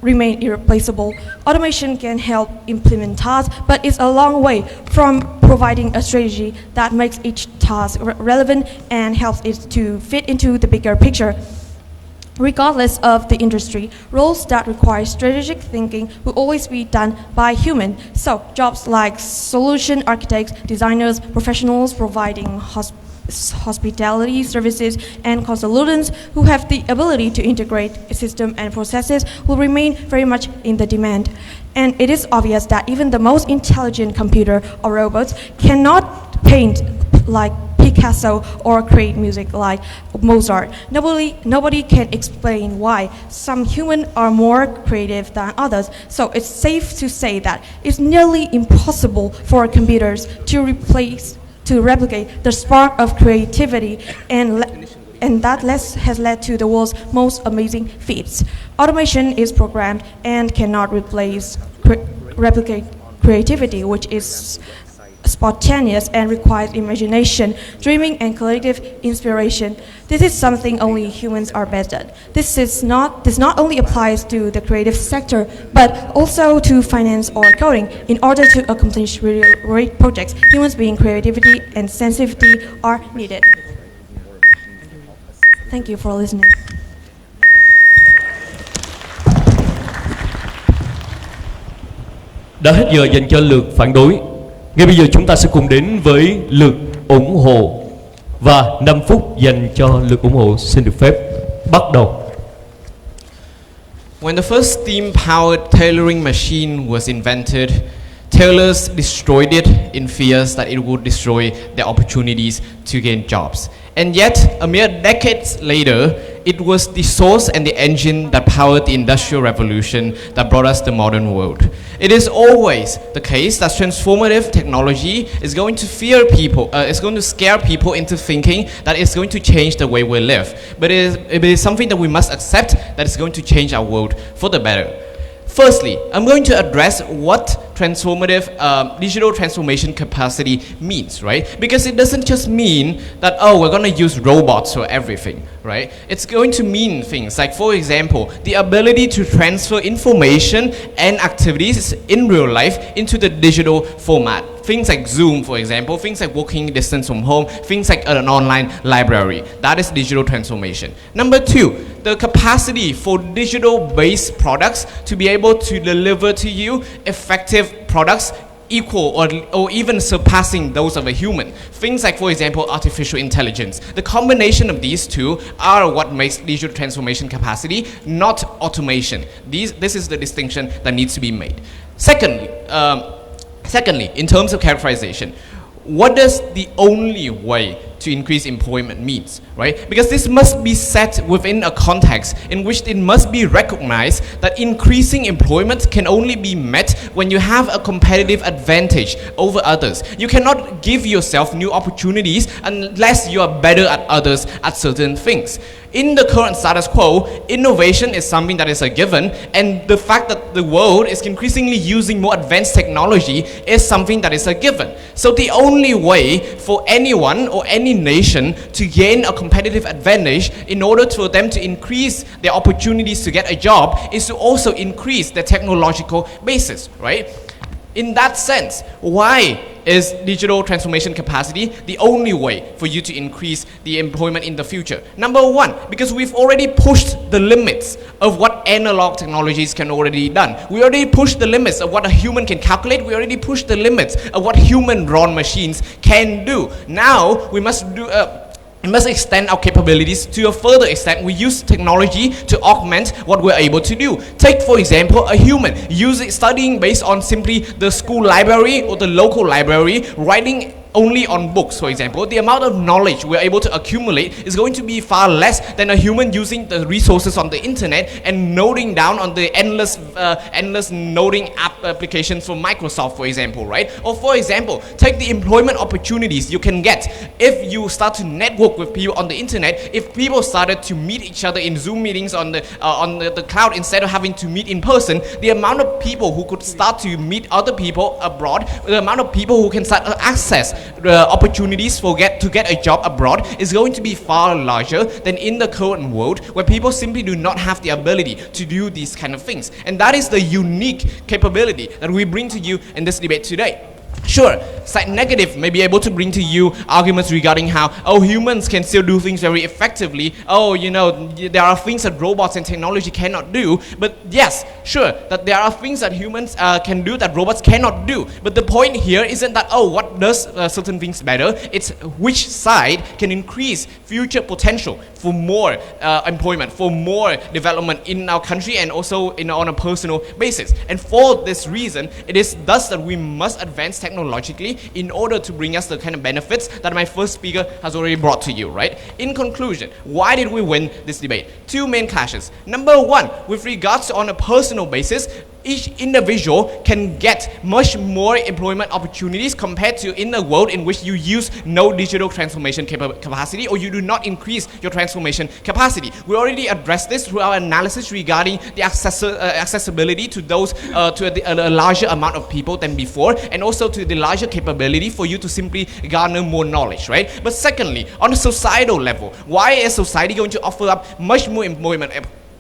remain irreplaceable. Automation can help implement tasks, but it's a long way from providing a strategy that makes each task relevant and helps it to fit into the bigger picture. Regardless of the industry, roles that require strategic thinking will always be done by humans. So, jobs like solution architects, designers, professionals providing hospitality services, and consultants who have the ability to integrate systems and processes will remain very much in the demand. And it is obvious that even the most intelligent computer or robots cannot paint like Picasso or create music like Mozart. Nobody can explain why some humans are more creative than others. So it's safe to say that it's nearly impossible for computers to replicate the spark of creativity, and that has led to the world's most amazing feats. Automation is programmed and cannot replicate creativity, which is spontaneous and requires imagination, dreaming, and collective inspiration. This is something only humans are best at. This not only applies to the creative sector, but also to finance or coding. In order to accomplish great projects, humans being creativity and sensitivity are needed. Thank you for listening. Đã hết giờ dành cho lượt phản đối. Ngay bây giờ chúng ta sẽ cùng đến với lượt ủng hộ, và 5 phút dành cho lượt ủng hộ xin được phép. bắt đầu. When the first steam-powered tailoring machine was invented, tailors destroyed it in fears that it would destroy their opportunities to gain jobs. And yet, a mere decades later, it was the source and the engine that powered the Industrial Revolution that brought us the modern world. It is always the case that transformative technology is going to it's going to scare people into thinking that it's going to change the way we live. But it is something that we must accept that it's going to change our world for the better. Firstly, I'm going to address what transformative digital transformation capacity means, right? Because it doesn't just mean that, oh, we're going to use robots for everything, right? It's going to mean things like, for example, the ability to transfer information and activities in real life into the digital format. Things like Zoom, for example, things like working distance from home, things like an online library. That is digital transformation. Number two, the capacity for digital-based products to be able to deliver to you effective products equal or even surpassing those of a human. Things like, for example, artificial intelligence. The combination of these two are what makes digital transformation capacity, not automation. This is the distinction that needs to be made. Secondly, in terms of characterization, what does the only way to increase employment means, right? Because this must be set within a context in which it must be recognized that increasing employment can only be met when you have a competitive advantage over others. You cannot give yourself new opportunities unless you are better at others at certain things. In the current status quo, innovation is something that is a given, and the fact that the world is increasingly using more advanced technology is something that is a given. So the only way for anyone or any nation to gain a competitive advantage in order for them to increase their opportunities to get a job is to also increase their technological basis, right? In that sense, why is digital transformation capacity the only way for you to increase the employment in the future? Number one, because we've already pushed the limits of what analog technologies can already done. We already pushed the limits of what a human can calculate. We already pushed the limits of what human-run machines can do. Now, we must extend our capabilities to a further extent. We use technology to augment what we're able to do. Take, for example, a human studying based on simply the school library or the local library, writing only on books, for example. The amount of knowledge we're able to accumulate is going to be far less than a human using the resources on the internet and noting down on the endless noting applications from Microsoft, for example, right? Or for example, take the employment opportunities you can get if you start to network with people on the internet. If people started to meet each other in Zoom meetings on the cloud instead of having to meet in person, the amount of people who could start to meet other people abroad, the amount of people who can start to access opportunities to get a job abroad is going to be far larger than in the current world, where people simply do not have the ability to do these kind of things. And that is the unique capability that we bring to you in this debate today. Sure, side negative may be able to bring to you arguments regarding how, oh, humans can still do things very effectively. Oh, you know, there are things that robots and technology cannot do. But yes, sure, that there are things that humans can do that robots cannot do. But the point here isn't that, oh, what does certain things better? It's which side can increase future potential for more employment, for more development in our country and also on a personal basis. And for this reason, it is thus that we must advance technologically in order to bring us the kind of benefits that my first speaker has already brought to you, right? In conclusion, why did we win this debate? Two main clashes. Number one, with regards to on a personal basis, each individual can get much more employment opportunities compared to in a world in which you use no digital transformation capacity or you do not increase your transformation capacity. We already addressed this through our analysis regarding the accessibility to those to a larger amount of people than before, and also to the larger capability for you to simply garner more knowledge, right? But secondly, on a societal level, why is society going to offer up much more employment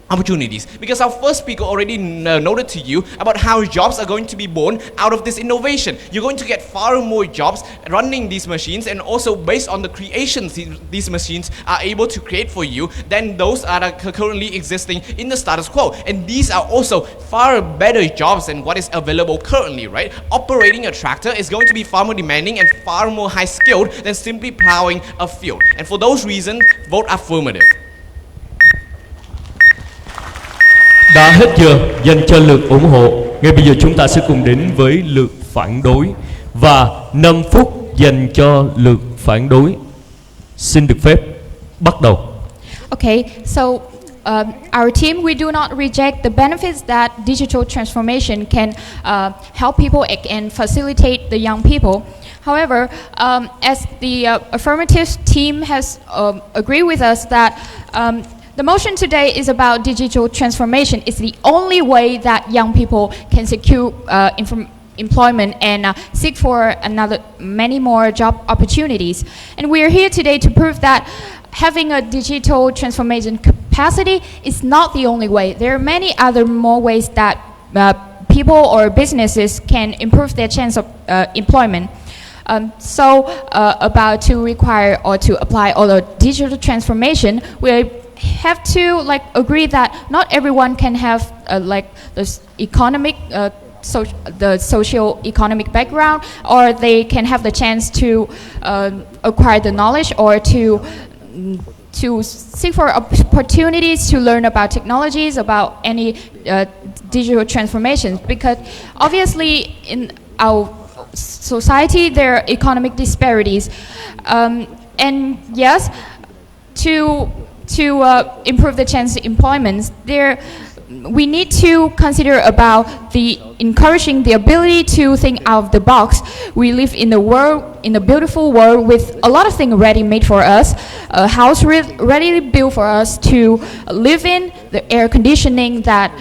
opportunities? Because our first speaker already noted to you about how jobs are going to be born out of this innovation. You're going to get far more jobs running these machines, and also based on the creations these machines are able to create for you than those that are currently existing in the status quo. And these are also far better jobs than what is available currently, right? Operating a tractor is going to be far more demanding and far more high skilled than simply plowing a field. And for those reasons, vote affirmative. Đã hết giờ dành cho lượt ủng hộ. Ngay bây giờ chúng ta sẽ cùng đến với lượt phản đối và 5 phút dành cho lượt phản đối. Xin được phép bắt đầu. Okay, so our team, we do not reject the benefits that digital transformation can help people and facilitate the young people. However, as the affirmative team has agreed with us that the motion today is about digital transformation. It's the only way that young people can secure employment and seek for many more job opportunities. And we are here today to prove that having a digital transformation capacity is not the only way. There are many other more ways that people or businesses can improve their chance of employment. About to require or to apply all the digital transformation, we have to agree that not everyone can have the economic the socio-economic background, or they can have the chance to acquire the knowledge or to seek for opportunities to learn about technologies, about any digital transformations, because obviously in our society there are economic disparities, and yes, to improve the chance of employment, we need to consider about encouraging the ability to think out of the box. We live in a beautiful world with a lot of things ready made for us, a house ready built for us to live in, the air conditioning that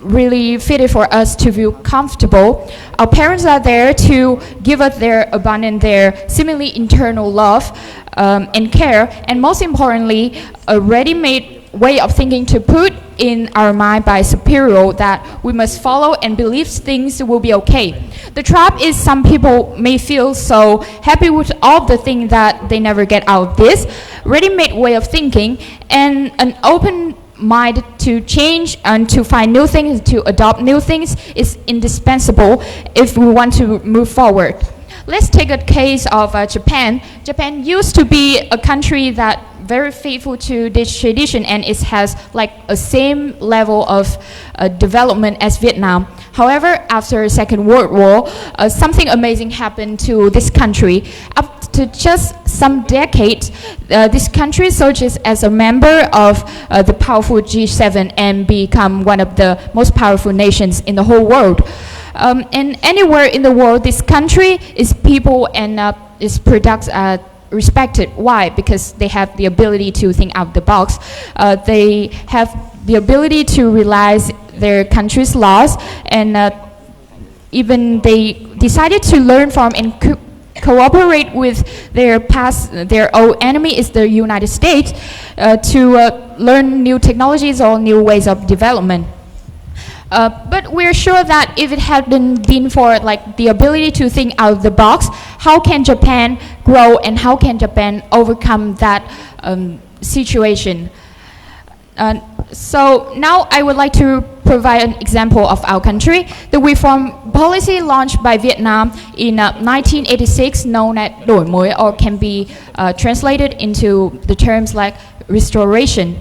really fitted for us to feel comfortable. Our parents are there to give us their abundant, their seemingly internal love and care, and most importantly, a ready-made way of thinking to put in our mind by superior that we must follow and believe things will be okay. The trap is some people may feel so happy with all the things that they never get out of this ready-made way of thinking, and an open mind to change and to find new things, to adopt new things is indispensable if we want to move forward. Let's take a case of Japan. Japan used to be a country that very faithful to this tradition, and it has a same level of development as Vietnam. However, after the Second World War, something amazing happened to this country. Up to just some decades, this country surges as a member of the powerful G7 and become one of the most powerful nations in the whole world. And anywhere in the world, this country is people and its products are respected. Why? Because they have the ability to think out of the box. They have the ability to realize their country's laws, and even they decided to learn from and cooperate with their old enemy is the United States to learn new technologies or new ways of development. But we're sure that if it hadn't been for the ability to think out of the box, how can Japan grow and how can Japan overcome that situation? So now I would like to provide an example of our country. The reform policy launched by Vietnam in 1986, known as đổi mới, or can be translated into the terms like restoration.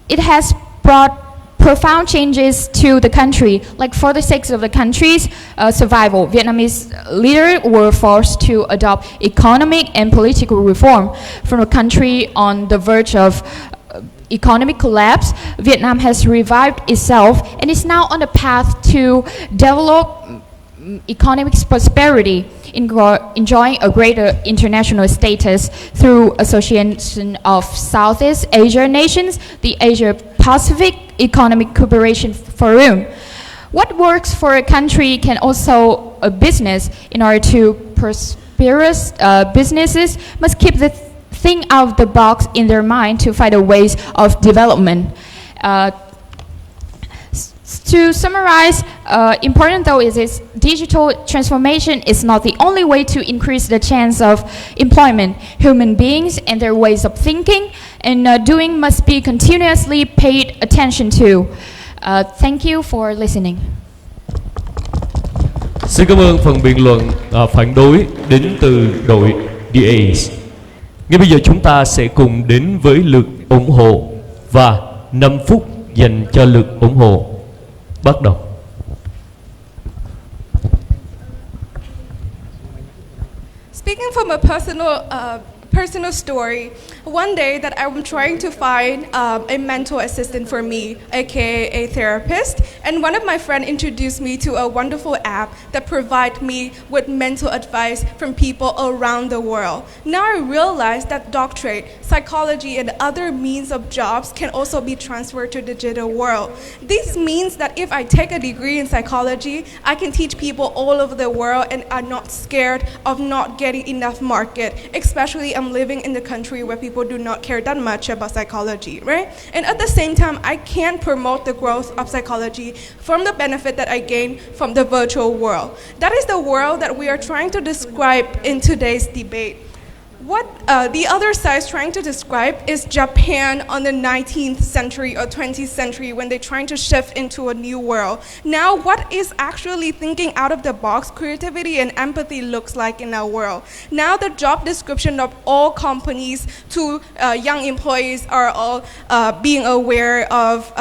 It has brought profound changes to the country. For the sake of the country's survival, Vietnamese leaders were forced to adopt economic and political reform. From a country on the verge of economic collapse, Vietnam has revived itself and is now on the path to develop economic prosperity, enjoying a greater international status through association of Southeast Asia nations, the Asia-Pacific Economic Cooperation Forum. What works for a country can also a business. In order to prosperous businesses must keep the thing out of the box in their mind to find a ways of development. To summarize, important though is digital transformation is not the only way to increase the chance of employment. Human beings and their ways of thinking and doing must be continuously paid attention to. Thank you for listening. Xin cảm ơn phần biện luận phản đối đến từ đội DAs. Ngay bây giờ chúng ta sẽ cùng đến với lượt ủng hộ và 5 phút dành cho lượt ủng hộ. Bắt đầu. Speaking from a personal story, one day that I'm trying to find a mental assistant for me, aka a therapist, and one of my friends introduced me to a wonderful app that provides me with mental advice from people around the world. Now I realize that doctorate, psychology, and other means of jobs can also be transferred to the digital world. This means that if I take a degree in psychology, I can teach people all over the world and are not scared of not getting enough market, especially I'm living in the country where people do not care that much about psychology, right? And at the same time, I can promote the growth of psychology from the benefit that I gain from the virtual world. That is the world that we are trying to describe in today's debate. What the other side is trying to describe is Japan on the 19th century or 20th century when they're trying to shift into a new world. Now, what is actually thinking out of the box, creativity and empathy looks like in our world? Now, the job description of all companies to young employees are all being aware of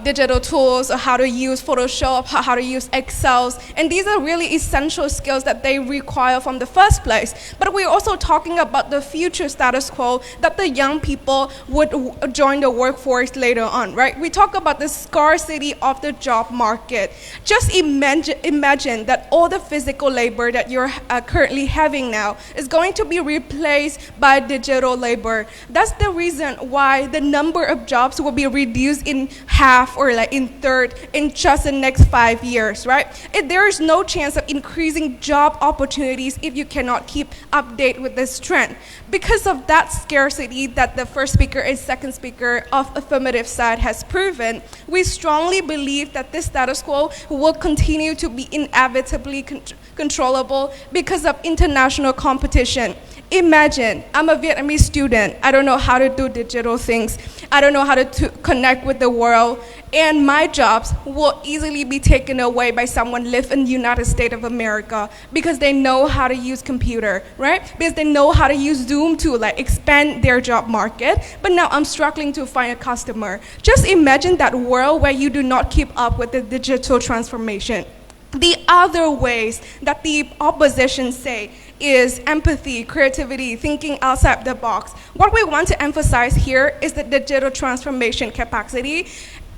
digital tools, or how to use Photoshop, how to use Excel, and these are really essential skills that they require from the first place. But we're also talking about the future status quo that the young people would join the workforce later on, right? We talk about the scarcity of the job market. Just imagine that all the physical labor that you're currently having now is going to be replaced by digital labor. That's the reason why the number of jobs will be reduced in half or like in third in just the next 5 years, right? There is no chance of increasing job opportunities if you cannot keep update with this trend. Because of that scarcity that the first speaker and second speaker of affirmative side has proven, we strongly believe that this status quo will continue to be inevitably controllable because of international competition. Imagine, I'm a Vietnamese student. I don't know how to do digital things. I don't know how to connect with the world. And my jobs will easily be taken away by someone live in the United States of America because they know how to use computer, right? Because they know how to use Zoom to like expand their job market. But now I'm struggling to find a customer. Just imagine that world where you do not keep up with the digital transformation. The other ways that the opposition say is empathy, creativity, thinking outside the box. What we want to emphasize here is that digital transformation capacity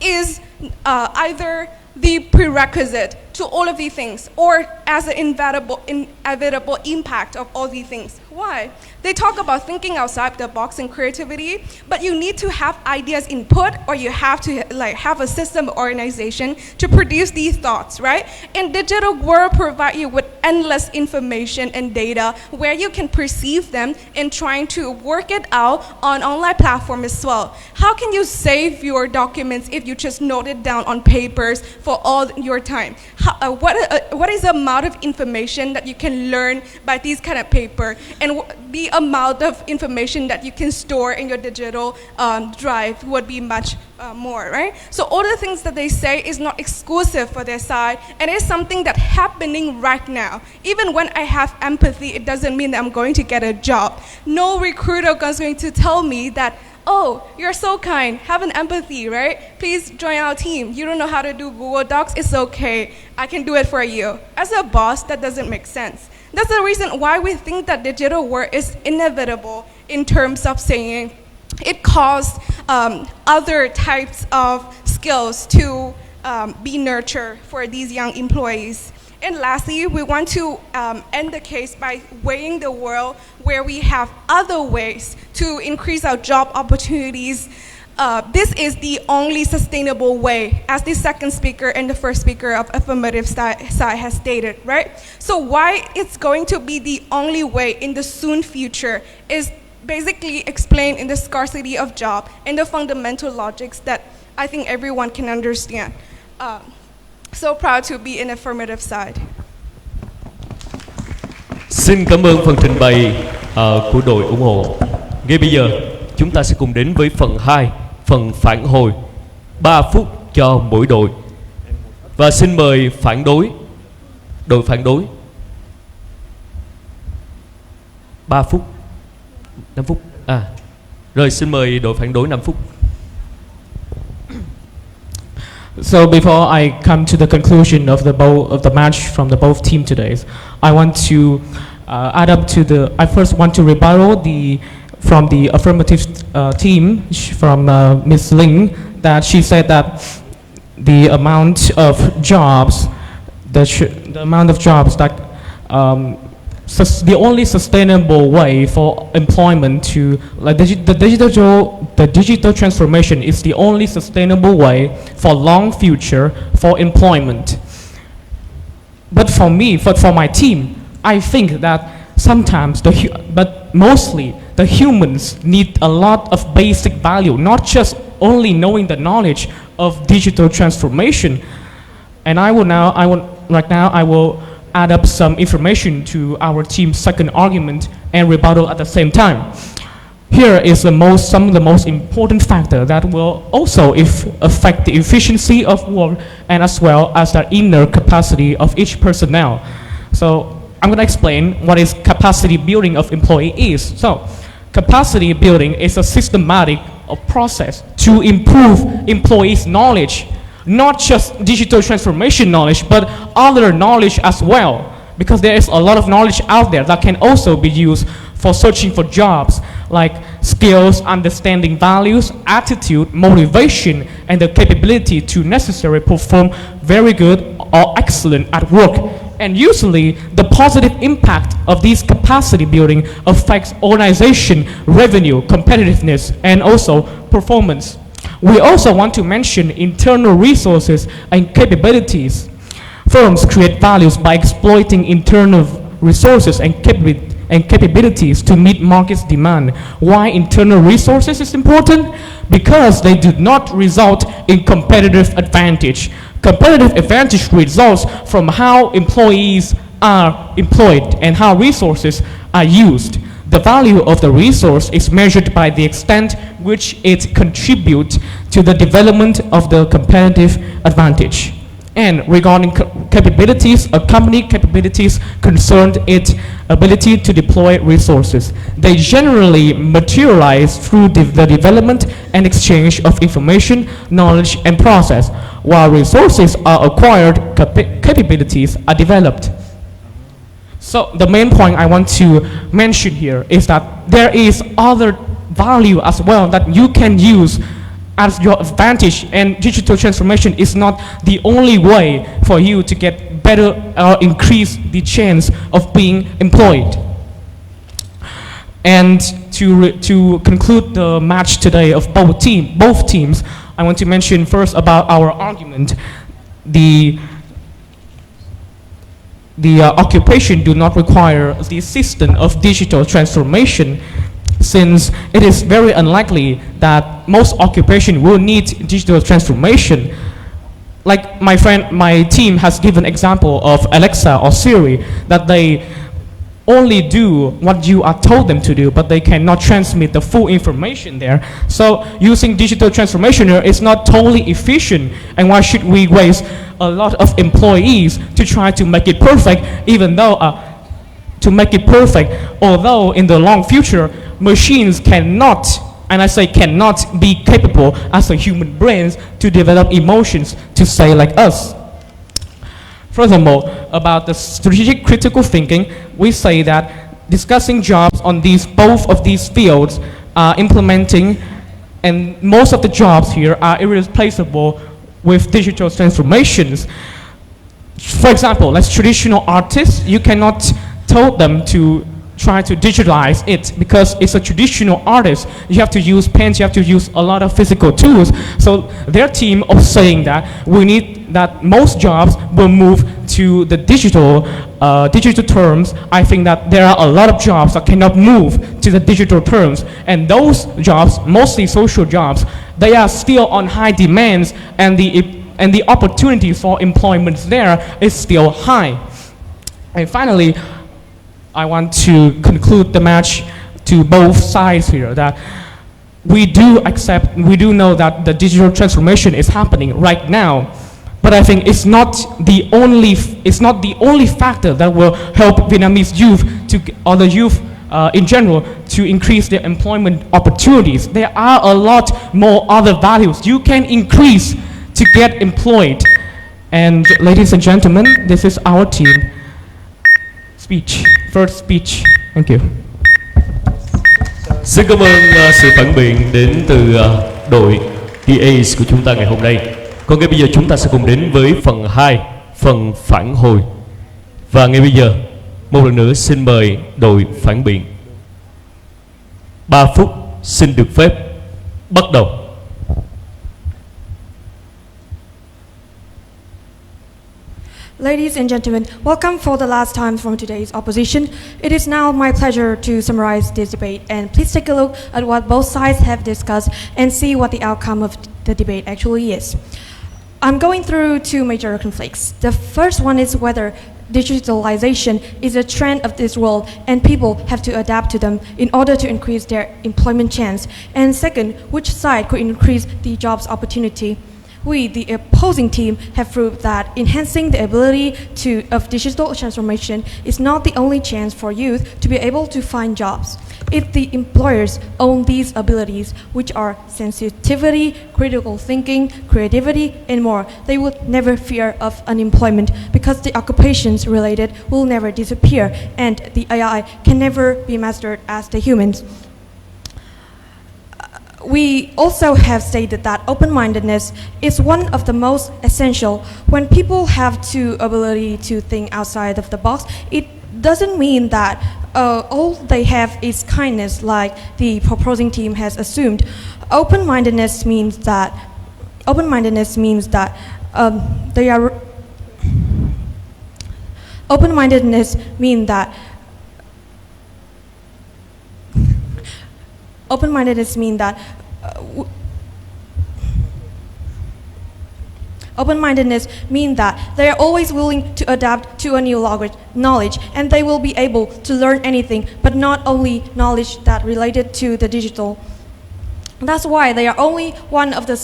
is either the prerequisite to all of these things or as an inevitable impact of all these things. Why? They talk about thinking outside the box and creativity, but you need to have ideas input or you have to like have a system organization to produce these thoughts, right? And digital world provide you with endless information and data where you can perceive them and trying to work it out on online platform as well. How can you save your documents if you just note it down on papers for all your time? What is the amount of information that you can learn by these kind of paper, and the amount of information that you can store in your digital drive would be much more, right? So all the things that they say is not exclusive for their side, and it's something that's happening right now. Even when I have empathy, it doesn't mean that I'm going to get a job. No recruiter is going to tell me that, oh, you're so kind, have an empathy, right? Please join our team. You don't know how to do Google Docs, it's okay. I can do it for you. As a boss, that doesn't make sense. That's the reason why we think that digital work is inevitable in terms of saying it costs other types of skills to be nurtured for these young employees. And lastly, we want to end the case by weighing the world where we have other ways to increase our job opportunities. This is the only sustainable way, as the second speaker and the first speaker of affirmative side has stated, right? So why it's going to be the only way in the soon future is basically explained in the scarcity of job and the fundamental logics that I think everyone can understand. So proud to be in affirmative side. Xin cảm ơn phần trình bày của đội ủng hộ. Ngay bây giờ chúng ta sẽ cùng đến với phần 2, phần phản hồi. 3 phút cho mỗi đội. Và xin mời phản đối. Đội phản đối. 3 phút. 5 phút. Rồi xin mời đội phản đối 5 phút. So before I come to the conclusion of the match from the both team today, I want to add up to the. I first want to rebuttal from the affirmative team from Ms. Ling, that she said that the amount of jobs, the amount of jobs that the only sustainable way for employment to, like the digital transformation is the only sustainable way for long future for employment. But for me, for my team, I think that sometimes but mostly the humans need a lot of basic value, not just only knowing the knowledge of digital transformation. And right now I will add up some information to our team's second argument and rebuttal at the same time. Here is some of the most important factor that will also affect the efficiency of work and as well as the inner capacity of each personnel. So I'm going to explain what is capacity building of employees. So capacity building is a systematic process to improve employees' knowledge, not just digital transformation knowledge, but other knowledge as well. Because there is a lot of knowledge out there that can also be used for searching for jobs, like skills, understanding values, attitude, motivation, and the capability to necessarily perform very good or excellent at work. And usually, the positive impact of these capacity building affects organization, revenue, competitiveness, and also performance. We also want to mention internal resources and capabilities. Firms create values by exploiting internal resources and capabilities to meet market's demand. Why internal resources is important? Because they do not result in competitive advantage. Competitive advantage results from how employees are employed and how resources are used. The value of the resource is measured by the extent which it contributes to the development of the competitive advantage. And regarding capabilities, a company capabilities concern its ability to deploy resources. They generally materialize through the development and exchange of information, knowledge, and process. While resources are acquired, capabilities are developed. So the main point I want to mention here is that there is other value as well that you can use as your advantage, and digital transformation is not the only way for you to get better or increase the chance of being employed. And to conclude the match today of both teams, I want to mention first about our argument. The occupation do not require the assistance of digital transformation, since it is very unlikely that most occupation will need digital transformation. Like my team has given example of Alexa or Siri, that they only do what you are told them to do, but they cannot transmit the full information there. So using digital transformation here is not totally efficient, and why should we waste a lot of employees to try to make it perfect, even though although in the long future, machines cannot, and I say cannot, be capable as a human brains to develop emotions to say like us. Furthermore, about the strategic critical thinking, we say that discussing jobs on both of these fields are implementing, and most of the jobs here are irreplaceable with digital transformations. For example, as traditional artists, you cannot tell them to try to digitalize it because it's a traditional artist. You have to use pens, you have to use a lot of physical tools. So their team is saying that we need that most jobs will move to the digital terms. I think that there are a lot of jobs that cannot move to the digital terms, and those jobs, mostly social jobs, they are still on high demands, and the opportunity for employment there is still high. And finally, I want to conclude the match to both sides here, that we do know that the digital transformation is happening right now, but I think it's not the only factor that will help Vietnamese youth or the youth in general to increase their employment opportunities. There are a lot more other values you can increase to get employed. And ladies and gentlemen, this is our team. Speech, first speech. Thank you. Xin cảm ơn sự phản biện đến từ đội EAs của chúng ta ngày hôm nay. Còn ngay bây giờ chúng ta sẽ cùng đến với phần 2, phần phản hồi. Và ngay bây giờ, một lần nữa xin mời đội phản biện. 3 phút xin được phép bắt đầu. Ladies and gentlemen, welcome for the last time from today's opposition. It is now my pleasure to summarize this debate, and please take a look at what both sides have discussed and see what the outcome of the debate actually is. I'm going through two major conflicts. The first one is whether digitalization is a trend of this world and people have to adapt to them in order to increase their employment chance. And second, which side could increase the jobs opportunity. We, the opposing team, have proved that enhancing the ability of digital transformation is not the only chance for youth to be able to find jobs. If the employers own these abilities, which are sensitivity, critical thinking, creativity, and more, they would never fear of unemployment because the occupations related will never disappear and the AI can never be mastered as the humans. We also have stated that open-mindedness is one of the most essential. When people have the ability to think outside of the box, it doesn't mean that all they have is kindness, like the proposing team has assumed. Open-mindedness means that they are. Open-mindedness means that. Open-mindedness means that Open-mindedness means that they are always willing to adapt to a new knowledge, and they will be able to learn anything, but not only knowledge that related to the digital. That's why they are only one of the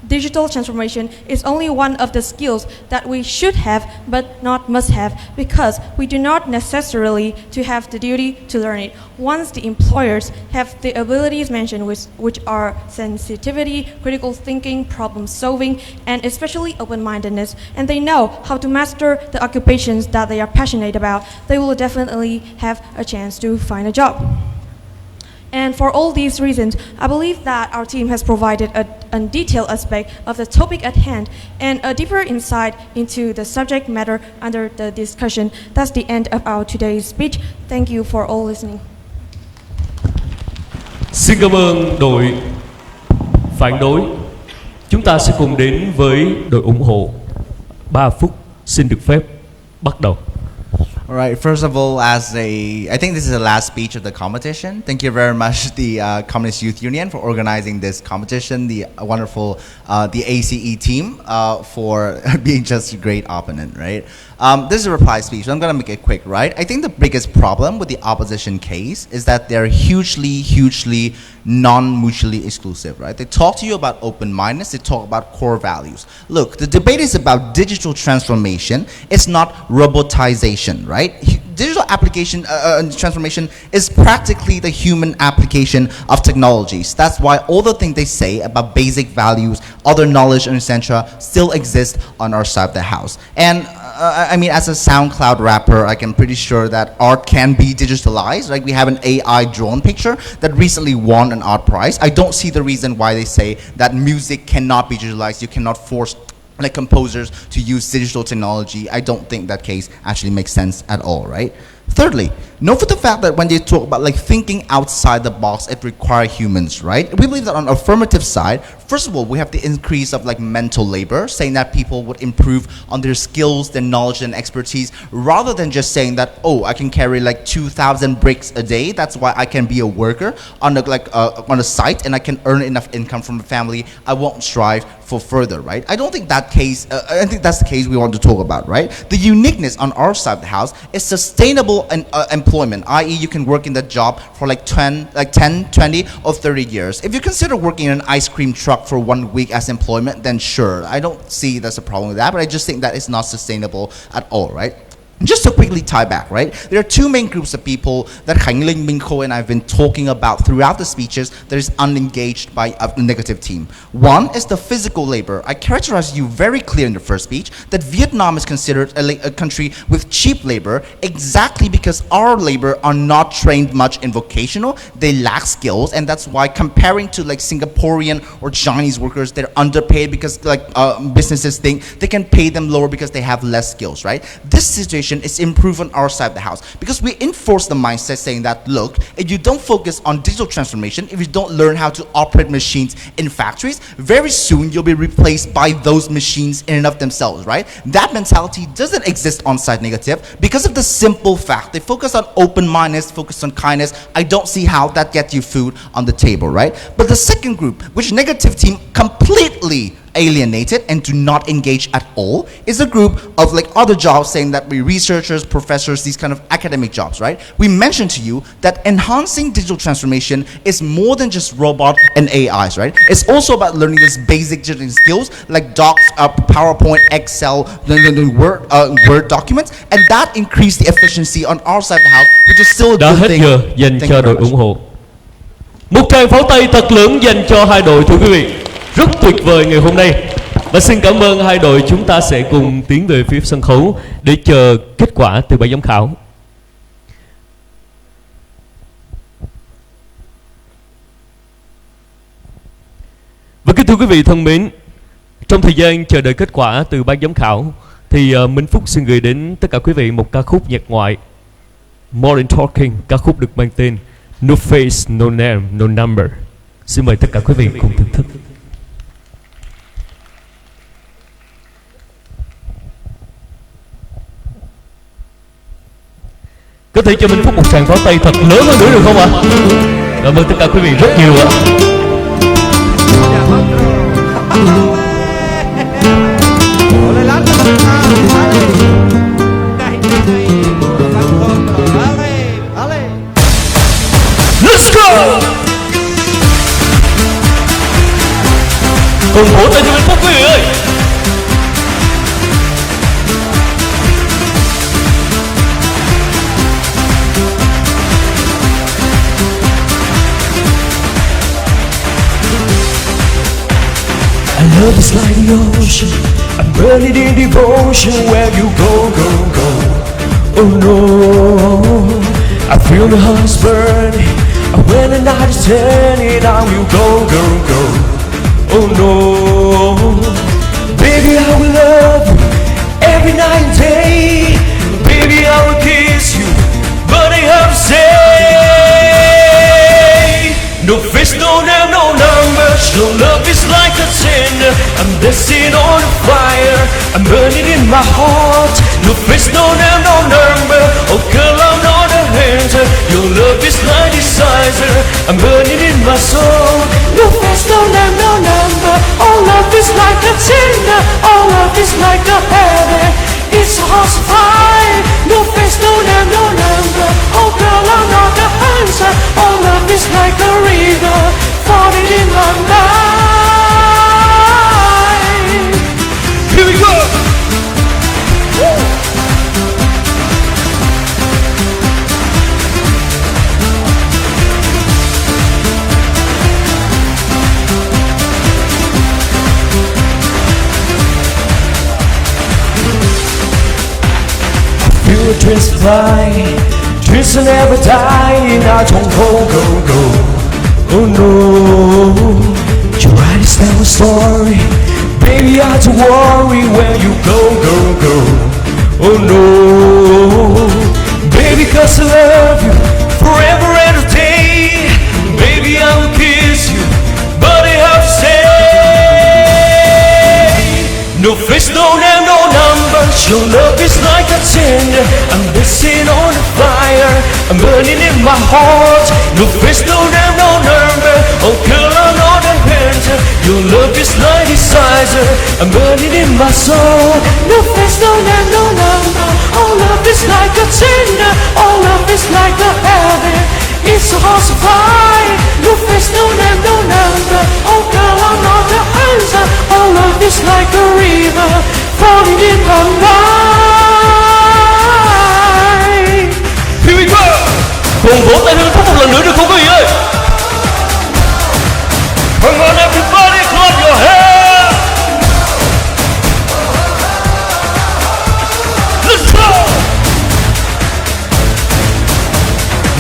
digital transformation is only one of the skills that we should have but not must have, because we do not necessarily to have the duty to learn it. Once the employers have the abilities mentioned, which are sensitivity, critical thinking, problem solving, and especially open-mindedness, and they know how to master the occupations that they are passionate about, they will definitely have a chance to find a job. And for all these reasons, I believe that our team has provided a detailed aspect of the topic at hand and a deeper insight into the subject matter under the discussion. That's the end of our today's speech. Thank you for all listening. Xin cảm ơn đội phản đối. Chúng ta sẽ cùng đến với đội ủng hộ. 3 phút xin được phép bắt đầu. All right. First of all, I think this is the last speech of the competition. Thank you very much, the Communist Youth Union, for organizing this competition. The wonderful, the ACE team, for being just a great opponent. Right. This is a reply speech. So I'm gonna make it quick. Right. I think the biggest problem with the opposition case is that they're hugely non-mutually exclusive. Right. They talk to you about open-mindedness. They talk about core values. Look, the debate is about digital transformation. It's not robotization. Right. Digital application transformation is practically the human application of technologies. That's why all the things they say about basic values, other knowledge, and etc. still exist on our side of the house. And I mean, as a SoundCloud rapper, I can pretty sure that art can be digitalized. Like we have an AI drone picture that recently won an art prize. I don't see the reason why they say that music cannot be digitalized. You cannot force like composers to use digital technology. I don't think that case actually makes sense at all, right? Thirdly, note for the fact that when they talk about like thinking outside the box, it requires humans, right? We believe that on the affirmative side, first of all, we have the increase of like mental labor, saying that people would improve on their skills, their knowledge and expertise, rather than just saying that, oh, I can carry like 2,000 bricks a day. That's why I can be a worker on on a site and I can earn enough income from the family. I won't strive for further, right? I don't think that case, I think that's the case we want to talk about, right? The uniqueness on our side of the house is sustainable employment, i.e. you can work in that job for like 10, 20 or 30 years. If you consider working in an ice cream truck for 1 week as employment, then sure, I don't see there's a problem with that, but I just think that it's not sustainable at all, right? Just to quickly tie back, right? There are two main groups of people that Khánh Linh, Minh Khôi, and I've been talking about throughout the speeches that is unengaged by the negative team. One is the physical labor. I characterized you very clear in the first speech that Vietnam is considered a country with cheap labor exactly because our labor are not trained much in vocational. They lack skills, and that's why comparing to like Singaporean or Chinese workers, they're underpaid because like businesses think they can pay them lower because they have less skills, right? This situation is improved on our side of the house because we enforce the mindset saying that, look, if you don't focus on digital transformation, if you don't learn how to operate machines in factories, very soon you'll be replaced by those machines in and of themselves, right? That mentality doesn't exist on side negative because of the simple fact they focus on open-mindedness, focus on kindness. I don't see how that gets you food on the table, right? But the second group, which negative team completely alienated and do not engage at all, is a group of like other jobs saying that we researchers, professors, these kind of academic jobs, right? We mentioned to you that enhancing digital transformation is more than just robot and AIs, right? It's also about learning these basic digital skills like docs, PowerPoint, Excel, Word documents, and that increased the efficiency on our side of the house, which is still a Đã good hết thing. giờ dành Thank cho you đội very much. ủng hộ. Một tràng pháo tay thật lớn dành cho hai đội, thưa quý vị. Rất tuyệt vời ngày hôm nay. Và xin cảm ơn hai đội, chúng ta sẽ cùng tiến về phía sân khấu để chờ kết quả từ ban giám khảo. Và kính thưa quý vị thân mến, trong thời gian chờ đợi kết quả từ ban giám khảo thì Minh Phúc xin gửi đến tất cả quý vị một ca khúc nhạc ngoại Modern Talking, ca khúc được mang tên No Face, No Name, No Number. Xin mời tất cả quý vị cùng thưởng thức. Có thể cho Minh Phúc một tràng pháo tay thật lớn hơn nữa được không ạ? Cảm ơn tất cả quý vị rất nhiều ạ. Let's go! Cùng vỗ tay cho Minh Phúc quý vị ơi! Love is like the ocean, I'm burning in devotion. Where you go, go, go. Oh no, I feel the heart's burning. And when the night is turning, I will go, go, go. Oh no, baby, I will love you every night and day. Baby, I will kiss you, but I have to say, no face, no name, no number. Your love is like a cinder. I'm dancing on a fire. I'm burning in my heart. No face, no name, no number. Oh girl, I'm not a hater. Your love is like desire. I'm burning in my soul. No face, no name, no number. Oh love is like a cinder. Oh love is like a heaven. It's a house of fire. No face, no name, no number. Oh girl, I'm not the answer. Oh love is like a river falling in my mind. Here we go. Woo. Feel a twist fly, twist will never die. I don't go, go, go. Oh no, your eyes tell a story. Baby, I don't worry where you go, go, go. Oh no, baby, 'cause I love you forever and a day. Baby, I will kiss you, but I have to say, no face, no name, no number. Your love is like a cinder. I'm dancing on a fire. I'm burning in my heart. No face, no name, no number. Oh girl, I'm not a hater. Your love is like desire. I'm burning in my soul. No face, no name, no number. Oh love is like a cinder. Oh love is like a heaven. It's a house of fire. No face, no name, no number. Oh girl, I'm not the answer. Oh love is like a river falling in my mind.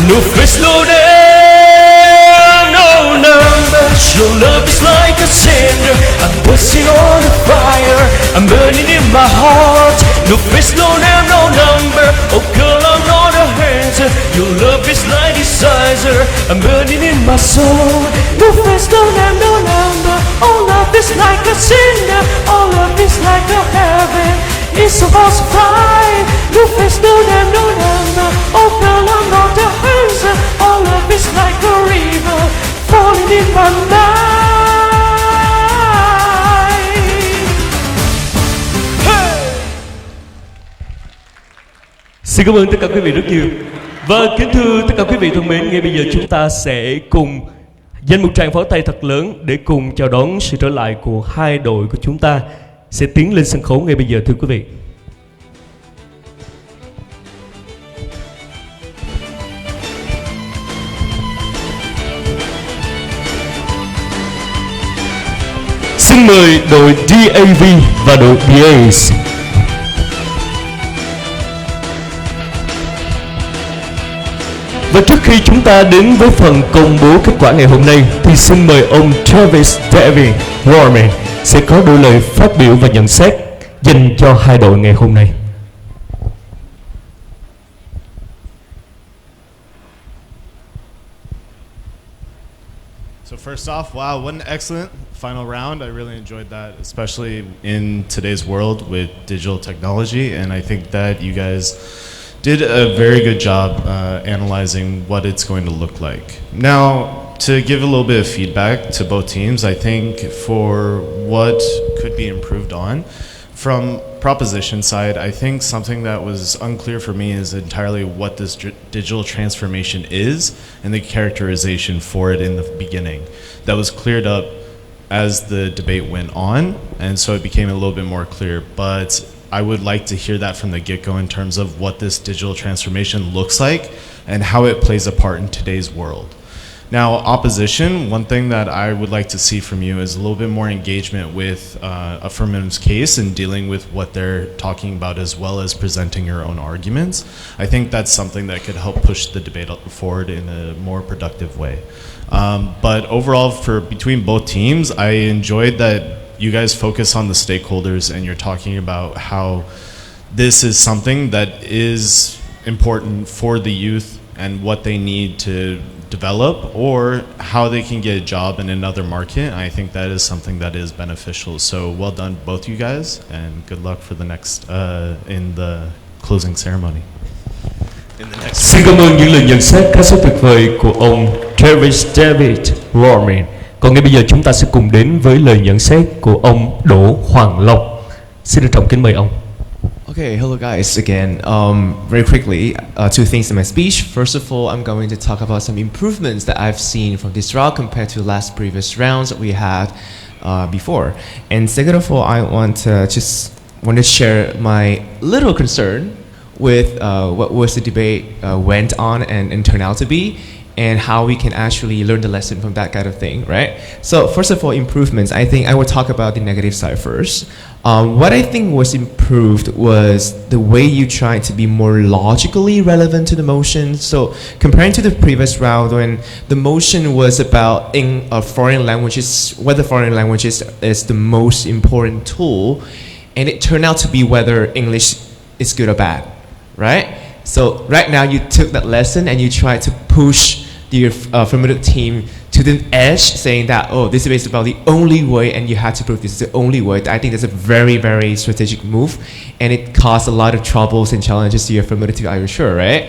No face, no name, no number. Your love is like a cinder. I'm bursting on the fire. I'm burning in my heart. No face, no name, no number. Oh girl, I'm not a answer. Your love is like desire. I'm burning in my soul. No face, no name, no number. Oh love is like a cinder. Oh love is like a heaven. It's so far so fine. No face, no name, no number. Oh girl, I'm not a answer. Oh love is like a river falling in my mind. Xin cảm ơn tất cả quý vị rất nhiều. Và kính thưa tất cả quý vị thân mến, ngay bây giờ chúng ta sẽ cùng dành một tràng pháo tay thật lớn để cùng chào đón sự trở lại của hai đội của chúng ta sẽ tiến lên sân khấu ngay bây giờ, thưa quý vị. Xin mời đội DAV và đội BAs. Và trước khi chúng ta đến với phần công bố kết quả ngày hôm nay thì xin mời ông Travis David Warman sẽ có đôi lời phát biểu và nhận xét dành cho hai đội ngày hôm nay. So first off, wow, what an excellent final round. I really enjoyed that, especially in today's world with digital technology, and I think that you guys did a very good job analyzing what it's going to look like. Now, to give a little bit of feedback to both teams, I think for what could be improved on, from proposition side, I think something that was unclear for me is entirely what this digital transformation is and the characterization for it in the beginning. That was cleared up as the debate went on, and so it became a little bit more clear, but I would like to hear that from the get-go in terms of what this digital transformation looks like and how it plays a part in today's world. Now, opposition, one thing that I would like to see from you is a little bit more engagement with affirmative's case and dealing with what they're talking about, as well as presenting your own arguments. I think that's something that could help push the debate forward in a more productive way. But overall, between both teams, I enjoyed that you guys focus on the stakeholders and you're talking about how this is something that is important for the youth and what they need to develop or how they can get a job in another market. I think that is something that is beneficial. So well done, both you guys, and good luck for the next in the closing ceremony. Xin cảm ơn những lời nhận xét khá sức tuyệt vời của ông Travis David Warman. Còn ngay bây giờ chúng ta sẽ cùng đến với lời nhận xét của ông Đỗ Hoàng Long. Xin trân trọng kính mời ông. Okay, hello guys again. Very quickly, two things in my speech. First of all, I'm going to talk about some improvements that I've seen from this round compared to last previous rounds that we had before. And second of all, I want to share my little concern with what was the debate went on and turned out to be, and how we can actually learn the lesson from that kind of thing, right? So first of all, improvements. I think I will talk about the negative side first. What I think was improved was the way you tried to be more logically relevant to the motion. So comparing to the previous round when the motion was about foreign languages, whether foreign languages is the most important tool, and it turned out to be whether English is good or bad, right? So right now you took that lesson and you tried to push the affirmative team to the edge, saying that, oh, this is about the only way and you had to prove this is the only way. I think that's a very, very strategic move, and it caused a lot of troubles and challenges to your affirmative team, I'm sure, right?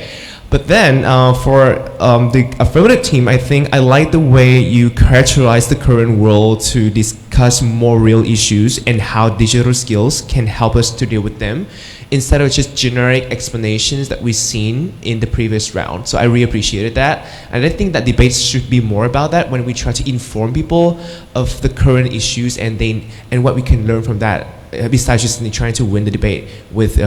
But then for the affirmative team, I think I like the way you characterize the current world to discuss more real issues and how digital skills can help us to deal with them, instead of just generic explanations that we've seen in the previous round. So I really appreciated that. And I think that debates should be more about that when we try to inform people of the current issues and what we can learn from that, besides just trying to win the debate with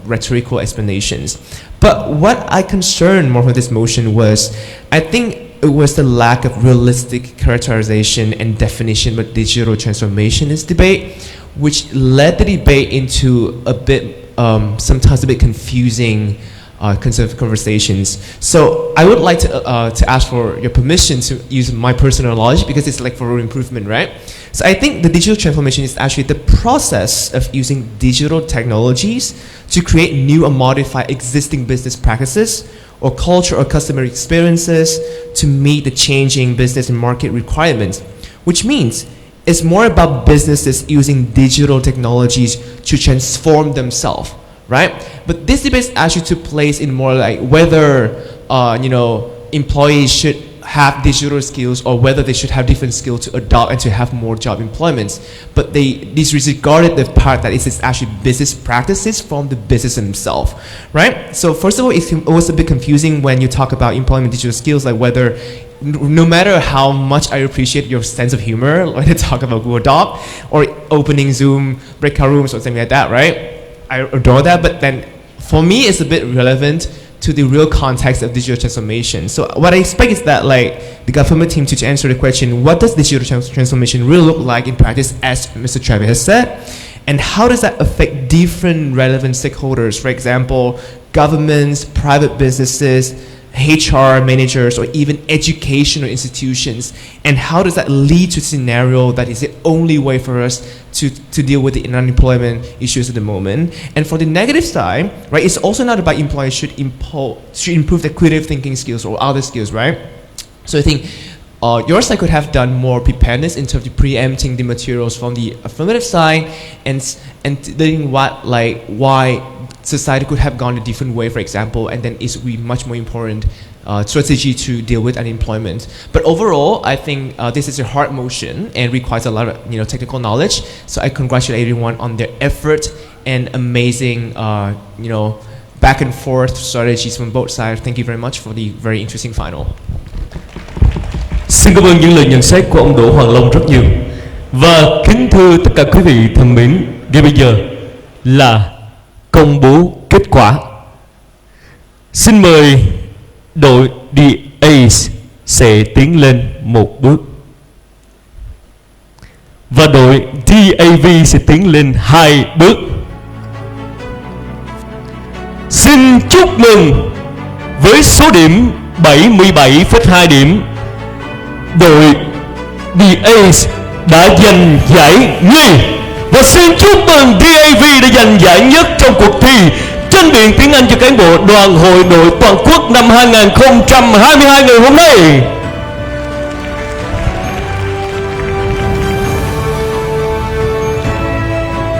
rhetorical explanations. But what I concerned more with this motion was, I think it was the lack of realistic characterization and definition of digital transformation in this debate, which led the debate into a bit, sometimes a bit confusing conversations. So I would like to ask for your permission to use my personal knowledge because it's like for improvement, right? So I think the digital transformation is actually the process of using digital technologies to create new or modify existing business practices or culture or customer experiences to meet the changing business and market requirements, which means it's more about businesses using digital technologies to transform themselves, right? But this debate actually took place in more like whether employees should have digital skills or whether they should have different skills to adopt and to have more job employments. But they disregarded the part that it's actually business practices from the business themselves, right? So first of all, it was a bit confusing when you talk about employment digital skills, like whether no matter how much I appreciate your sense of humor when you talk about Google Doc or opening Zoom breakout rooms or something like that, right? I adore that, but then for me it's a bit relevant to the real context of digital transformation. So what I expect is that like the government team to answer the question, what does digital transformation really look like in practice, as Mr. Travis has said, and how does that affect different relevant stakeholders, for example, governments, private businesses, HR managers, or even educational institutions, and how does that lead to a scenario that is the only way for us to deal with the unemployment issues at the moment. And for the negative side, right, it's also not about employees should improve their creative thinking skills or other skills, right? So I think your side could have done more preparedness in terms of preempting the materials from the affirmative side and doing why society could have gone a different way, for example, and then it's much more important strategy to deal with unemployment. But overall, I think this is a hard motion and requires a lot of technical knowledge. So I congratulate everyone on their effort and amazing back and forth strategies from both sides. Thank you very much for the very interesting final. Xin cảm ơn những lời nhận xét của ông Đỗ Hoàng Long rất nhiều. Và kính thưa tất cả quý vị thân mến, ngay bây giờ là công bố kết quả. Xin mời đội The Ace sẽ tiến lên một bước và đội DAV sẽ tiến lên 2 bước. Xin chúc mừng với số điểm 77,2 điểm, đội The Ace đã giành giải nhì. Và xin chúc mừng DAV đã giành giải nhất trong cuộc thi tranh biện tiếng Anh cho cán bộ đoàn hội đội toàn quốc năm 2022 ngày hôm nay.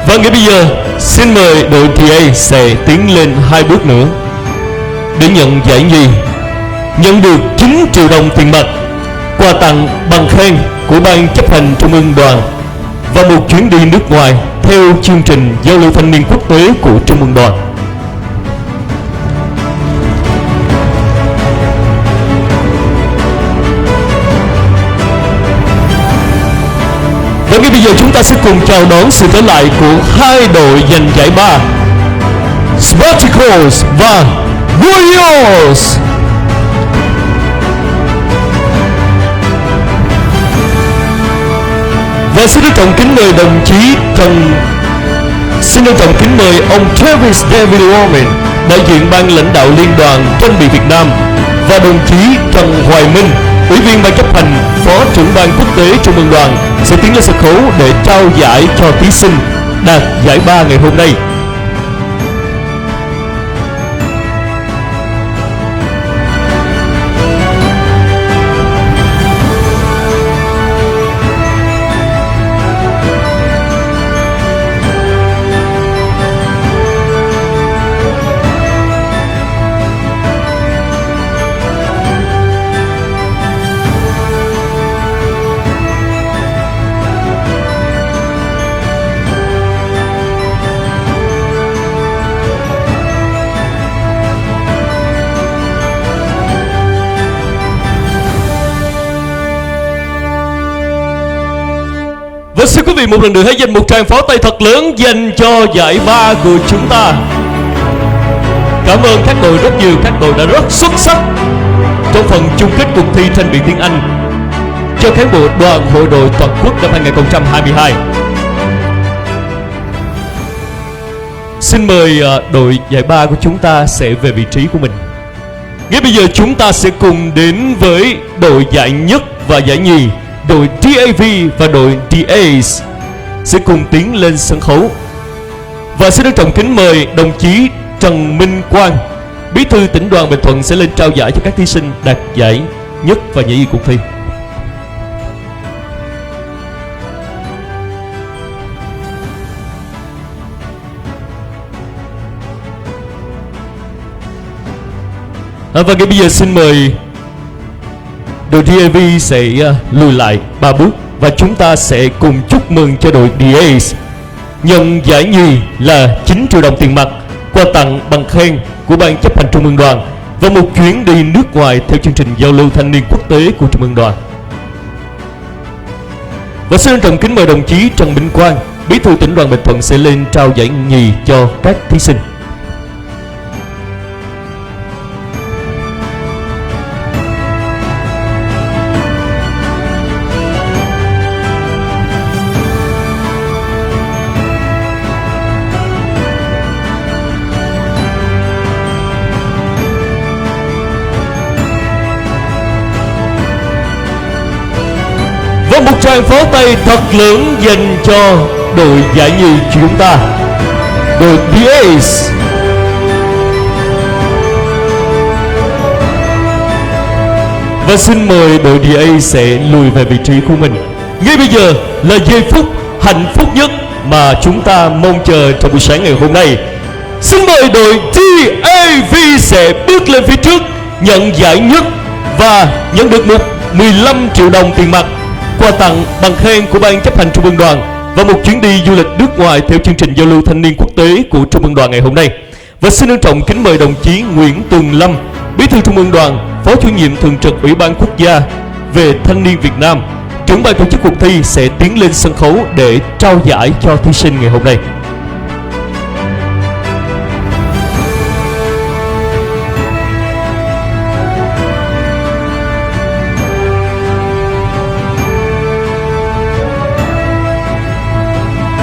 Và ngay bây giờ xin mời đội TA sẽ tiến lên 2 bước nữa để nhận giải nhì, nhận được 9 triệu đồng tiền mặt, quà tặng bằng khen của ban chấp hành trung ương đoàn và một chuyến đi nước ngoài theo chương trình giao lưu thanh niên quốc tế của trung ương đoàn. Và ngay bây giờ chúng ta sẽ cùng chào đón sự trở lại của hai đội giành giải ba, Spartacus và Warriors. Và xin trân trọng kính mời kính mời ông Travis David Warren, đại diện ban lãnh đạo liên đoàn tranh biện Việt Nam, và đồng chí Trần Hoài Minh, ủy viên ban chấp hành, phó trưởng ban quốc tế trung ương đoàn sẽ tiến lên sân khấu để trao giải cho thí sinh đạt giải ba ngày hôm nay. Và xin quý vị một lần nữa hãy dành một tràng pháo tay thật lớn dành cho giải ba của chúng ta. Cảm ơn các đội rất nhiều, các đội đã rất xuất sắc trong phần chung kết cuộc thi tranh biện tiếng Anh cho cán bộ đoàn hội đội toàn quốc năm 2022. Xin mời đội giải ba của chúng ta sẽ về vị trí của mình. Ngay bây giờ chúng ta sẽ cùng đến với đội giải nhất và giải nhì. Đội DAV và đội DAs sẽ cùng tiến lên sân khấu. Và xin trân trọng kính mời đồng chí Trần Minh Quang, Bí thư tỉnh đoàn Bình Thuận sẽ lên trao giải cho các thí sinh đạt giải nhất và giải nhì cuộc thi. Và ngay bây giờ xin mời đội DAV sẽ lùi lại 3 bước và chúng ta sẽ cùng chúc mừng cho đội DAs nhận giải nhì là 9 triệu đồng tiền mặt, quà tặng bằng khen của Ban chấp hành Trung ương Đoàn và một chuyến đi nước ngoài theo chương trình giao lưu thanh niên quốc tế của Trung ương Đoàn. Và xin trân trọng kính mời đồng chí Trần Minh Quang, Bí thư tỉnh đoàn Bình Thuận sẽ lên trao giải nhì cho các thí sinh. Một tràng pháo tay thật lớn dành cho đội giải nhì của chúng ta, đội DAs. Và xin mời đội DA sẽ lùi về vị trí của mình. Ngay bây giờ là giây phút hạnh phúc nhất mà chúng ta mong chờ trong buổi sáng ngày hôm nay. Xin mời đội DAV sẽ bước lên phía trước nhận giải nhất và nhận được 15 triệu đồng tiền mặt, quà tặng bằng khen của Ban chấp hành Trung ương Đoàn và một chuyến đi du lịch nước ngoài theo chương trình giao lưu thanh niên quốc tế của Trung ương Đoàn ngày hôm nay. Và xin trân trọng kính mời đồng chí Nguyễn Tường Lâm, Bí thư Trung ương Đoàn, Phó chủ nhiệm thường trực Ủy ban Quốc gia về Thanh niên Việt Nam, trưởng ban tổ chức cuộc thi sẽ tiến lên sân khấu để trao giải cho thí sinh ngày hôm nay.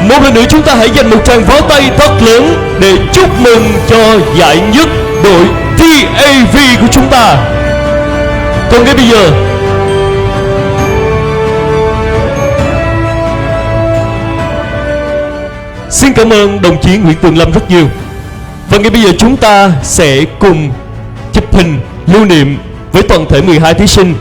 Một lần nữa chúng ta hãy dành một tràng pháo tay thật lớn để chúc mừng cho giải nhất đội DAV của chúng ta. Còn ngay bây giờ, xin cảm ơn đồng chí Nguyễn Tường Lâm rất nhiều. Và ngay bây giờ chúng ta sẽ cùng chụp hình lưu niệm với toàn thể 12 thí sinh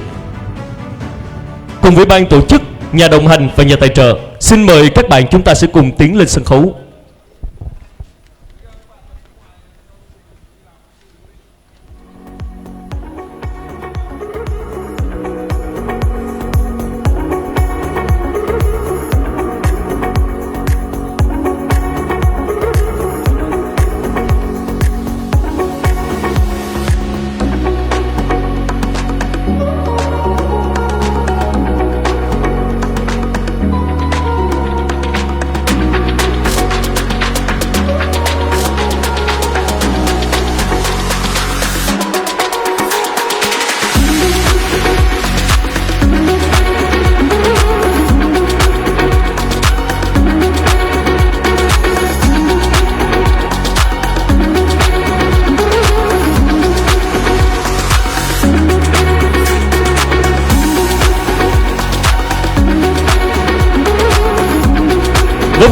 cùng với ban tổ chức, nhà đồng hành và nhà tài trợ. Xin mời các bạn chúng ta sẽ cùng tiến lên sân khấu.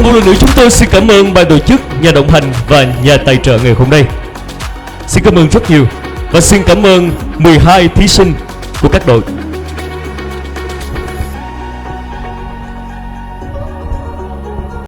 Một lần nữa chúng tôi xin cảm ơn ban tổ chức, nhà đồng hành và nhà tài trợ ngày hôm nay. Xin cảm ơn rất nhiều và xin cảm ơn 12 thí sinh của các đội.